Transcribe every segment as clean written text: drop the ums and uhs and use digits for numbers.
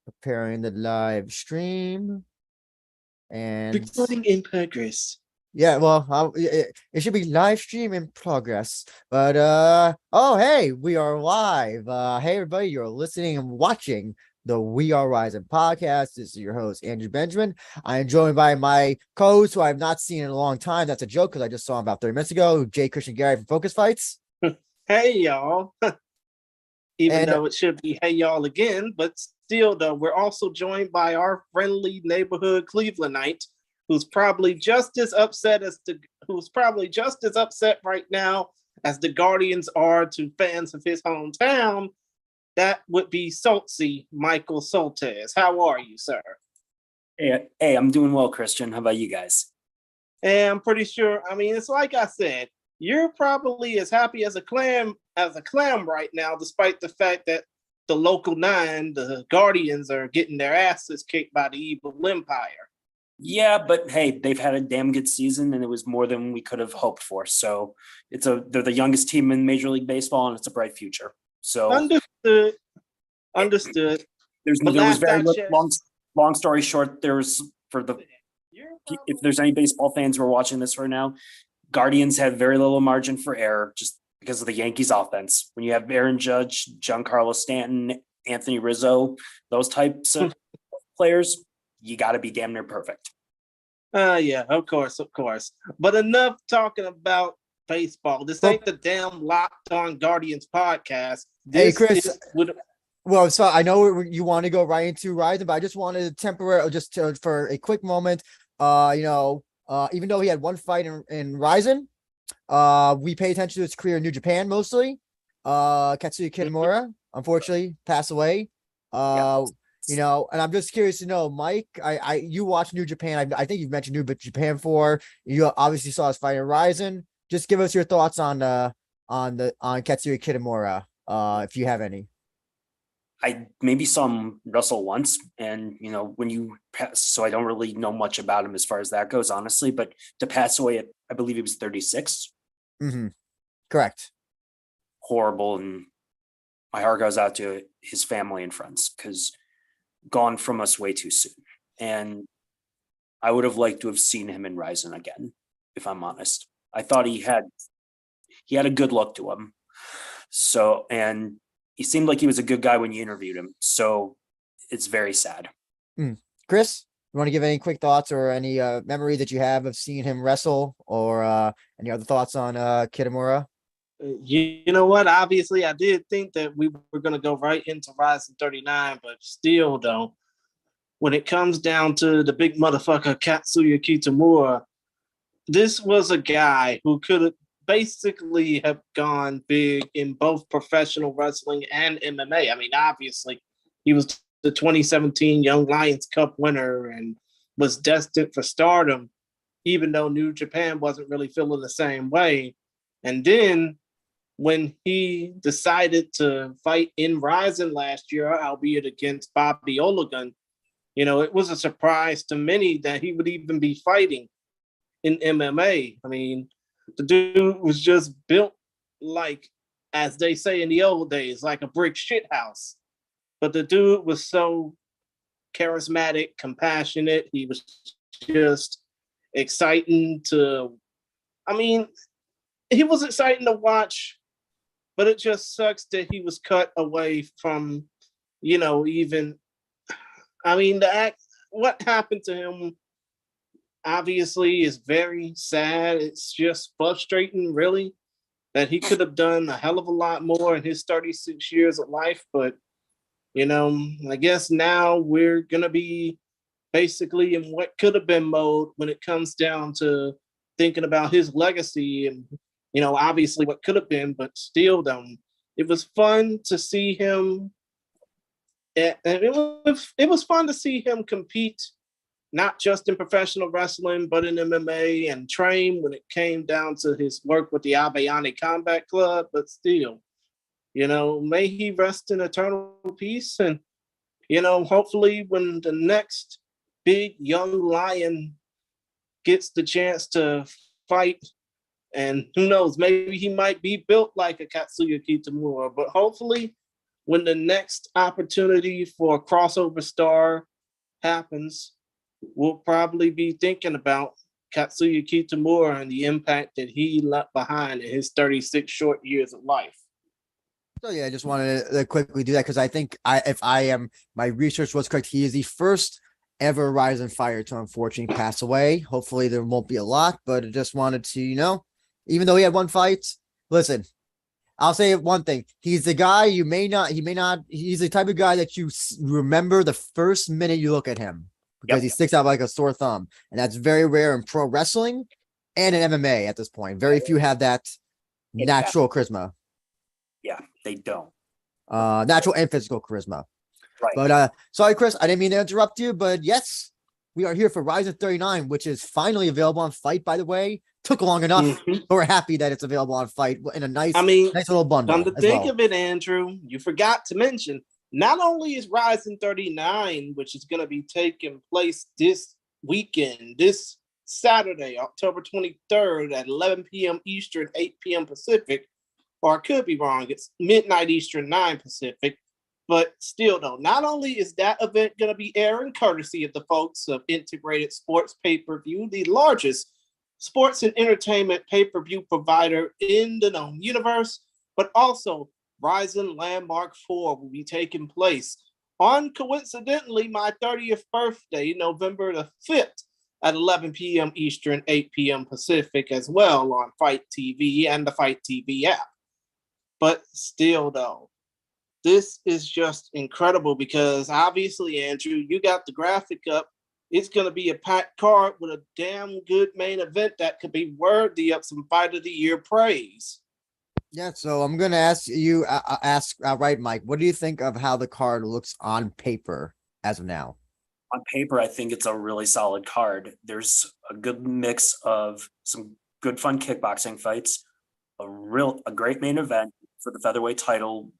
preparing the live stream. And recording in progress. yeah, well, it should be live stream in progress. But oh hey, we are live. Hey everybody, you're listening and watching the We Are Rising podcast. This is your host, Andrew Benjamin. I am joined by my co-host who I have not seen in a long time. That's a joke because I just saw him about 30 minutes ago, Jay Christian Gary from Focus Fights. Hey y'all. Even And though it should be hey y'all again, but still though, we're also joined by our friendly neighborhood Clevelandite, who's probably just as upset right now as the Guardians are to fans of his hometown. That would be Michael Soltesz. How are you, sir? Hey, I'm doing well, Christian. How about you guys? And I'm pretty sure, it's like I said, you're probably as happy as a clam right now, despite the fact that the local nine, the Guardians, are getting their asses kicked by the evil empire. Yeah, but hey, they've had a damn good season, and it was more than we could have hoped for. So they're the youngest team in Major League Baseball, and it's a bright future. So Understood. There was very long story short. If there's any baseball fans who are watching this right now, Guardians have very little margin for error just because of the Yankees offense. When you have Aaron Judge, Giancarlo Stanton, Anthony Rizzo, those types of players, you got to be damn near perfect. Yeah, of course. But enough talking about baseball. This ain't the damn Locked On Guardians podcast. Hey, Chris. Well, so I know you want to go right into Rizin, but I just wanted for a quick moment, even though he had one fight in Rizin, we pay attention to his career in New Japan mostly. Katsuya Kitamura, unfortunately, passed away. And I'm just curious to know, Mike, you watched New Japan. I think you've mentioned New Japan before. You obviously saw his fight in Rizin. Just give us your thoughts on Katsuya Kitamura, if you have any. I maybe saw him wrestle once, and when you pass, so I don't really know much about him as far as that goes, honestly. But to pass away at, I believe he was 36. Mm-hmm. Correct. Horrible, and my heart goes out to his family and friends because gone from us way too soon. And I would have liked to have seen him in Rizin again, if I'm honest. I thought he had a good look to him. So, and he seemed like he was a good guy when you interviewed him. So it's very sad. Chris, you want to give any quick thoughts or any memory that you have of seeing him wrestle, or any other thoughts on Kitamura? You know what? Obviously, I did think that we were going to go right into Rizin 39, but still, though, when it comes down to the big motherfucker Katsuya Kitamura, this was a guy who could have basically have gone big in both professional wrestling and MMA. Obviously, he was the 2017 Young Lions Cup winner and was destined for stardom, even though New Japan wasn't really feeling the same way. And then when he decided to fight in Rizin last year, albeit against Bobby Olagun, it was a surprise to many that he would even be fighting in MMA. The dude was just built like, as they say in the old days, like a brick shit house. But the dude was so charismatic, compassionate. He was just exciting he was exciting to watch, but it just sucks that he was cut away from, what happened to him obviously is very sad. It's just frustrating, really, that he could have done a hell of a lot more in his 36 years of life. But, I guess now we're going to be basically in what could have been mode when it comes down to thinking about his legacy and, obviously what could have been, but still, it was fun to see him. And it was fun to see him compete, not just in professional wrestling, but in MMA and train when it came down to his work with the Abayani Combat Club. But still, may he rest in eternal peace. And, hopefully when the next big young lion gets the chance to fight, and who knows, maybe he might be built like a Katsuya Kitamura, but hopefully when the next opportunity for a crossover star happens, we'll probably be thinking about Katsuya Kitamura and the impact that he left behind in his 36 short years of life. So yeah, I just wanted to quickly do that because I think if my research was correct, he is the first ever Rizin fighter to unfortunately pass away. Hopefully there won't be a lot, but I just wanted to, even though he had one fight, listen, I'll say one thing. He's the guy he's the type of guy that you remember the first minute you look at him because he sticks out like a sore thumb. And that's very rare in pro wrestling and in MMA at this point. Very few have that natural charisma. Yeah, they don't. Natural and physical charisma. Right. But sorry, Chris, I didn't mean to interrupt you, but yes, we are here for Rizin 39, which is finally available on Fight, by the way. Took long enough, but we're happy that it's available on Fight in a nice little bundle. Come to think of it, Andrew, you forgot to mention, not only is Rizin 39, which is going to be taking place this weekend, this Saturday, October 23rd at 11 p.m. Eastern, 8 p.m. Pacific, or I could be wrong, it's midnight Eastern, 9 Pacific. But still, though, not only is that event going to be airing courtesy of the folks of Integrated Sports Pay-Per-View, the largest sports and entertainment pay-per-view provider in the known universe, but also Rizin Landmark 4 will be taking place on, coincidentally, my 30th birthday, November the 5th at 11 p.m. Eastern, 8 p.m. Pacific as well on Fight TV and the Fight TV app. But still, though, this is just incredible because obviously, Andrew, you got the graphic up. It's going to be a packed card with a damn good main event that could be worthy of some Fight of the Year praise. Yeah, so I'm going to ask you, outright, Mike, what do you think of how the card looks on paper as of now? On paper, I think it's a really solid card. There's a good mix of some good fun kickboxing fights, a great main event for the featherweight title.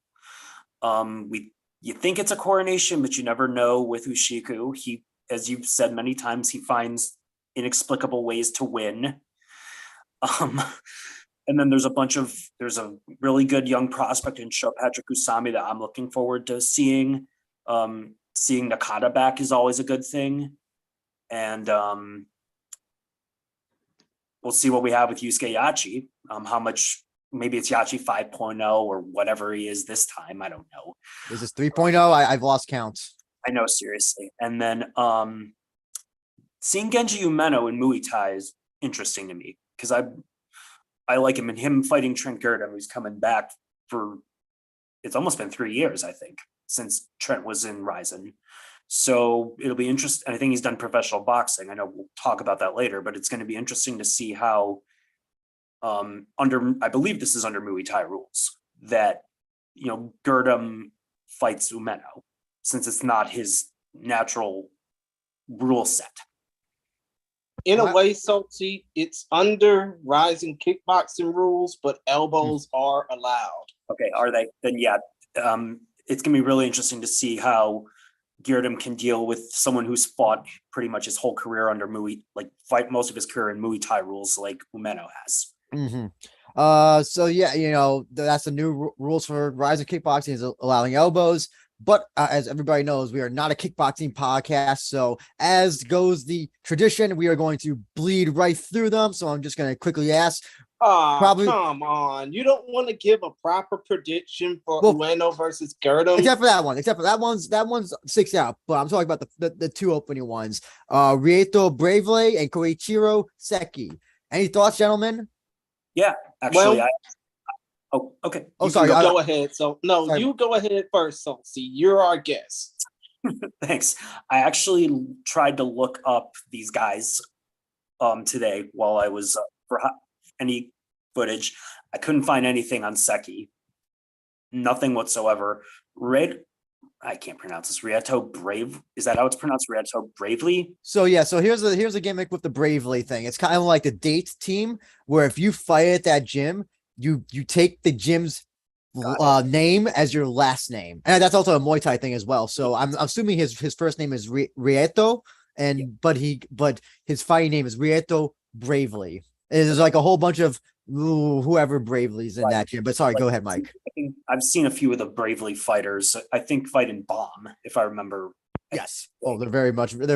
You think it's a coronation, but you never know with Ushiku. He, as you've said many times, he finds inexplicable ways to win. And then there's a really good young prospect in Sho Patrick Usami that I'm looking forward to seeing. Seeing Nakata back is always a good thing. And we'll see what we have with Yusuke Yachi. How much, maybe it's Yachi 5.0 or whatever he is this time. I don't know. Is this 3.0? I've lost count. I know, seriously. And then seeing Genji Umeno in Muay Thai is interesting to me because I like him, and him fighting Trent Girdham, who's coming back for, it's almost been 3 years, I think, since Trent was in Rizin. So it'll be interesting. I think he's done professional boxing. I know we'll talk about that later, but it's going to be interesting to see how I believe this is under Muay Thai rules that, Girdham fights Umeno, since it's not his natural rule set. In a way, Soltesz, it's under Rizin kickboxing rules, but elbows are allowed. Okay, are they? Then yeah, it's going to be really interesting to see how Girdham can deal with someone who's fought pretty much his whole career under fight most of his career in Muay Thai rules like Umeno has. Mm-hmm. So yeah, that's the new rules for Rizin kickboxing is allowing elbows. But as everybody knows, we are not a kickboxing podcast. So as goes the tradition, we are going to bleed right through them. So I'm just going to quickly ask. Come on. You don't want to give a proper prediction for Ueno versus Girdham? Except for that one's six out. But I'm talking about the two opening ones. Rieto Bravely and Koichiro Seki. Any thoughts, gentlemen? Yeah, actually, okay. Oh, sorry. Go ahead. So, no, sorry. You go ahead first, Soltesz. You're our guest. Thanks. I actually tried to look up these guys today while I was for any footage. I couldn't find anything on Seki. Nothing whatsoever. I can't pronounce this. Rieto Brave. Is that how it's pronounced? Rieto Bravely? So yeah, so here's a gimmick with the Bravely thing. It's kind of like the date team where if you fight at that gym, you take the gym's name as your last name. And that's also a Muay Thai thing as well. So I'm assuming his first name is Rieto, but his fighting name is Rieto Bravely. There's like a whole bunch of whoever Bravely's in that gym. But sorry, go ahead, Mike. I think I've seen a few of the Bravely fighters. I think fight in Bomb, if I remember. Yes. Oh, they're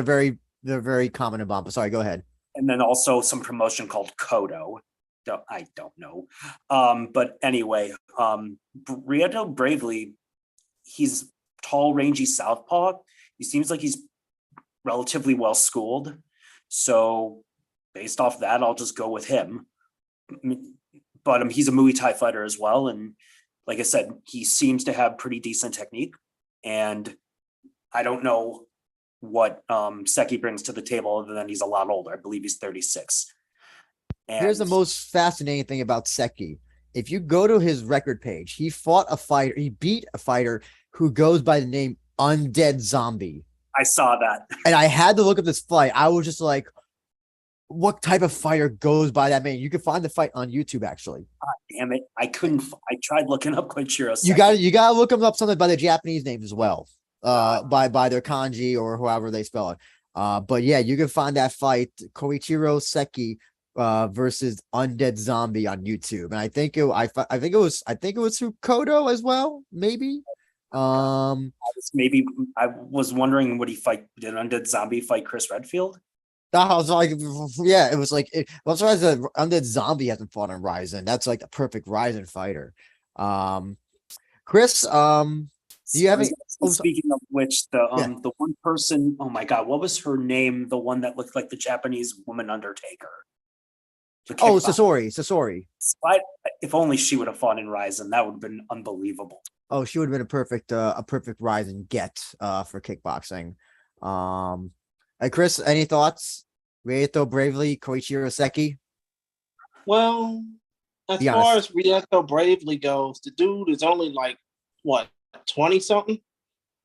very common in Bomb. But sorry, go ahead. And then also some promotion called Kodo. I don't know. But anyway, Rieto Bravely, he's tall, rangy southpaw. He seems like he's relatively well schooled. So based off that, I'll just go with him. But he's a Muay Thai fighter as well. And like I said, he seems to have pretty decent technique. And I don't know what Seki brings to the table other than he's a lot older. I believe he's 36. And here's the most fascinating thing about Seki. If you go to his record page, he beat a fighter who goes by the name Undead Zombie. I saw that. And I had to look up this fight. I was just like, what type of fighter goes by that name? You can find the fight on YouTube, actually. God damn it. I tried looking up Koichiro Seki. You gotta look him up something by the Japanese names as well. By their kanji or however they spell it. But yeah, you can find that fight, Koichiro Seki versus Undead Zombie on YouTube. And I think it was through Kodo as well, maybe. Maybe I was wondering, would he fight? Did Undead Zombie fight Chris Redfield? I was like, yeah, it was like, I'm surprised that Undead Zombie hasn't fought on Rizin. That's like the perfect Rizin fighter. Chris, do you have any? Speaking of which, the one person, oh my God, what was her name? The one that looked like the Japanese woman Undertaker. Sasori. If only she would have fought in Rizin, that would have been unbelievable. Oh, she would have been a perfect Rizin get for kickboxing. Hey, Chris, any thoughts? Rieto Bravely, Koichiro Seki? Well, as far as Rieto Bravely goes, the dude is only like, what, 20 something?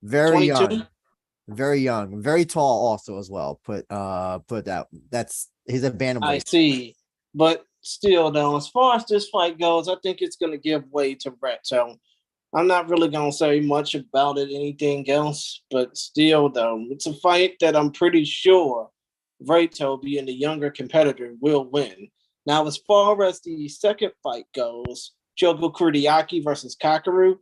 Very 22? young. Very young. Very tall also as well. He's a bantamweight. I see. But still though, as far as this fight goes, I think it's gonna give way to Reto. I'm not really gonna say much about it, anything else, but still though, it's a fight that I'm pretty sure Reto, being the younger competitor, will win. Now, as far as the second fight goes, Jogo Kuriaki versus Kakaru,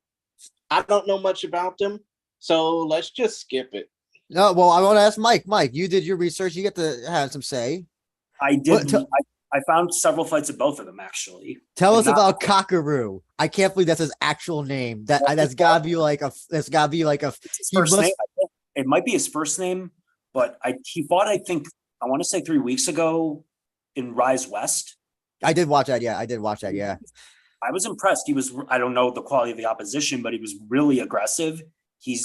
I don't know much about them, so let's just skip it. No, well, I want to ask Mike. Mike, you did your research. You get to have some say. I did. I found several fights of both of them, actually. Tell us about Kakaru. I can't believe that's his actual name. That's gotta be like a. That's gotta be like a. It might be his first name, but he fought. I think I want to say 3 weeks ago in Rise West. I did watch that. Yeah, I did watch that. Yeah. I was impressed. He was, I don't know the quality of the opposition, but he was really aggressive. He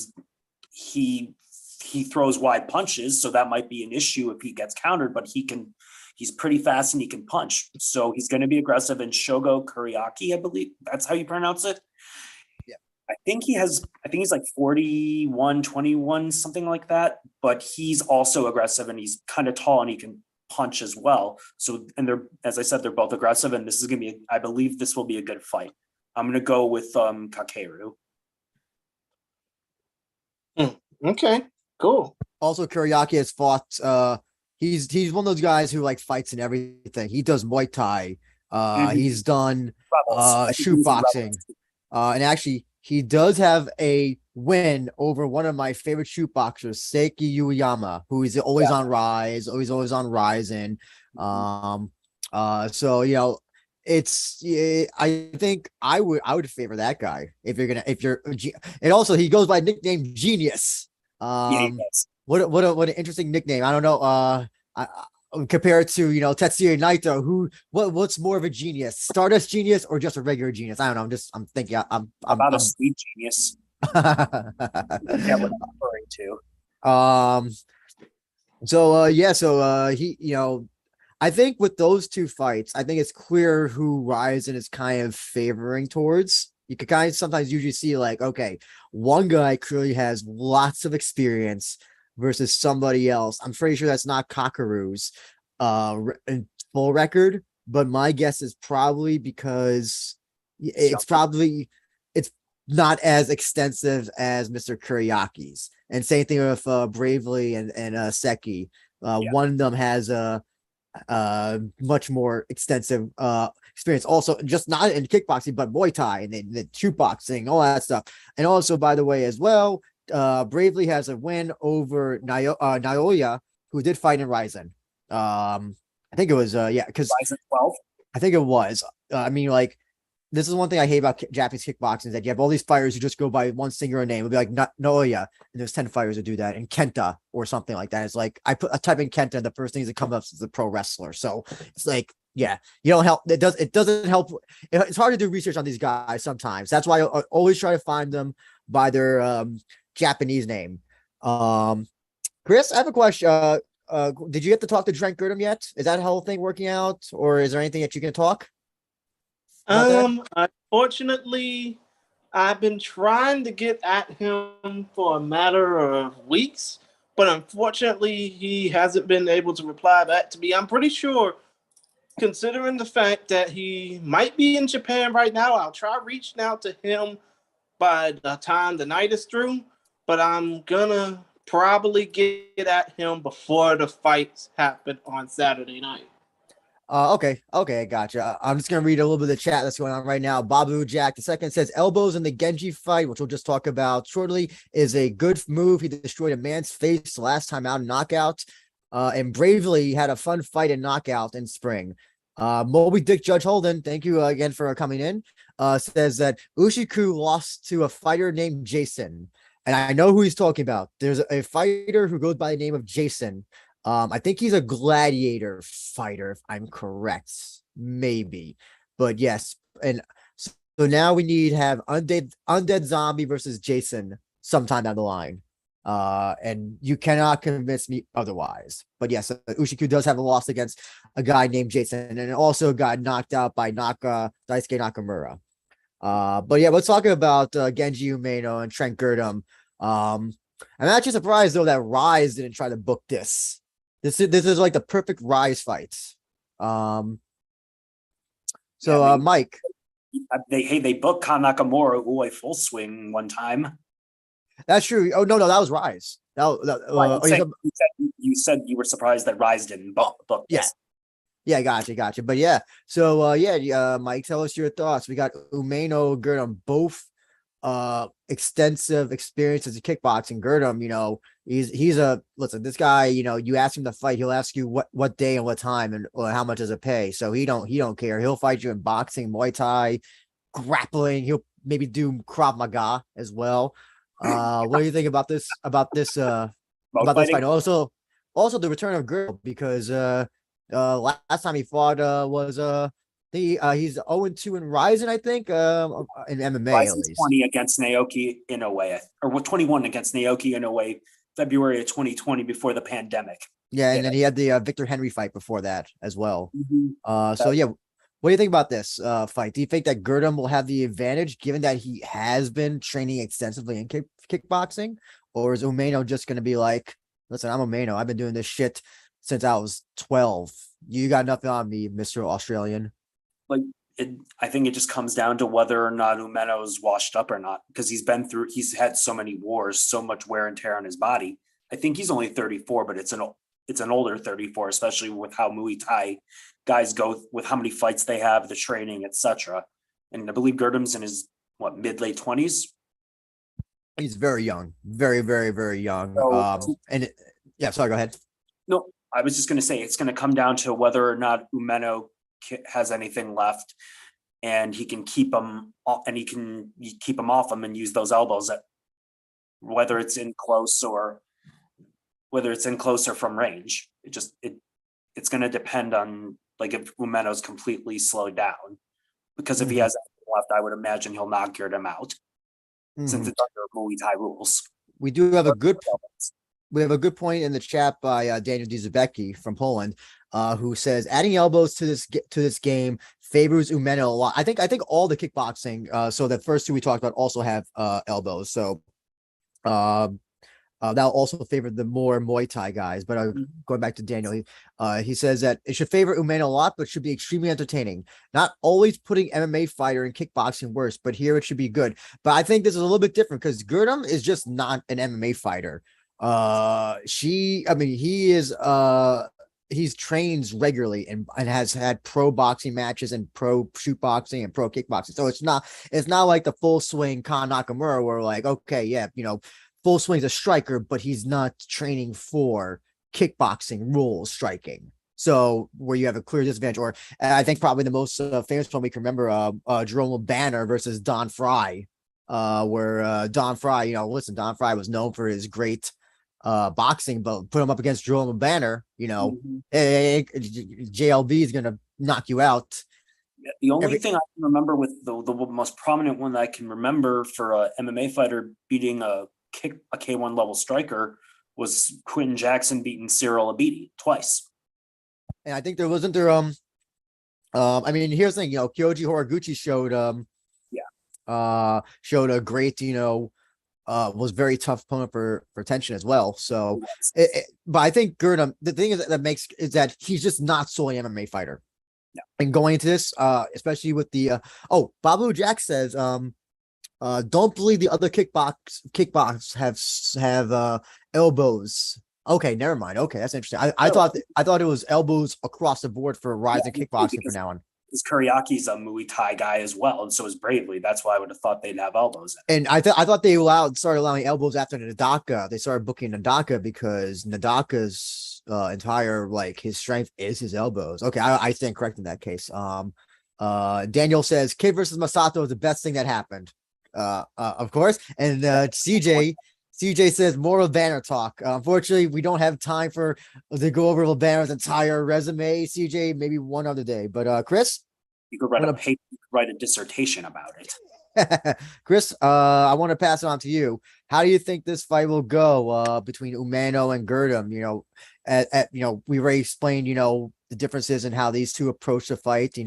throws wide punches, so that might be an issue if he gets countered, but he's pretty fast and he can punch. So he's going to be aggressive. And Shogo Kuriaki, I believe that's how you pronounce it. Yeah. I think he's like 41, 21, something like that, but he's also aggressive and he's kind of tall and he can punch as well. So, and as I said, they're both aggressive, and this is going to be, I believe this will be a good fight. I'm going to go with Kakeru. Okay, cool. Also, Kuriaki has fought. He's one of those guys who like fights and everything. He does Muay Thai. He's done shoot boxing. And actually, he does have a win over one of my favorite shoot boxers, Seiki Uyama, who is always on Rise, always on Rizin. So I think I would favor that guy and also he goes by nickname Genius. What an interesting nickname. I don't know. Compared to Tetsuya Naito, what's more of a genius, Stardust Genius or just a regular genius? I don't know. I'm thinking. I'm about a sweet genius. Yeah, what I'm referring to. I think with those two fights, I think it's clear who Rizin is kind of favoring towards. You could kind of sometimes usually see like, okay, one guy clearly has lots of experience versus somebody else. I'm pretty sure that's not Kakaru's full record, but my guess is probably because it's not as extensive as Mr. Kuriaki's. And same thing with Bravely and Seki. One of them has much more extensive experience. Also, just not in kickboxing, but Muay Thai and the shoot boxing, all that stuff. And also, by the way, as well, Bravely has a win over Naoya, who did fight in Rizin. I think it was because Rizin 12. I think it was. I mean, like, this is one thing I hate about Japanese kickboxing is that you have all these fighters who just go by one singular name. It'll be like Naoya, and there's 10 fighters who do that, and Kenta or something like that. It's like I type in Kenta, and the first thing that comes up is the pro wrestler. So it's like, yeah, you don't help. It doesn't help. It's hard to do research on these guys sometimes. That's why I always try to find them by their Japanese name. Chris, I have a question. Did you get to talk to Trent Girdham yet? Is that whole thing working out, or is there anything that you can talk? Unfortunately, I've been trying to get at him for a matter of weeks, but unfortunately, he hasn't been able to reply back to me. I'm pretty sure, considering the fact that he might be in Japan right now, I'll try reaching out to him by the time the night is through, but I'm gonna probably get at him before the fights happen on Saturday night. Okay, gotcha. I'm just gonna read a little bit of the chat that's going on right now. Babu Jack the second says elbows in the Genji fight, which we'll just talk about shortly, is a good move. He destroyed a man's face last time out in knockout. And Bravely had a fun fight in knockout in spring. Moby Dick Judge Holden, thank you again for coming in. Says that Ushiku lost to a fighter named Jason. And I know who he's talking about. There's a fighter who goes by the name of Jason. I think he's a gladiator fighter, if I'm correct. Maybe. But yes. And so now we need to have undead zombie versus Jason sometime down the line. And you cannot convince me otherwise. But yes, Ushiku does have a loss against a guy named Jason, and also got knocked out by Daisuke Nakamura. But yeah, let's talk about Genji Umeno and Trent Girdham. I'm actually surprised though that Rise didn't try to book this. This is like the perfect Rise fights. So Mike, they booked Khan Nakamura full swing one time. That's true. Oh no, that was Rise. You said you were surprised that Rise didn't book this. Yeah, gotcha. But yeah, so Mike, tell us your thoughts. We got Umeno, Girdham, both extensive experience as a kickboxing. Girdham, he's a listen, this guy, you ask him to fight, he'll ask you what day and what time and how much does it pay. So he don't care. He'll fight you in boxing, Muay Thai, grappling. He'll maybe do Krav Maga as well. What do you think about this about this fight? Also the return of Girdham, because last time he fought was he's 0-2 in Rizin, I think, in MMA. Rizin's 20 against Naoki Inoue, or 21 against Naoki Inoue, February of 2020, before the pandemic. Yeah, and then he had the Victor Henry fight before that as well. Mm-hmm. So yeah, what do you think about this fight? Do you think that Girdham will have the advantage, given that he has been training extensively in kickboxing, or is Umeno just going to be like, listen, I'm Umeno, I've been doing this shit since I was 12. You got nothing on me, Mr. Australian. I think it just comes down to whether or not Umeno is washed up or not, because he's had so many wars, so much wear and tear on his body. I think he's only 34, but it's an older 34, especially with how Muay Thai guys go, with how many fights they have, the training, etc. And I believe Girdham's in his mid-late 20s. He's very young, very, very, very young. Sorry, go ahead. No, I was just going to say it's going to come down to whether or not Umeno has anything left, and he can keep him off him and use those elbows whether it's in close or from range. It's going to depend on if Umeno's completely slowed down, because if he has anything left, I would imagine he'll knock Girdham out, since it's under Muay Thai rules. We have a good point in the chat by Daniel Dzubecki from Poland, who says adding elbows to this game favors Umeno a lot. I think all the kickboxing, so the first two we talked about also have elbows. So that'll also favor the more Muay Thai guys. But going back to Daniel, he says that it should favor Umeno a lot, but should be extremely entertaining. Not always putting MMA fighter in kickboxing worse, but here it should be good. But I think this is a little bit different because Girdham is just not an MMA fighter. He is he's trains regularly and has had pro boxing matches and pro shoot boxing and pro kickboxing. So it's not like the full swing Khan Nakamura where like, okay, yeah, full swing's a striker, but he's not training for kickboxing rules striking. So where you have a clear disadvantage, or I think probably the most famous one we can remember, Jerome Banner versus Don Fry, where Don Fry, listen, Don Fry was known for his great boxing, but put him up against Jerome Banner, JLB is gonna knock you out. The only thing I can remember with the most prominent one that I can remember for a MMA fighter beating a K1 level striker was Quentin Jackson beating Cyril Abidi twice. And I think here's the thing, Kyoji Horiguchi showed a great, was very tough opponent for tension as well. So, but I think Gurdam, the thing is that he's just not solely an MMA fighter. Yeah. And going into this, especially with the Babu Jack says, don't believe the other kickbox have elbows. Okay, never mind. Okay, that's interesting. I thought it was elbows across the board for Rizin kickboxing from now on. Because Kuriaki's a Muay Thai guy as well, and so is Bravely. That's why I would have thought they'd have elbows. And I thought they started allowing elbows after Nadaka. They started booking Nadaka because Nadaka's entire his strength is his elbows. Okay, I stand correct in that case. Daniel says Kid versus Masato is the best thing that happened. Of course, and CJ says more of Banner talk. Unfortunately, we don't have time to go over Banner's entire resume. CJ, maybe one other day. But Chris, you could write a dissertation about it. Chris, I want to pass it on to you. How do you think this fight will go between Umeno and Gurdam? We already explained the differences in how these two approach the fight.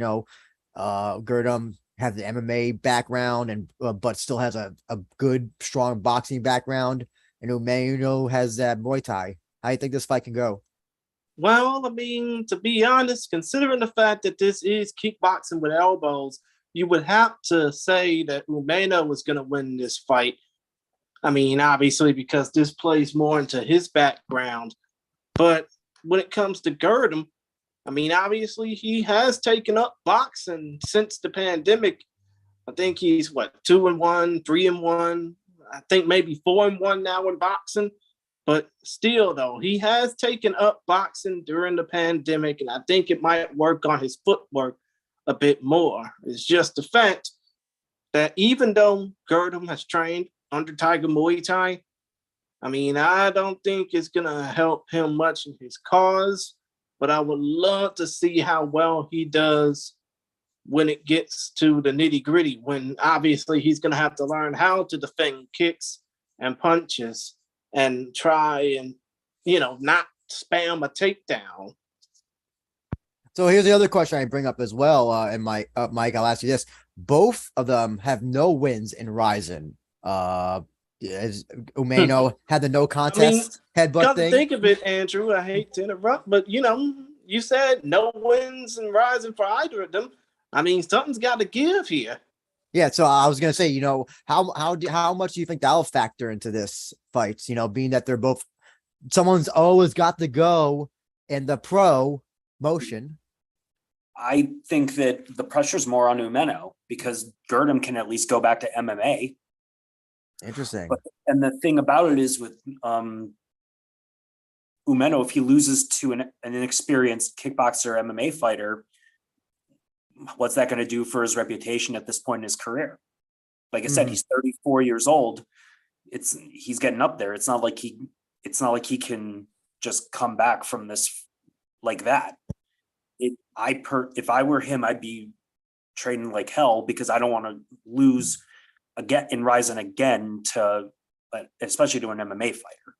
Gurdam have the MMA background and but still has a good strong boxing background, and Umeno has that Muay Thai. How do you think this fight can go? Well, to be honest, considering the fact that this is kickboxing with elbows, you would have to say that Umeno was going to win this fight. Obviously, because this plays more into his background. But when it comes to Gurdam, obviously he has taken up boxing since the pandemic. I think he's 2-1, 3-1. I think maybe 4-1 now in boxing. But still, though, he has taken up boxing during the pandemic, and I think it might work on his footwork a bit more. It's just the fact that even though Gurdam has trained under Tiger Muay Thai, I don't think it's going to help him much in his cause. But I would love to see how well he does when it gets to the nitty gritty, when obviously he's going to have to learn how to defend kicks and punches and try and, not spam a takedown. So here's the other question I bring up as well. And Mike, I'll ask you this. Both of them have no wins in Rizin. As Umeno had the no contest headbutt thing. Think of it, Andrew. I hate to interrupt, but you said no wins in Rizin for either of them. Something's got to give here. Yeah, so I was gonna say, how much do you think that'll factor into this fight? Being that they're both, someone's always got to go in the pro motion. I think that the pressure's more on Umeno because Gurdam can at least go back to MMA. Interesting. And the thing about it is with Umeno, if he loses to an inexperienced kickboxer MMA fighter, what's that going to do for his reputation at this point in his career? Like I said, he's 34 years old. He's getting up there. It's not like he can just come back from this like that. If I were him, I'd be training like hell because I don't want to lose again in Rizin again especially to an MMA fighter.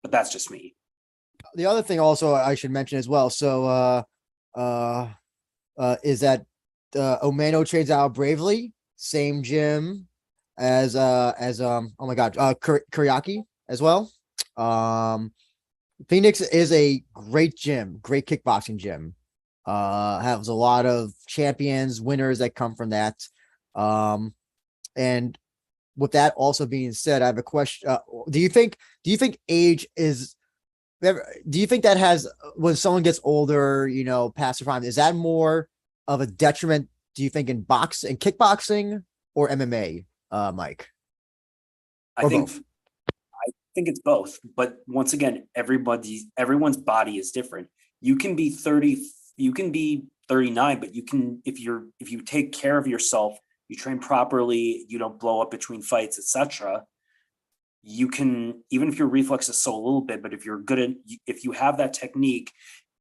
But that's just me. The other thing also I should mention as well. So is that Umeno trains out Bravely, same gym as Kuriaki as well. Phoenix is a great gym, great kickboxing gym. Has a lot of champions, winners that come from that. And with that also being said, I have a question. Do you think age is Do you think that has, when someone gets older, past the prime, is that more of a detriment, do you think, in kickboxing or MMA, Mike? I Or think both? I think it's both, but once again, everyone's body is different. You can be 30, you can be 39, but you can, if you take care of yourself, you train properly, you don't blow up between fights, etc. You can, even if your reflex is so a little bit, but if if you have that technique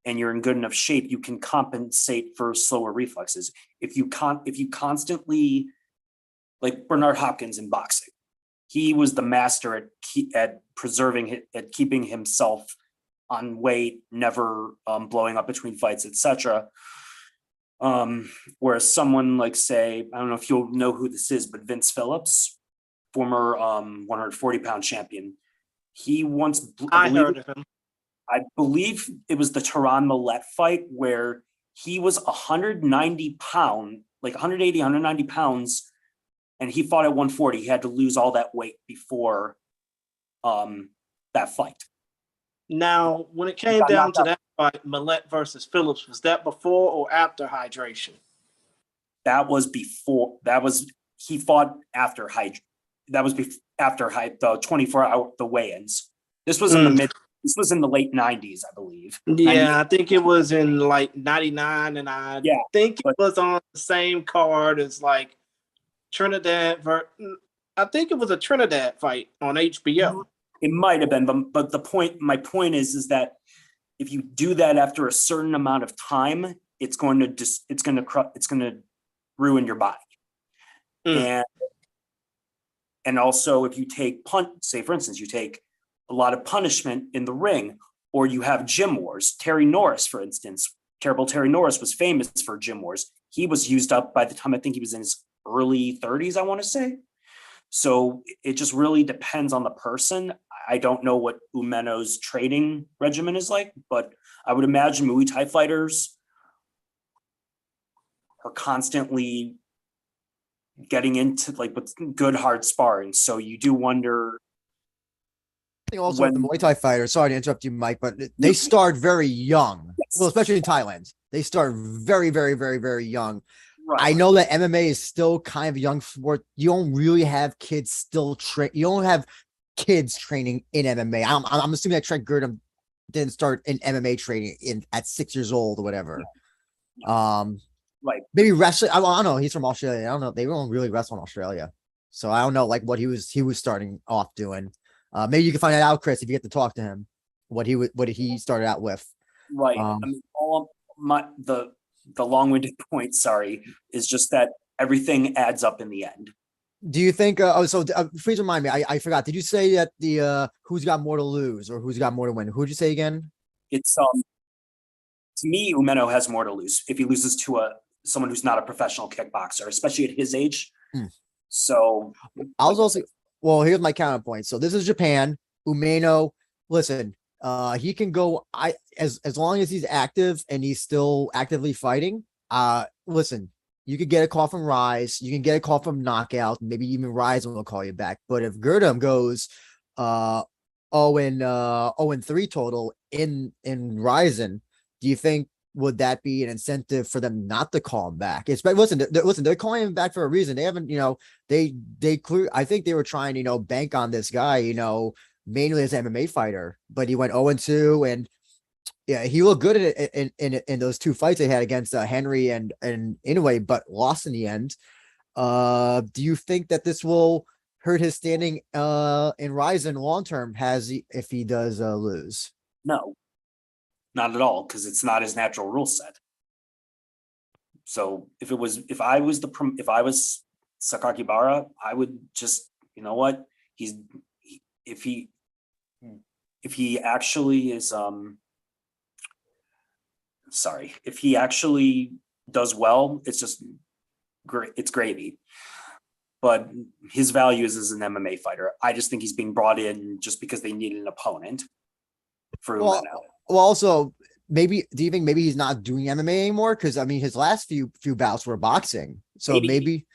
and you're in good enough shape, you can compensate for slower reflexes. If you constantly, like Bernard Hopkins in boxing, he was the master at preserving, at keeping himself on weight, never blowing up between fights, etc. Whereas someone like, say, I don't know if you'll know who this is, but Vince Phillips, former 140-pound champion, he once, I heard of him. I believe it was the Tehran Millet fight where he was 190 pound, like 180, 190 pounds, and he fought at 140. He had to lose all that weight before that fight. Now, when it came down to that fight, Millet versus Phillips, was that before or after hydration? That was before. He fought after hydration. That was after the 24-hour the weigh-ins. This was in the This was in the late 90s, I believe. Yeah, I think it was in like 99, and I think it was on the same card as like Trinidad. I think it was a Trinidad fight on HBO. It might have been, but my point is that if you do that after a certain amount of time, it's going to ruin your body. And also, if you take say for instance, you take a lot of punishment in the ring, or you have gym wars. Terry Norris, for instance, terrible Terry Norris was famous for gym wars. He was used up by the time I think he was in his early 30s, I want to say. So it just really depends on the person. I don't know what Umeno's training regimen is like, but I would imagine Muay Thai fighters are constantly getting into like with good hard sparring. So you do wonder. I think also with the Muay Thai fighters, sorry to interrupt you, Mike, but they start very young. Yes. Well, especially in Thailand, they start very, very, very, very young. Right. I know that MMA is still kind of a young sport. You don't really have kids still you don't have kids training in MMA. I'm assuming that Trent Girdham didn't start in MMA training at 6 years old or whatever. Yeah. Right. Maybe wrestling. I don't know. He's from Australia. I don't know. They don't really wrestle in Australia, so I don't know like what he was starting off doing. Maybe you can find that out, Chris, if you get to talk to him, what he started out with. Right. I mean, the long-winded point, sorry, is just that everything adds up in the end. Do you think? Please remind me. I forgot. Did you say that the who's got more to lose or who's got more to win? Who'd you say again? It's to me, Umeno has more to lose if he loses to someone who's not a professional kickboxer, especially at his age. So I was also. Well, here's my counterpoint. So this is Japan. Umeno, listen, he can go. As long as he's active and he's still actively fighting. Listen, you could get a call from Rise. You can get a call from Knockout. Maybe even Rise will call you back. But if Girdham goes 0-3 total in Rizin, do you think would that be an incentive for them not to call him back? But listen, they're calling him back for a reason. They haven't, I think they were trying, bank on this guy, mainly as an MMA fighter, but he went 0-2 and yeah, he looked good in those two fights they had against Henry and Inoue, but lost in the end. Do you think that this will hurt his standing in Rizin long term? If he does lose? No. Not at all, because it's not his natural rule set. So if I was Sakakibara, I would just, you know what? If he actually is if he actually does well, it's just great. It's gravy. But his value is as an MMA fighter. I just think he's being brought in just because they need an opponent for Umeno. Well, also, do you think maybe he's not doing MMA anymore? Because I mean, his last few bouts were boxing, so maybe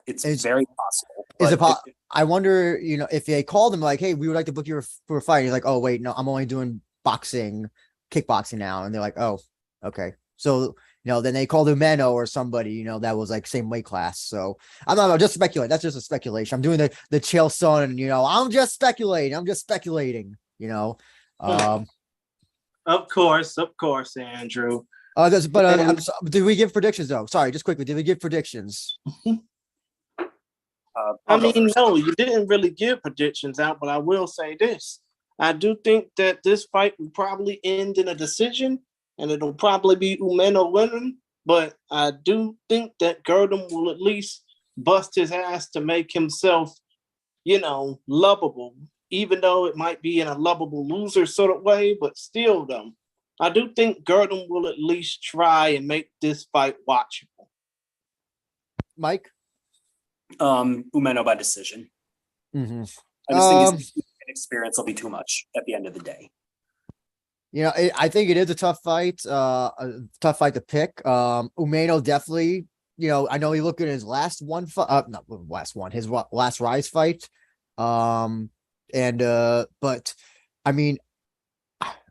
it's very possible. Is it? But I wonder, if they called him like, "Hey, we would like to book you for a fight." He's like, "Oh wait, no, I'm only doing kickboxing now," and they're like, "Oh, okay." So then they called Umeno or somebody, that was like same weight class. So I'm not just speculating. That's just a speculation. I'm doing the chill son, I'm just speculating. Um, Of course, Andrew. did we give predictions though? Sorry, just quickly, did we give predictions? I mean, no, you didn't really give predictions out, but I will say this. I do think that this fight will probably end in a decision, and it'll probably be Umeno winning, but I do think that Gurdam will at least bust his ass to make himself, lovable, even though it might be in a lovable loser sort of way, but still, though, I do think Gurdam will at least try and make this fight watchable. Mike? Umeno by decision. Mm-hmm. I just think his experience will be too much at the end of the day. I think it is a tough fight. A tough fight to pick. Umeno definitely. I know he looked at his last one fight. Not last one. His last Rise fight. But I mean,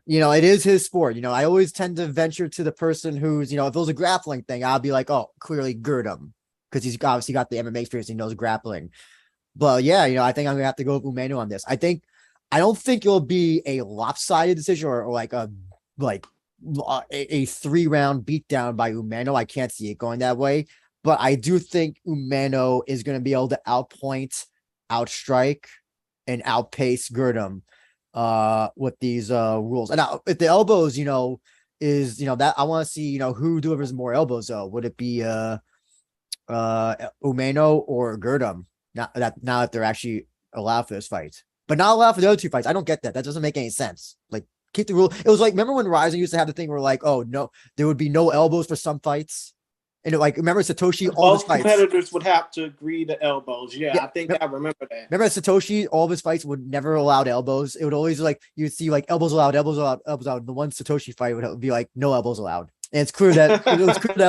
it is his sport. I always tend to venture to the person who's, if it was a grappling thing, I'll be like, oh, clearly Gurdam, because he's obviously got the MMA experience. He knows grappling. But yeah, I think I'm gonna have to go with Umeno on this. I don't think it'll be a lopsided decision or like a 3-round beatdown by Umeno. I can't see it going that way. But I do think Umeno is going to be able to outpoint, outstrike, and outpace Gurdam with these rules. And now, if the elbows, is that I want to see, who delivers more elbows though. Would it be Umeno or Gurdam? Now that they're actually allowed for this fight, but not allowed for the other two fights. I don't get that. That doesn't make any sense. Like, keep the rule. It was like, remember when Rizin used to have the thing where like, oh no, there would be no elbows for some fights. And remember Satoshi, all Both competitors would have to agree to elbows. Yeah, I think I remember that. Remember Satoshi, all of his fights would never allow elbows. It would always you'd see like elbows allowed, elbows allowed, elbows allowed. The one Satoshi fight would be like no elbows allowed. And it's clear that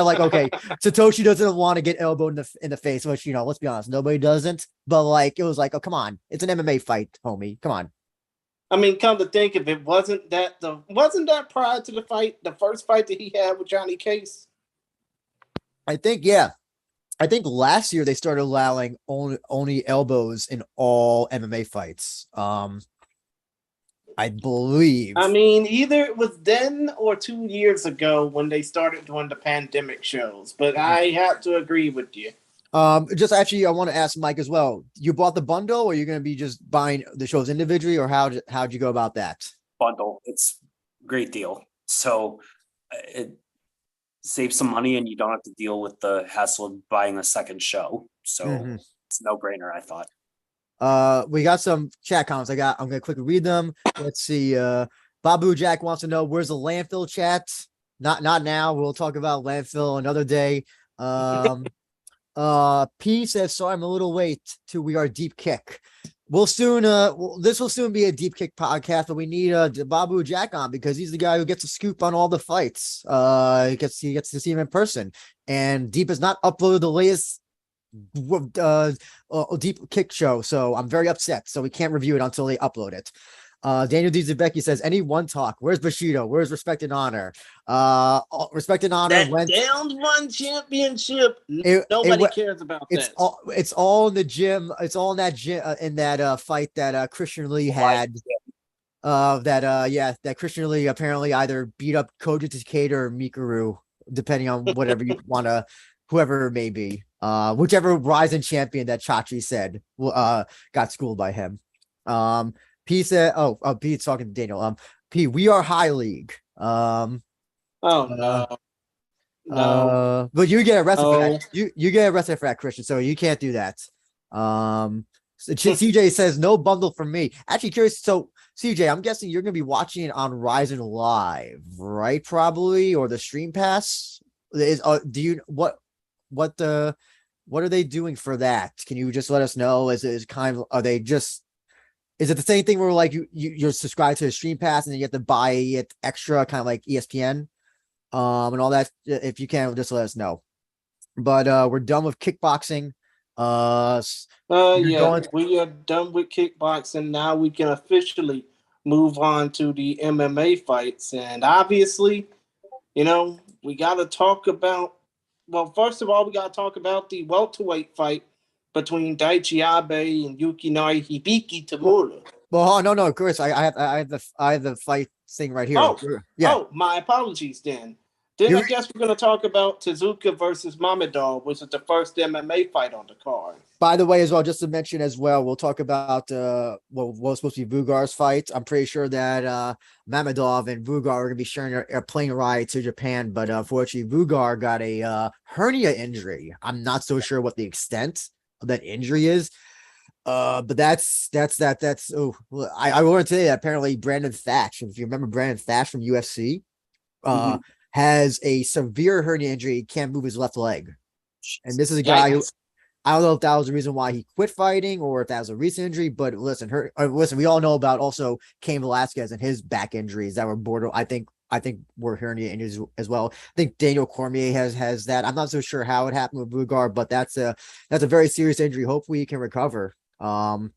like, okay, Satoshi doesn't want to get elbowed in the face, which, let's be honest, nobody doesn't. But like, it was like, oh, come on. It's an MMA fight, homie. Come on. I mean, come to think of it, wasn't that prior to the fight, the first fight that he had with Johnny Case? I think, yeah. I think last year they started allowing only elbows in all MMA fights. I believe. I mean, either it was then or 2 years ago when they started doing the pandemic shows, but I have to agree with you. Just actually, I want to ask Mike as well. You bought the bundle, or you're going to be just buying the shows individually, or how'd you go about that? Bundle. It's a great deal. So it saves some money, and you don't have to deal with the hassle of buying a second show. So it's a no-brainer, I thought. We got some chat comments. I'm gonna quickly read them. Let's see. Babu Jack wants to know, where's the landfill chat? Not now. We'll talk about landfill another day. P says, sorry, I'm a little late to We Are Deep Kick. We'll soon this will soon be a Deep Kick podcast, but we need Babu Jack on because he's the guy who gets a scoop on all the fights. He gets to see him in person, and Deep has not uploaded the latest Deep Kick show, so I'm very upset. So we can't review it until they upload it. Daniel Dizabecki says, any one talk. Where's Bushido? Where's Respect and Honor? Respect and Honor went down one championship. Nobody cares about that. It's all in the gym. It's all in that gym in that fight that Christian Lee had. That Christian Lee apparently either beat up Koji Takeda or Mikuru, depending on whatever you want to, whoever it may be. Whichever Rizin champion that Chachi said got schooled by him. P said, Pete's talking to Daniel. P, we are high league. No. But you get arrested for that. You get arrested for that, Christian. So you can't do that. So CJ says no bundle for me. Actually, curious. So CJ, I'm guessing you're gonna be watching it on Rizin Live, right? Probably, or the Stream Pass. What are they doing for that? Can you just let us know? Is it the same thing where like you're subscribed to a Stream Pass and then you have to buy it extra, kind of like ESPN, and all that? If you can, just let us know. But we're done with kickboxing. You're Yeah, going. we are done with kickboxing. Now we can officially move on to the MMA fights. And obviously, we got to talk about, well, first of all, we got to talk about the welterweight fight between Daichi Abe and Yukinari Hibiki Tamura. Well, no, Chris. I have the fight thing right here. Oh, Yeah. my apologies then. Then I You, guess we're going to talk about Tezuka versus Mamadov, which is the first MMA fight on the card. by the way, as well, just to mention as well, we'll talk about what was supposed to be Vugar's fight. I'm pretty sure that Mamadov and Vugar are going to be sharing a plane ride to Japan, but unfortunately, Vugar got a hernia injury. I'm not so sure what the extent of that injury is. But that's oh, I learned today that apparently Brandon Thatch, if you remember Brandon Thatch from UFC, has a severe hernia injury. He can't move his left leg. And this is a guy who, I don't know if that was the reason why he quit fighting or if that was a recent injury, but listen, we all know about also Cain Velasquez and his back injuries that were border. I think were hernia injuries as well. I think Daniel Cormier has that. I'm not so sure how it happened with Vugar, but that's a very serious injury. Hopefully he can recover. So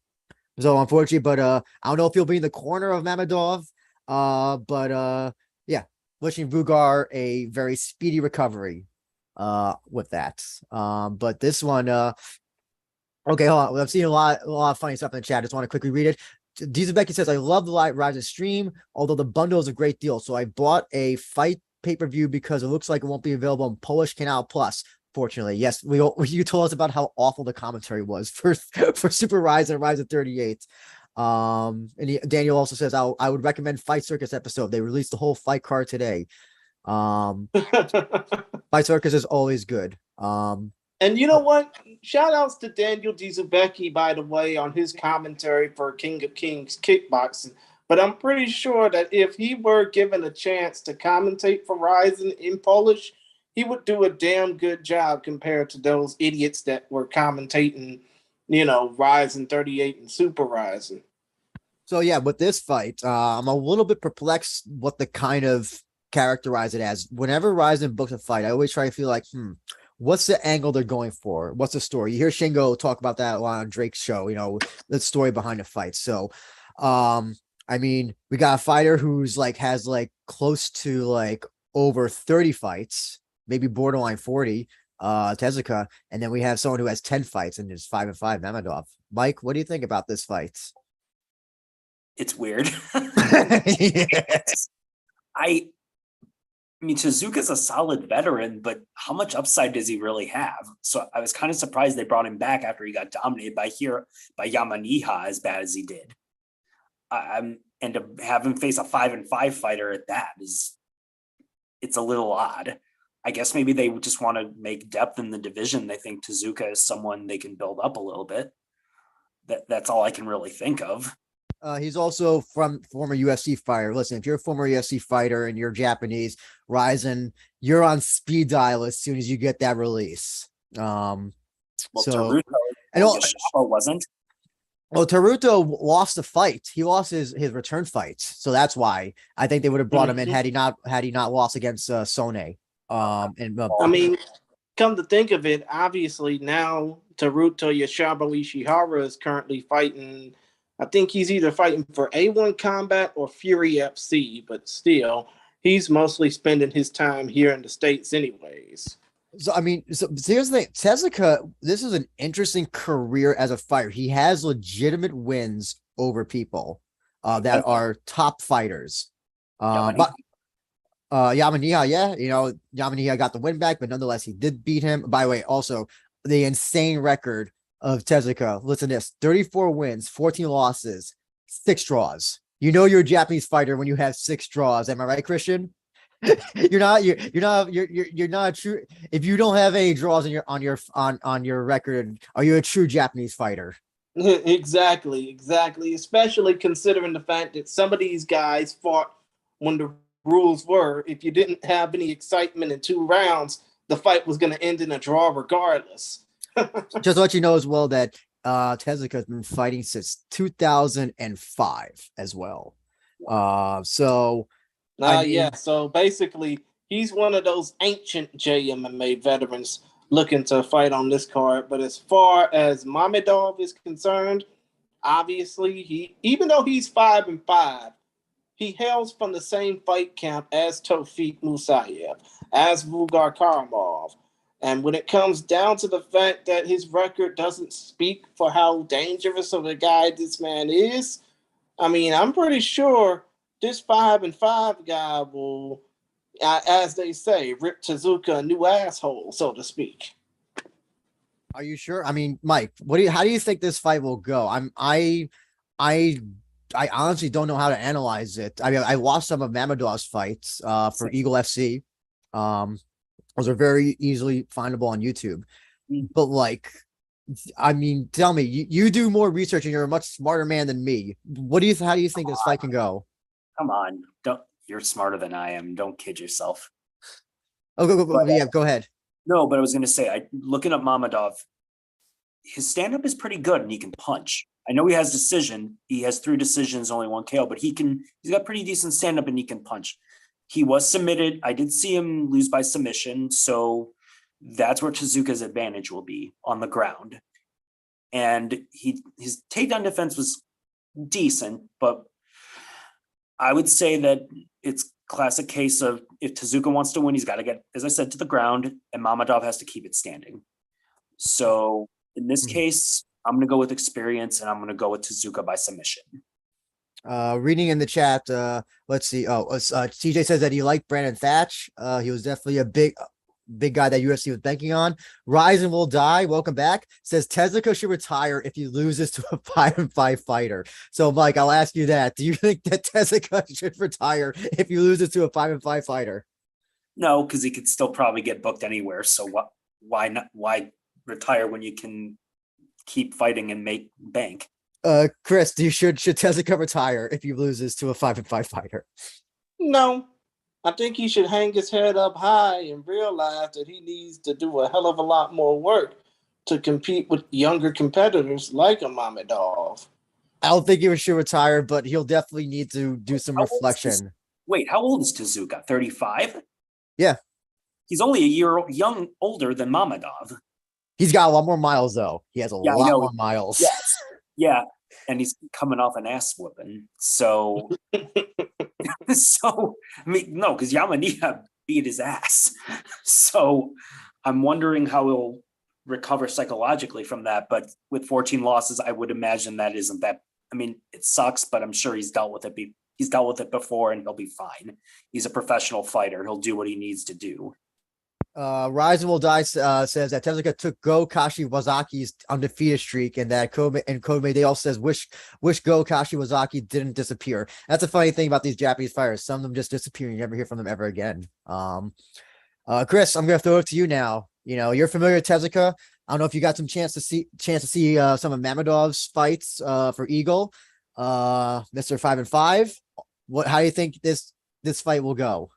unfortunately, but I don't know if he'll be in the corner of Mamadov. But yeah, wishing Vugar a very speedy recovery with that. But this one, okay, hold on. I've seen a lot of funny stuff in the chat. I just want to quickly read it. Dizabeki says, I love the live Rizin stream, although the bundle is a great deal. So I bought a fight pay-per-view because it looks like it won't be available on Polish Canal Plus. Fortunately, yes, you told us about how awful the commentary was for Super Rizin and Rizin 38. And Daniel also says I would recommend Fight Circus episode. They released the whole fight card today. Fight Circus is always good. And you know what? Shout outs to Daniel Dizabeki, by the way, on his commentary for King of Kings Kickboxing. But I'm pretty sure that if he were given a chance to commentate for Rizin in Polish, he would do a damn good job compared to those idiots that were commentating, Rizin 38 and Super Rizin. So yeah, with this fight, I'm a little bit perplexed what the kind of characterize it as. Whenever Rizin books a fight, I always try to feel like, what's the angle they're going for? What's the story? You hear Shingo talk about that a lot on Drake's show, the story behind the fight. So, I mean, we got a fighter who's has close to over 30 fights, maybe borderline 40, Tezuka, and then we have someone who has 10 fights and is 5-5, Mamadov. Mike, what do you think about this fight? It's weird. Yes. I mean, Tezuka's a solid veteran, but how much upside does he really have? So I was kind of surprised they brought him back after he got dominated by Yamaniha as bad as he did. And to have him face a 5-5 fighter at that it's a little odd. I guess maybe they just want to make depth in the division. They think Tezuka is someone they can build up a little bit. That's all I can really think of. He's also from former UFC fighter. Listen, if you're a former UFC fighter and you're Japanese, Rizin, you're on speed dial as soon as you get that release. Teruto wasn't. Well, Teruto lost the fight. He lost his return fight, so that's why I think they would have brought him in had he not lost against Sone. I mean, come to think of it, obviously now Teruto Yoshaba Ishihara is currently fighting. I think he's either fighting for A1 Combat or Fury FC, but still, he's mostly spending his time here in the States anyways. So, I mean, so here's the thing. Tezuka, this is an interesting career as a fighter. He has legitimate wins over people that are top fighters. But Yamaniha, yeah, Yamaniha got the win back, but nonetheless, he did beat him. By the way, also, the insane record of Tezuka. Listen to this: 34 wins, 14 losses, 6 draws. You're a Japanese fighter when you have 6 draws. Am I right, Christian? you're not a true. If you don't have any draws on your record, are you a true Japanese fighter? Exactly. Especially considering the fact that some of these guys fought when the rules were, if you didn't have any excitement in 2 rounds, the fight was going to end in a draw regardless. Just to let you know as well that Tezuka has been fighting since 2005 as well. So So basically, he's one of those ancient JMMA veterans. looking to fight on this card. But as far as Mamedov is concerned, obviously even though he's 5-5, he hails from the same fight camp as Tofik Musayev, as Vugar Karamov. And when it comes down to the fact that his record doesn't speak for how dangerous of a guy this man is, I mean, I'm pretty sure this 5-5 guy will, as they say, rip Tezuka a new asshole, so to speak. Are you sure? I mean, Mike, how do you think this fight will go? I honestly don't know how to analyze it. I mean, I watched some of Mamedov's fights for Eagle FC. Those are very easily findable on YouTube. But like, I mean, tell me, you do more research and you're a much smarter man than me. How do you think this fight can go? Come on, you're smarter than I am. Don't kid yourself. Oh, go ahead. No, but I was going to say, looking up Mamedov, his stand-up is pretty good and he can punch. I know he has decision. He has 3 decisions, only 1 KO, but he's got pretty decent stand-up and he can punch. He was submitted. I did see him lose by submission, so that's where Tezuka's advantage will be, on the ground. And his takedown defense was decent, but I would say that it's classic case of if Tezuka wants to win, he's got to get, as I said, to the ground, and Mamedov has to keep it standing. So in this case, I'm going to go with experience, and I'm going to go with Tezuka by submission. Reading in the chat, let's see. TJ says that he liked Brandon Thatch. He was definitely a big guy that UFC was banking on. Rizin will die. Welcome back. Says Tezuka should retire if he loses to a 5-5 fighter. So, Mike, I'll ask you that. Do you think that Tezuka should retire if he loses to a 5-5 fighter? No, because he could still probably get booked anywhere. So why not? Why retire when you can keep fighting and make bank? Chris, should Tezuka retire if he loses to a 5-5 fighter? No. I think he should hang his head up high and realize that he needs to do a hell of a lot more work to compete with younger competitors like a Mamedov. I don't think he should retire, but he'll definitely need to do some reflection. Wait, how old is Tezuka? 35? Yeah. He's only a year older than Mamedov. He's got a lot more miles, though. He has a lot more miles. Yes. Yeah. And he's coming off an ass whooping. So, I mean, no, because Yamanita beat his ass. So I'm wondering how he'll recover psychologically from that. But with 14 losses, I would imagine that isn't that. I mean, it sucks, but I'm sure he's dealt with it. He's dealt with it before and he'll be fine. He's a professional fighter. He'll do what he needs to do. Rizin will die says that Tezuka took Go Kashiwazaki's undefeated streak, and that Kobe they all says wish Go Kashiwazaki didn't disappear. That's a funny thing about these Japanese fighters. Some of them just disappear and you never hear from them ever again. Chris, I'm gonna throw it to you now. You know, you're familiar with Tezuka. I don't know if you got some chance to see some of Mamedov's fights for Eagle. Mr. 5-5. How do you think this fight will go?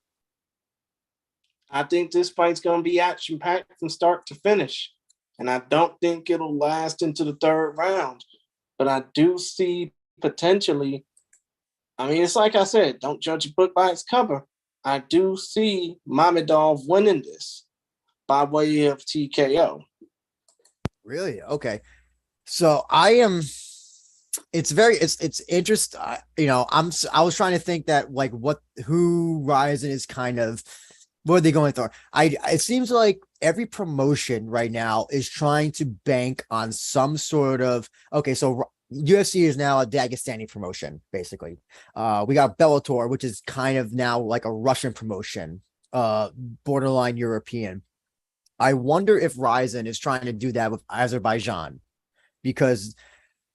I think this fight's going to be action-packed from start to finish. And I don't think it'll last into the 3rd round. But I do see potentially, I mean, it's like I said, don't judge a book by its cover. I do see Mamedov winning this by way of TKO. Really? Okay. So it's interesting. I was trying to think that like who Rizin is kind of, what are they going for? It seems like every promotion right now is trying to bank on some sort of, okay, so UFC is now a Dagestani promotion, basically. We got Bellator, which is kind of now like a Russian promotion, borderline European. I wonder if Rizin is trying to do that with Azerbaijan, because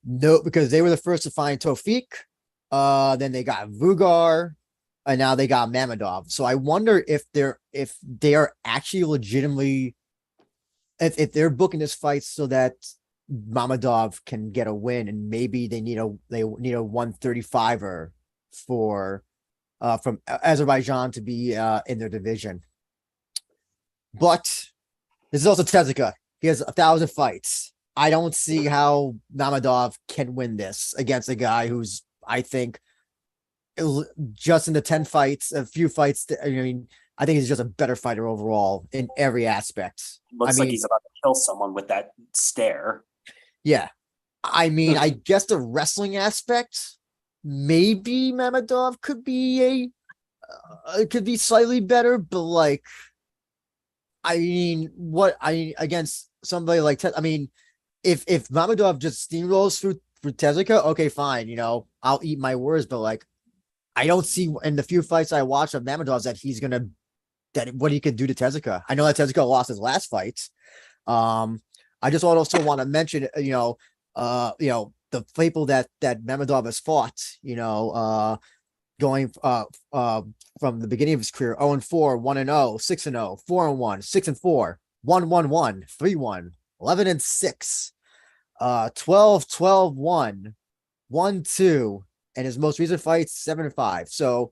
they were the first to find Tofik, then they got Vugar, and now they got Mamedov. So I wonder if they are actually legitimately, if they're booking this fight so that Mamedov can get a win, and maybe they need a 135er for from Azerbaijan to be in their division. But this is also Tezuka. He has 1,000 fights. I don't see how Mamedov can win this against a guy who's, I think, just in the 10 fights, a few fights. I mean, I think he's just a better fighter overall in every aspect. Looks like he's about to kill someone with that stare. Yeah. I mean, I guess the wrestling aspect, maybe Mamedov could be slightly better, but like, I mean, against somebody like I mean, if Mamedov just steamrolls through Tezuka, okay, fine, I'll eat my words, but like, I don't see in the few fights I watched of Mamedov that what he could do to Tezuka. I know that Tezuka lost his last fight. I just also want to mention, the people that Mamedov has fought, going from the beginning of his career, 0-4, 1-0, 6-0, 4-1, 6-4, 1-1-1, 3-1, 11-6, 12-12-1, 1-2, and his most recent fight 7-5. So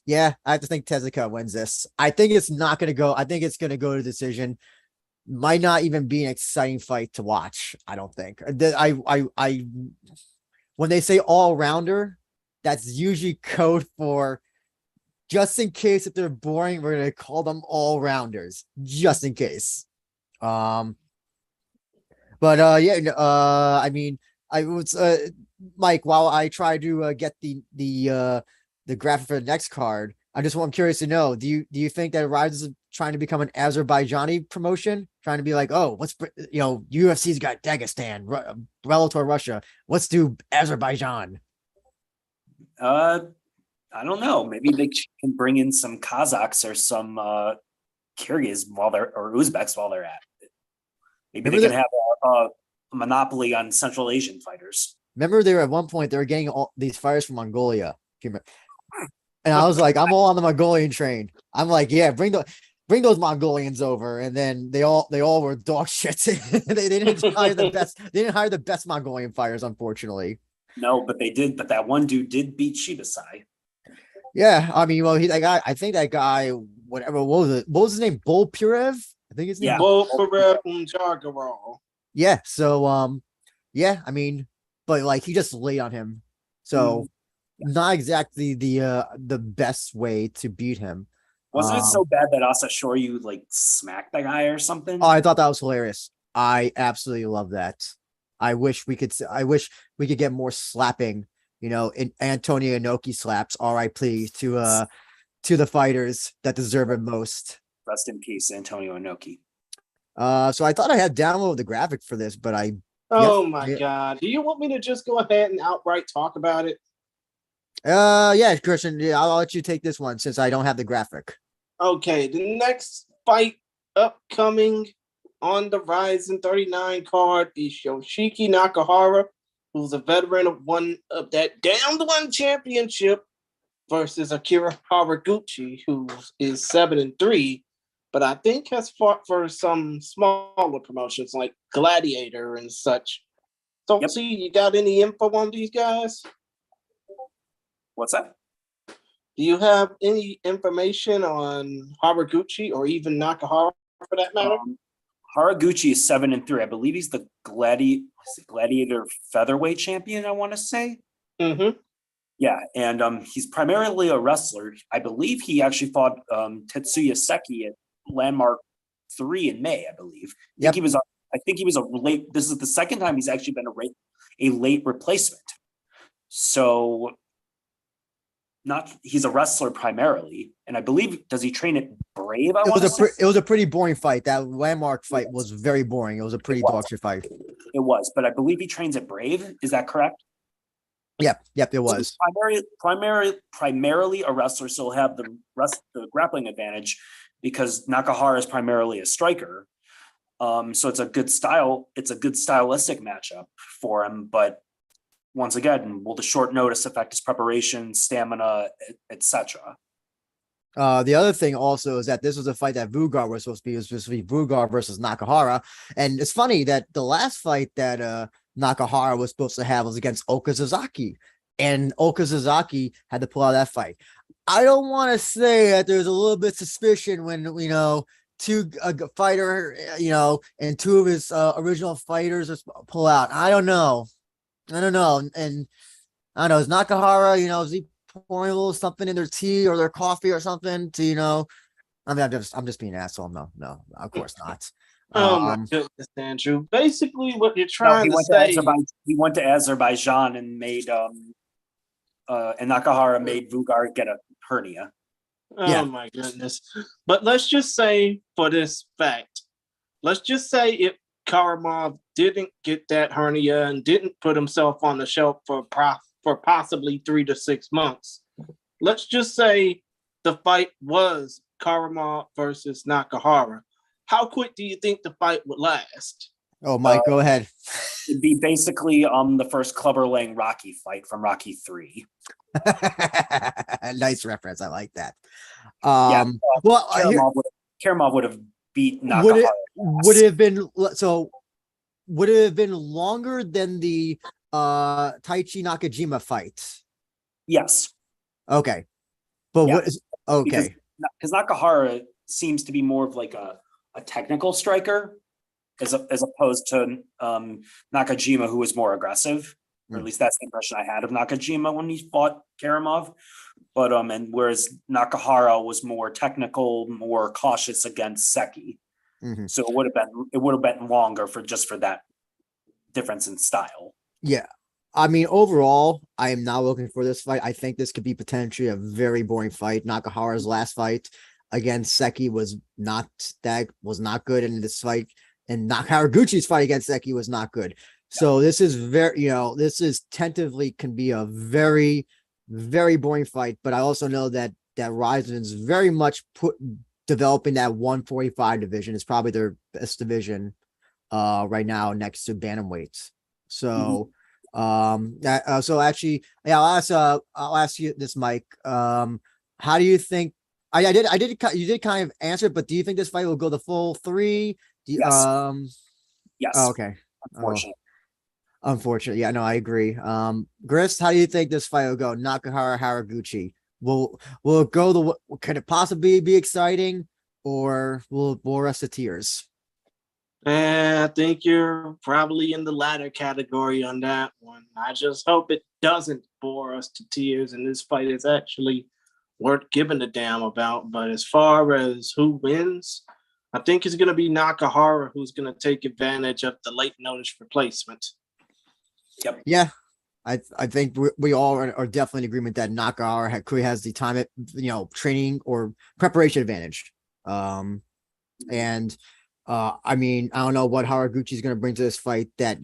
yeah, I have to think Tezuka wins this. I think it's not going to go. I think it's going to go to decision. Might not even be an exciting fight to watch. I don't think. When they say all rounder, that's usually code for just in case if they're boring, we're going to call them all rounders just in case. But yeah, I mean, I was Mike, while I try to get the graphic for the next card, I'm curious to know, do you think that Rise is trying to become an Azerbaijani promotion, trying to be like, oh, let's UFC's got Dagestan, Bellator Russia, let's do Azerbaijan? I don't know. Maybe they can bring in some Kazakhs or some Kyrgyz or Uzbeks while they're at it. Maybe they can have a monopoly on Central Asian fighters. Remember, they were at one point they were getting all these fighters from Mongolia, and I was like, I'm all on the Mongolian train. I'm like, yeah, bring those Mongolians over, and then they all were dog shit. they didn't hire the best. They didn't hire the best Mongolian fighters, unfortunately. No, but they did. But that one dude did beat Shibasai. Yeah, I mean, well, I think that guy, whatever, what was his name? Bolpurev? I think his name. Yeah, Bolpurev Unjargarov. Yeah, so yeah, I mean, but like he just laid on him, so not exactly the best way to beat him. Wasn't it so bad that Asa Shoryu like smacked the guy or something? Oh, I thought that was hilarious. I absolutely love that. I wish we could get more slapping, in Antonio Inoki slaps, R.I.P. to the fighters that deserve it most. Rest in peace, Antonio Inoki. So I thought I had downloaded the graphic for this, but God. Do you want me to just go ahead and outright talk about it? Yeah, Christian, I'll let you take this one since I don't have the graphic. Okay, the next fight upcoming on the Rizin 39 card is Yoshiki Nakahara, who's a veteran of one of that damned one championship, versus Akira Haraguchi, who is 7-3, but I think has fought for some smaller promotions like Gladiator and such. So, see, you got any info on these guys? What's that? Do you have any information on Haraguchi or even Nakahara for that matter? Haraguchi is 7-3. I believe he's the Gladiator featherweight champion, I want to say. Mm-hmm. Yeah, and he's primarily a wrestler. I believe he actually fought Tetsuya Seki at Landmark 3 in May, I believe. I think he was a late. This is the second time he's actually been a late replacement. So he's a wrestler primarily, and I believe, does he train at Brave? It was a pretty boring fight. That Landmark fight was very boring. It was a pretty dog shit fight. It was, but I believe he trains at Brave. Is that correct? Yep, it was. Primarily a wrestler, so he'll have the grappling advantage because Nakahara is primarily a striker. So it's a good stylistic matchup for him. But once again, will the short notice affect his preparation, stamina, etc.? The other thing also is that this was a fight that Vugar was supposed to be. It was supposed to be Vugar versus Nakahara. And it's funny that the last fight that Nakahara was supposed to have was against Okazaki. And Okazaki had to pull out that fight. I don't want to say that there's a little bit of suspicion when, a fighter, and two of his original fighters pull out. I don't know. And I don't know. Is Nakahara, is he pouring a little something in their tea or their coffee or something to, I mean, I'm just being an asshole. No, of course not. Oh my goodness, Andrew. Basically, what you're No, trying to say. he went to Azerbaijan and made and Nakahara made Vugar get a hernia. Oh my goodness. But let's just say for this fact, let's just say if Karamov didn't get that hernia and didn't put himself on the shelf for possibly 3 to 6 months. Let's just say the fight was Karamov versus Nakahara. How quick do you think the fight would last? Oh, Mike, go ahead. It'd be basically the first Clubber Lang Rocky fight from Rocky 3. Nice reference. I like that. Well, Karamov would have beat Nakahara. Would it have been so? Would it have been longer than the Taichi Nakajima fight? Yes. Okay. But what is okay? Because Nakahara seems to be more of like a technical striker as opposed to Nakajima, who was more aggressive. Or at least that's the impression I had of Nakajima when he fought Karamov. But and whereas Nakahara was more technical, more cautious against Seki. Mm-hmm. So it would have been longer for that difference in style. Yeah. I mean, overall, I am not looking for this fight. I think this could be potentially a very boring fight. Nakahara's last fight against Seki was not good in this fight, and Haraguchi's fight against Seki was not good. So this is this is tentatively can be a very, very boring fight. But I also know that Rizin's very much developing that 145 division. Is probably their best division right now, next to bantamweights. So so actually, yeah, I'll ask you this, Mike. How do you think? You did kind of answer it, but do you think this fight will go the full 3? Yes. Yes. Oh, okay. Unfortunately. Yeah, no, I agree. Grist, how do you think this fight will go? Nakahara, Haraguchi. Will it go could it possibly be exciting, or will rest of tears? I think you're probably in the latter category on that one. I just hope it doesn't bore us to tears and this fight is actually worth giving a damn about. But as far as who wins, I think it's going to be Nakahara who's going to take advantage of the late notice replacement. Yep. Yeah. I think we all are definitely in agreement that Nakahara has the time, training or preparation advantage. I mean, I don't know what Haraguchi's going to bring to this fight that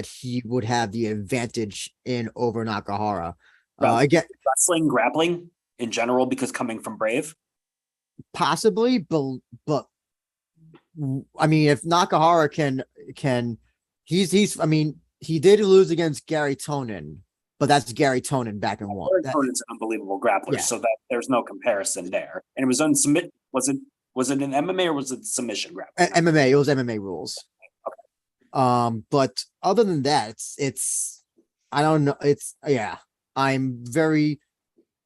he would have the advantage in over Nakahara. I get wrestling, grappling in general, because coming from Brave, possibly, but I mean, if Nakahara can, he's. I mean, he did lose against Gary Tonin, but that's Gary Tonin back in one. Tonin's an unbelievable grappler, so that there's no comparison there. And it was unsubmit. Was it an MMA or was it submission grappling? MMA. It was MMA rules. Okay. But other than that, it's I don't know. I'm very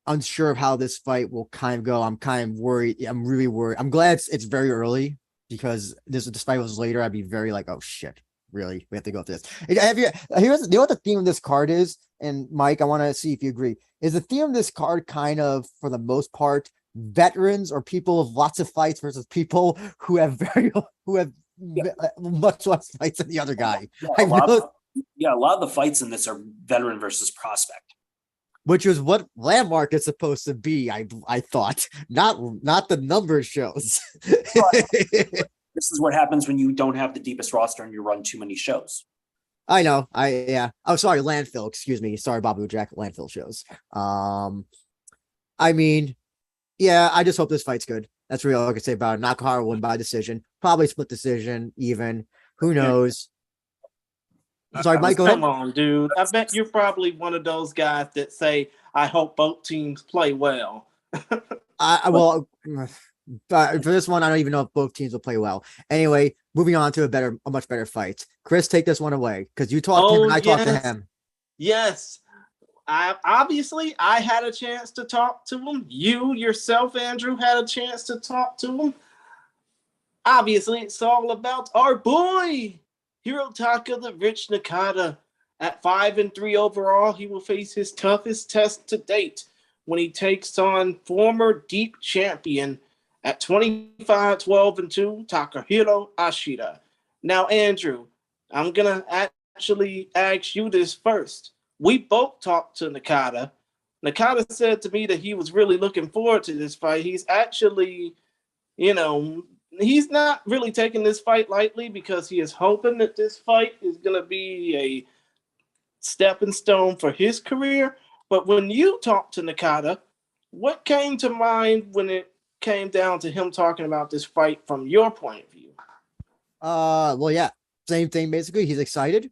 unsure of how this fight will kind of go. I'm kind of worried. I'm really worried. I'm glad it's very early, because this fight was later, I'd be very like, oh shit, really? We have to go through this. Here's what the theme of this card is, and Mike, I want to see if you agree. Is the theme of this card kind of, for the most part, veterans or people of lots of fights versus people who have much less fights than the other guy? A lot of the fights in this are veteran versus prospect, which is what Landmark is supposed to be. I thought not the numbers shows. This is what happens when you don't have the deepest roster and you run too many shows. I know. Oh, sorry, landfill. Excuse me. Sorry, Babu Jack. Landfill shows. I mean, yeah. I just hope this fight's good. That's really all I can say about it. Nakahara won by decision. Probably split decision. Even. Who knows? Sorry, Michael. Come on, dude. I bet you're probably one of those guys that say, "I hope both teams play well." Well, for this one, I don't even know if both teams will play well. Anyway, moving on to a much better fight. Chris, take this one away, because you talked to him and I talked to him. Yes. I had a chance to talk to him. You yourself, Andrew, had a chance to talk to him. Obviously, it's all about our boy, Hirotaka the Rich Nakata. At 5-3 overall, he will face his toughest test to date. when he takes on former deep champion at 25, 12, and 2, Takahiro Ashida. Now, Andrew, I'm going to actually ask you this first. We both talked to Nakata. Nakata said to me that he was really looking forward to this fight. He's actually, he's not really taking this fight lightly because he is hoping that this fight is going to be a stepping stone for his career. But when you talked to Nakata, what came to mind when it came down to him talking about this fight from your point of view? Well, yeah, same thing basically. He's excited.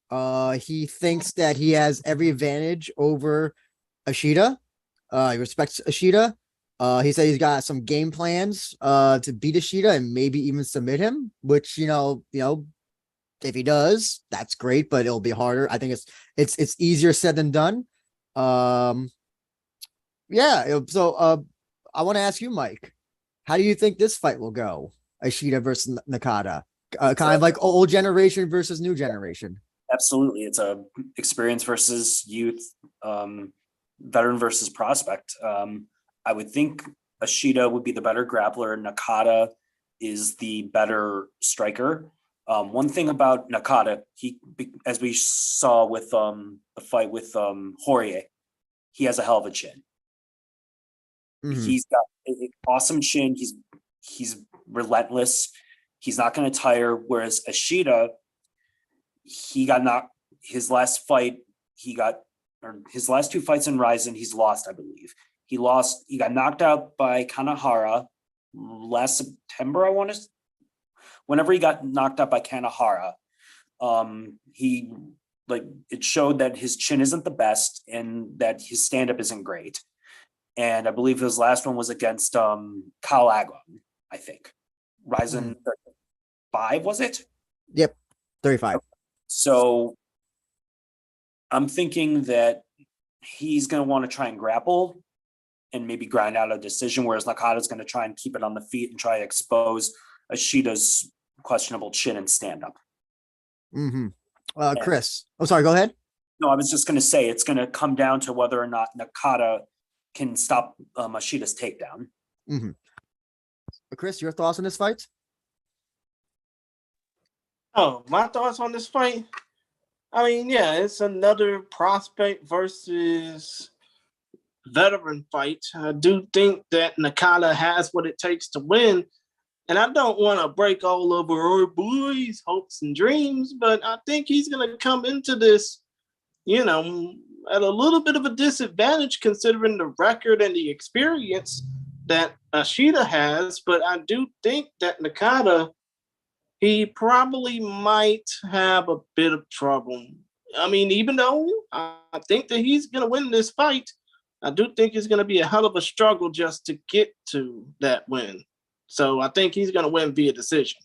He thinks that he has every advantage over Ashida. He respects Ashida. He said he's got some game plans to beat Ashida and maybe even submit him, which if he does, that's great, but it'll be harder. I think it's easier said than done. Yeah. So I want to ask you, Mike, how do you think this fight will go? Ashida versus Nakata, kind of like old generation versus new generation. Absolutely, it's a experience versus youth, veteran versus prospect. I would think Ashida would be the better grappler. Nakata is the better striker. One thing about Nakata, as we saw with the fight with Horie, he has a hell of a chin. Mm-hmm. He's got an awesome chin. He's relentless. He's not going to tire. Whereas Ashida, he got knocked. His last fight, his last two fights in Rizin, he's lost, I believe. He got knocked out by Kanahara last September, I want to. Whenever he got knocked out by Kanahara, it showed that his chin isn't the best and that his stand-up isn't great. And I believe his last one was against Kyle Agron, I think. Rizin 35, was it? Yep, 35. So I'm thinking that he's going to want to try and grapple and maybe grind out a decision, whereas Nakata's going to try and keep it on the feet and try to expose Ashida's questionable chin and stand-up. Mm-hmm. Chris. Oh, sorry, go ahead. No, I was just going to say it's going to come down to whether or not Nakata can stop Ashida's takedown. Mm-hmm. Chris, your thoughts on this fight? Oh, my thoughts on this fight? I mean, yeah, it's another prospect versus veteran fight. I do think that Nakata has what it takes to win. And I don't want to break all over our boys' hopes and dreams, but I think he's going to come into this, at a little bit of a disadvantage considering the record and the experience that Ashida has. But I do think that Nakata, he probably might have a bit of trouble. I mean, even though I think that he's going to win this fight, I do think it's going to be a hell of a struggle just to get to that win. So I think he's going to win via decision.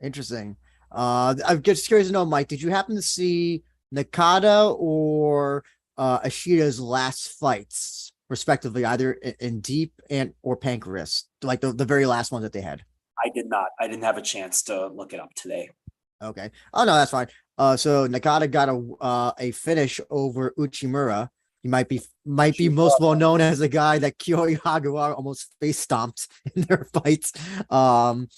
Interesting. I'm just curious to know, Mike, did you happen to see Nakata or Ashida's last fights, respectively, either in Deep or Pancreas, like the very last ones that they had? I did not. I didn't have a chance to look it up today. Okay. Oh, no, that's fine. So Nakata got a finish over Uchimura. He might be most well known as the guy that Kyohei Hagiwara almost face stomped in their fights. But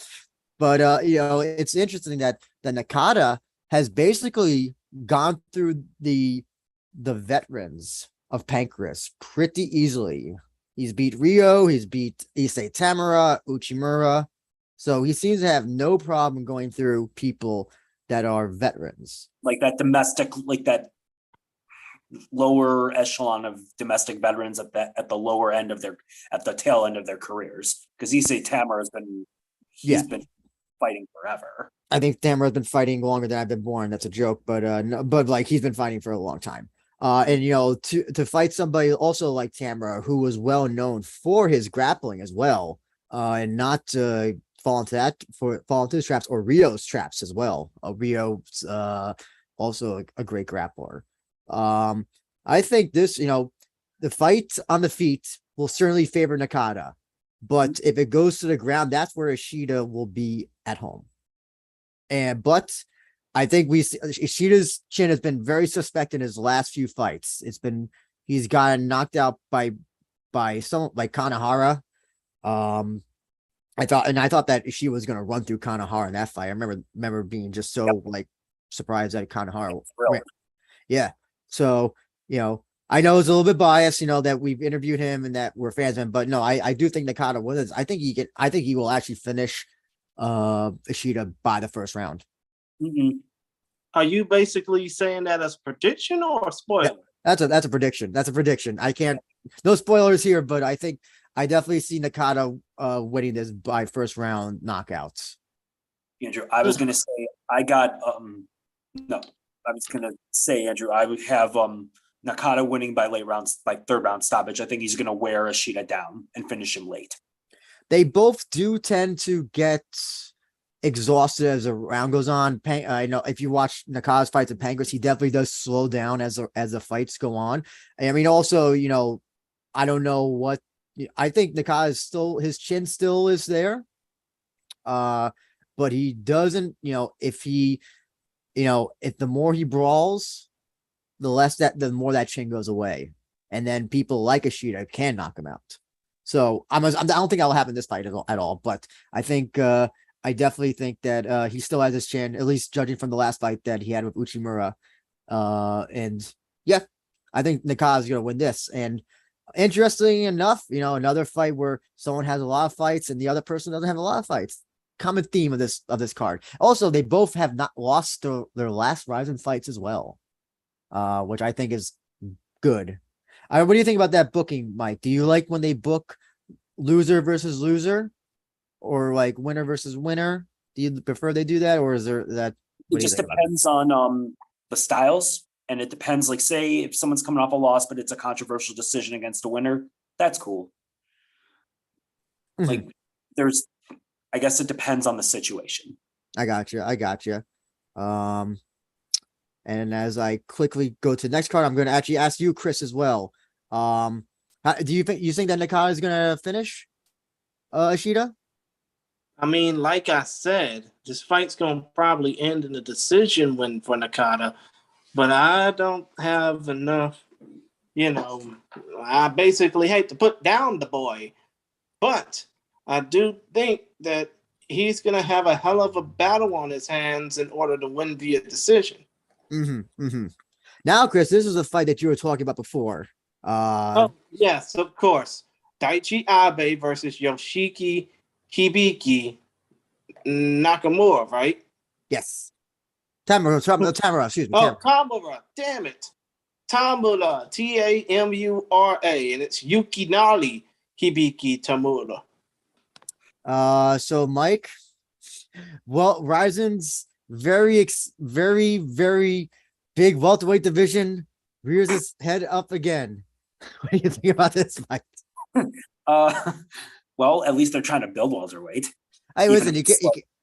it's interesting that Nakata has basically gone through the veterans of Pancreas pretty easily. He's beat Ryo, he's beat Issei Tamura, Uchimura. So he seems to have no problem going through people that are veterans. Like that domestic, like that lower echelon of domestic veterans at the lower end of at the tail end of their careers. Because Issei Tamura has been been fighting forever. I think Tamura has been fighting longer than I've been born. That's a joke, but like he's been fighting for a long time. And to fight somebody also like Tamura, who was well known for his grappling as well, and not to fall into his traps or Rio's traps as well. Rio's also a great grappler. I think this, the fight on the feet will certainly favor Nakata, but if it goes to the ground, that's where Ashida will be at home. But I think Ishida's chin has been very suspect in his last few fights. It's been he's gotten knocked out by someone like Kanahara. I thought that she was gonna run through Kanahara in that fight. I remember being just so like surprised that Kanahara. Yeah. So, I know it's a little bit biased, that we've interviewed him and that we're fans of him, but no, I do think Nakata wins. I think he will actually finish Ishida by the first round. Mm-hmm. Are you basically saying that as prediction or a spoiler? Yeah, that's a prediction. That's a prediction. I can't, no spoilers here, but I definitely see Nakata winning this by first round knockouts. Andrew, I was gonna say Andrew, I would have Nakata winning by late rounds, by third round stoppage. I think he's gonna wear Ishida down and finish him late. They both do tend to get exhausted as the round goes on. I know if you watch Nakata's fights with Pancras, he definitely does slow down as the fights go on. I mean, also, I don't know what I think Nakata is still, his chin still is there. But he doesn't, if the more he brawls, the more that chin goes away. And then people like Ishida can knock him out. So I don't think that will happen this fight at all. But I think I definitely think that he still has his chin, at least judging from the last fight that he had with Uchimura. And yeah, I think Nakata is going to win this. And interestingly enough, another fight where someone has a lot of fights and the other person doesn't have a lot of fights. Common theme of this card. Also, they both have not lost their last Rizin fights as well, which I think is good. What do you think about that booking, Mike? Do you like when they book loser versus loser, or like winner versus winner? Do you prefer they do that, or is there that? It just depends on the styles, and it depends. Like, say if someone's coming off a loss, but it's a controversial decision against a winner, that's cool. Mm-hmm. Like, I guess it depends on the situation. I got you. And as I quickly go to the next card, I'm going to actually ask you, Chris, as well. Do you think that Nakata is going to finish Ishida? I mean, like I said, this fight's going to probably end in a decision win for Nakata, but I don't have enough, I basically hate to put down the boy, but I do think that he's going to have a hell of a battle on his hands in order to win via decision. Now, Chris, this is a fight that you were talking about before. Yes, of course. Daichi Abe versus Yoshiki Hibiki Nakamura, right? Yes. Tamura, excuse me. Tamura, damn it. Tamura, Tamura, and it's Yukinari Hibiki Tamura. So Mike, well, Rizin's very, very big welterweight division rears its head up again. What do you think about this fight? Well, at least they're trying to build welterweight. Hey, listen, you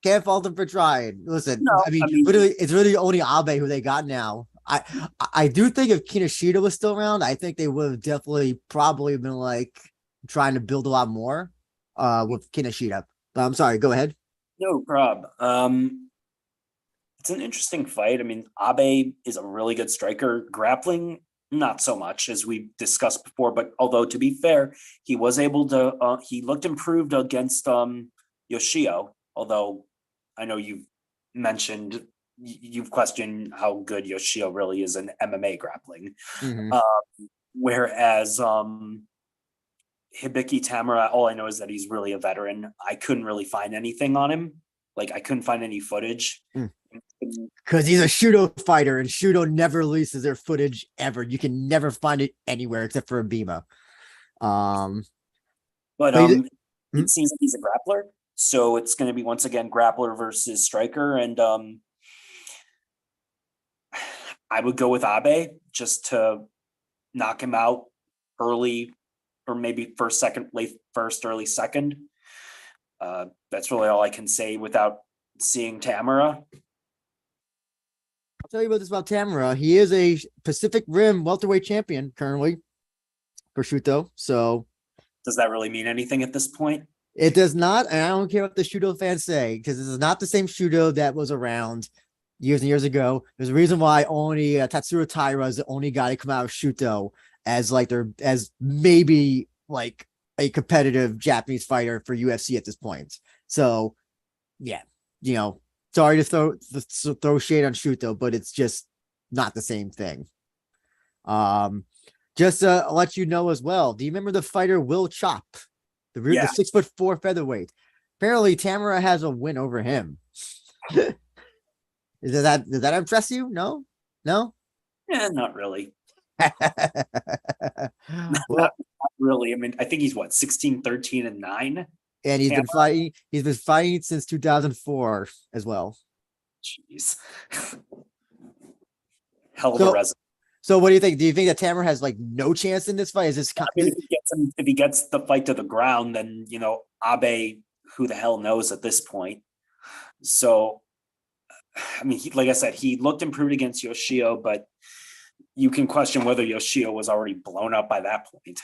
can't fault them for trying. Listen, no, I mean, literally, it's really only Abe who they got now. I do think if Kinoshita was still around, I think they would have definitely probably been like trying to build a lot more with Kinoshita. But I'm sorry, go ahead. No problem. It's an interesting fight. I mean, Abe is a really good striker. Grappling, not so much, as we discussed before. But although, to be fair, he was able to, he looked improved against Yoshio. Although I know you've mentioned, you've questioned how good Yoshio really is in MMA grappling. Mm-hmm. Whereas Hibiki Tamura, all I know is that he's really a veteran. I couldn't really find anything on him. Like, I couldn't find any footage. Because he's a Shudo fighter, and Shudo never releases their footage ever. You can never find it anywhere except for Abima. It seems like he's a grappler. So it's going to be, once again, grappler versus striker. And I would go with Abe just to knock him out early, or maybe late first, early second. That's really all I can say without seeing Tamura. I'll tell you about this about Tamura. He is a Pacific Rim welterweight champion currently for Shuto. So does that really mean anything at this point? It does not, and I don't care what the Shudo fans say, because this is not the same Shudo that was around years and years ago. There's a reason why only Tatsuro Taira is the only guy to come out of Shuto as like their as maybe like a competitive Japanese fighter for UFC at this point. So yeah, sorry to throw shade on Shuto, but it's just not the same thing. Just I'll let you know as well. Do you remember the fighter Will Chop, the 6'4" featherweight? Apparently, Tamara has a win over him. Does that impress you? No. Yeah, not really. Well, not really. I mean, I think he's 16, 13, and 9. And he's been fighting. He's been fighting since 2004 as well. Jeez, hell of a resume. So, what do you think? Do you think that Tamara has like no chance in this fight? Is this? If he gets the fight to the ground, then Abe, who the hell knows at this point? So, I mean, like I said, he looked improved against Yoshio, but you can question whether Yoshio was already blown up by that point.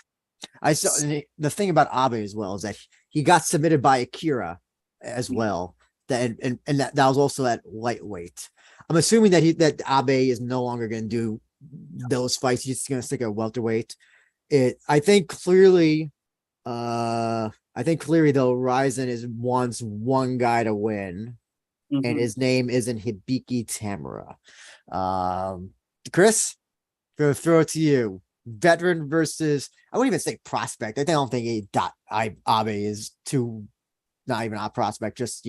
I saw the thing about Abe as well is that he got submitted by Akira as well. That was also at lightweight. I'm assuming that Abe is no longer going to do those fights. He's going to stick at welterweight. I think clearly though Rizin wants one guy to win, and his name isn't Hibiki Tamura. Chris, throw it to you. Veteran versus, I wouldn't even say prospect. I don't think Abe is not even a prospect, just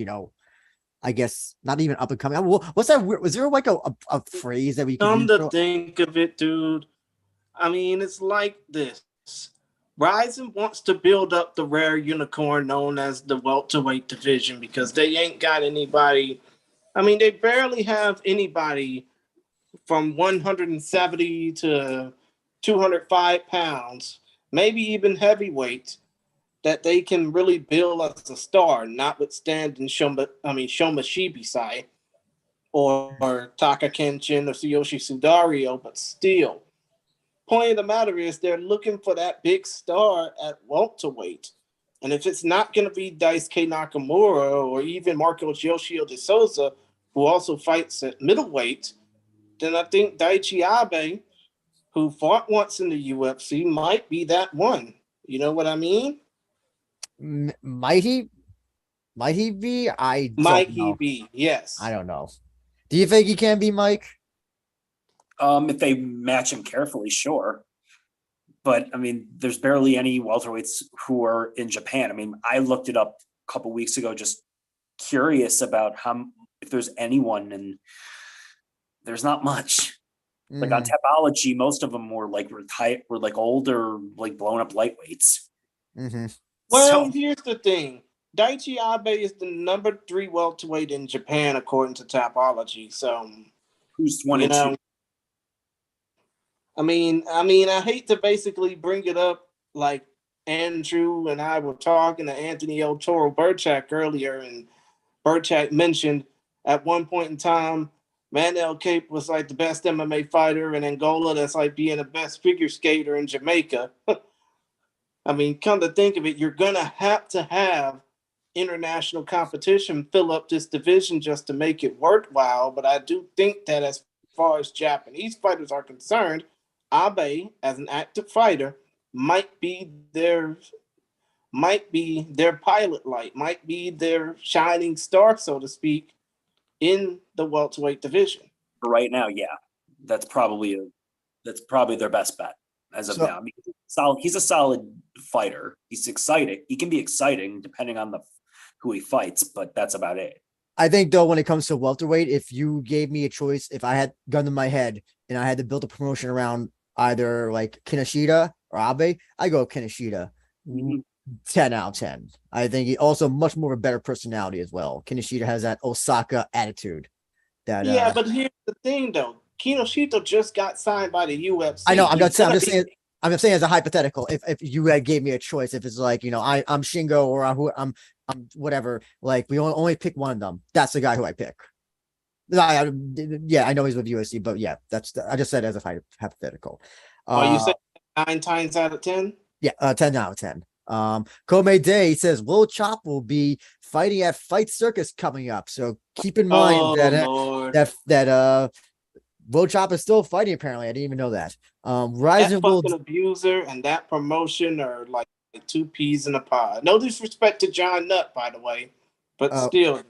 I guess not even up and coming. What's that? Was there like a phrase that we can come to think of it, dude? I mean, it's like this. Rizin wants to build up the rare unicorn known as the welterweight division because they ain't got anybody. I mean, they barely have anybody from 170 to 205 pounds, maybe even heavyweight, that they can really build as a star, notwithstanding Shoma Shibisai or Taka Kenshin or Tsuyoshi Sudario, but still. Point of the matter is they're looking for that big star at welterweight. And if it's not going to be Daisuke Nakamura or even Marcos Yoshio de Souza, who also fights at middleweight, then I think Daichi Abe, who fought once in the UFC, might be that one. You know what I mean? Might he be? Might he be? Yes. I don't know. Do you think he can be, Mike? If they match him carefully, sure. But I mean, there's barely any welterweights who are in Japan. I mean, I looked it up a couple weeks ago, just curious about if there's anyone, and there's not much. Like on Tapology, most of them were like retired, were like older, like blown up lightweights. Well, here's the thing. Daichi Abe is the number 3 welterweight in Japan, according to Tapology. So who's 1 and 2? I mean, I hate to basically bring it up like Andrew and I were talking to Anthony El Toro Burchak earlier, and Burchak mentioned at one point in time, Manel Cape was like the best MMA fighter in Angola. That's like being the best figure skater in Jamaica. I mean, come to think of it, you're going to have international competition fill up this division just to make it worthwhile. But I do think that as far as Japanese fighters are concerned, Abe, as an active fighter, might be their pilot light, might be their shining star, so to speak, in the welterweight division. Right now, yeah, that's probably their best bet as of now. I mean, he's a solid fighter. He's exciting. He can be exciting depending on who he fights, but that's about it. I think though, when it comes to welterweight, if you gave me a choice, if I had gun to my head and I had to build a promotion around either like Kinoshita or Abe, I go Kinoshita. 10 out of 10. I think he also much more of a better personality as well. Kinoshita has that Osaka attitude. But here's the thing though. Kinoshita just got signed by the UFC. I know. I'm just saying as a hypothetical. If you had gave me a choice, if it's like I'm Shingo or I'm whatever, like we only pick one of them. That's the guy who I pick. I know he's with UFC, but yeah, I just said as a hypothetical. You said 9 times out of 10? Yeah, 10 out of 10. Kome Day says Will Chop will be fighting at Fight Circus coming up, so keep in mind Chop is still fighting. Apparently, I didn't even know that. That Rizin will. fucking abuser and that promotion are like two peas in a pod. No disrespect to John Nutt, by the way, but still,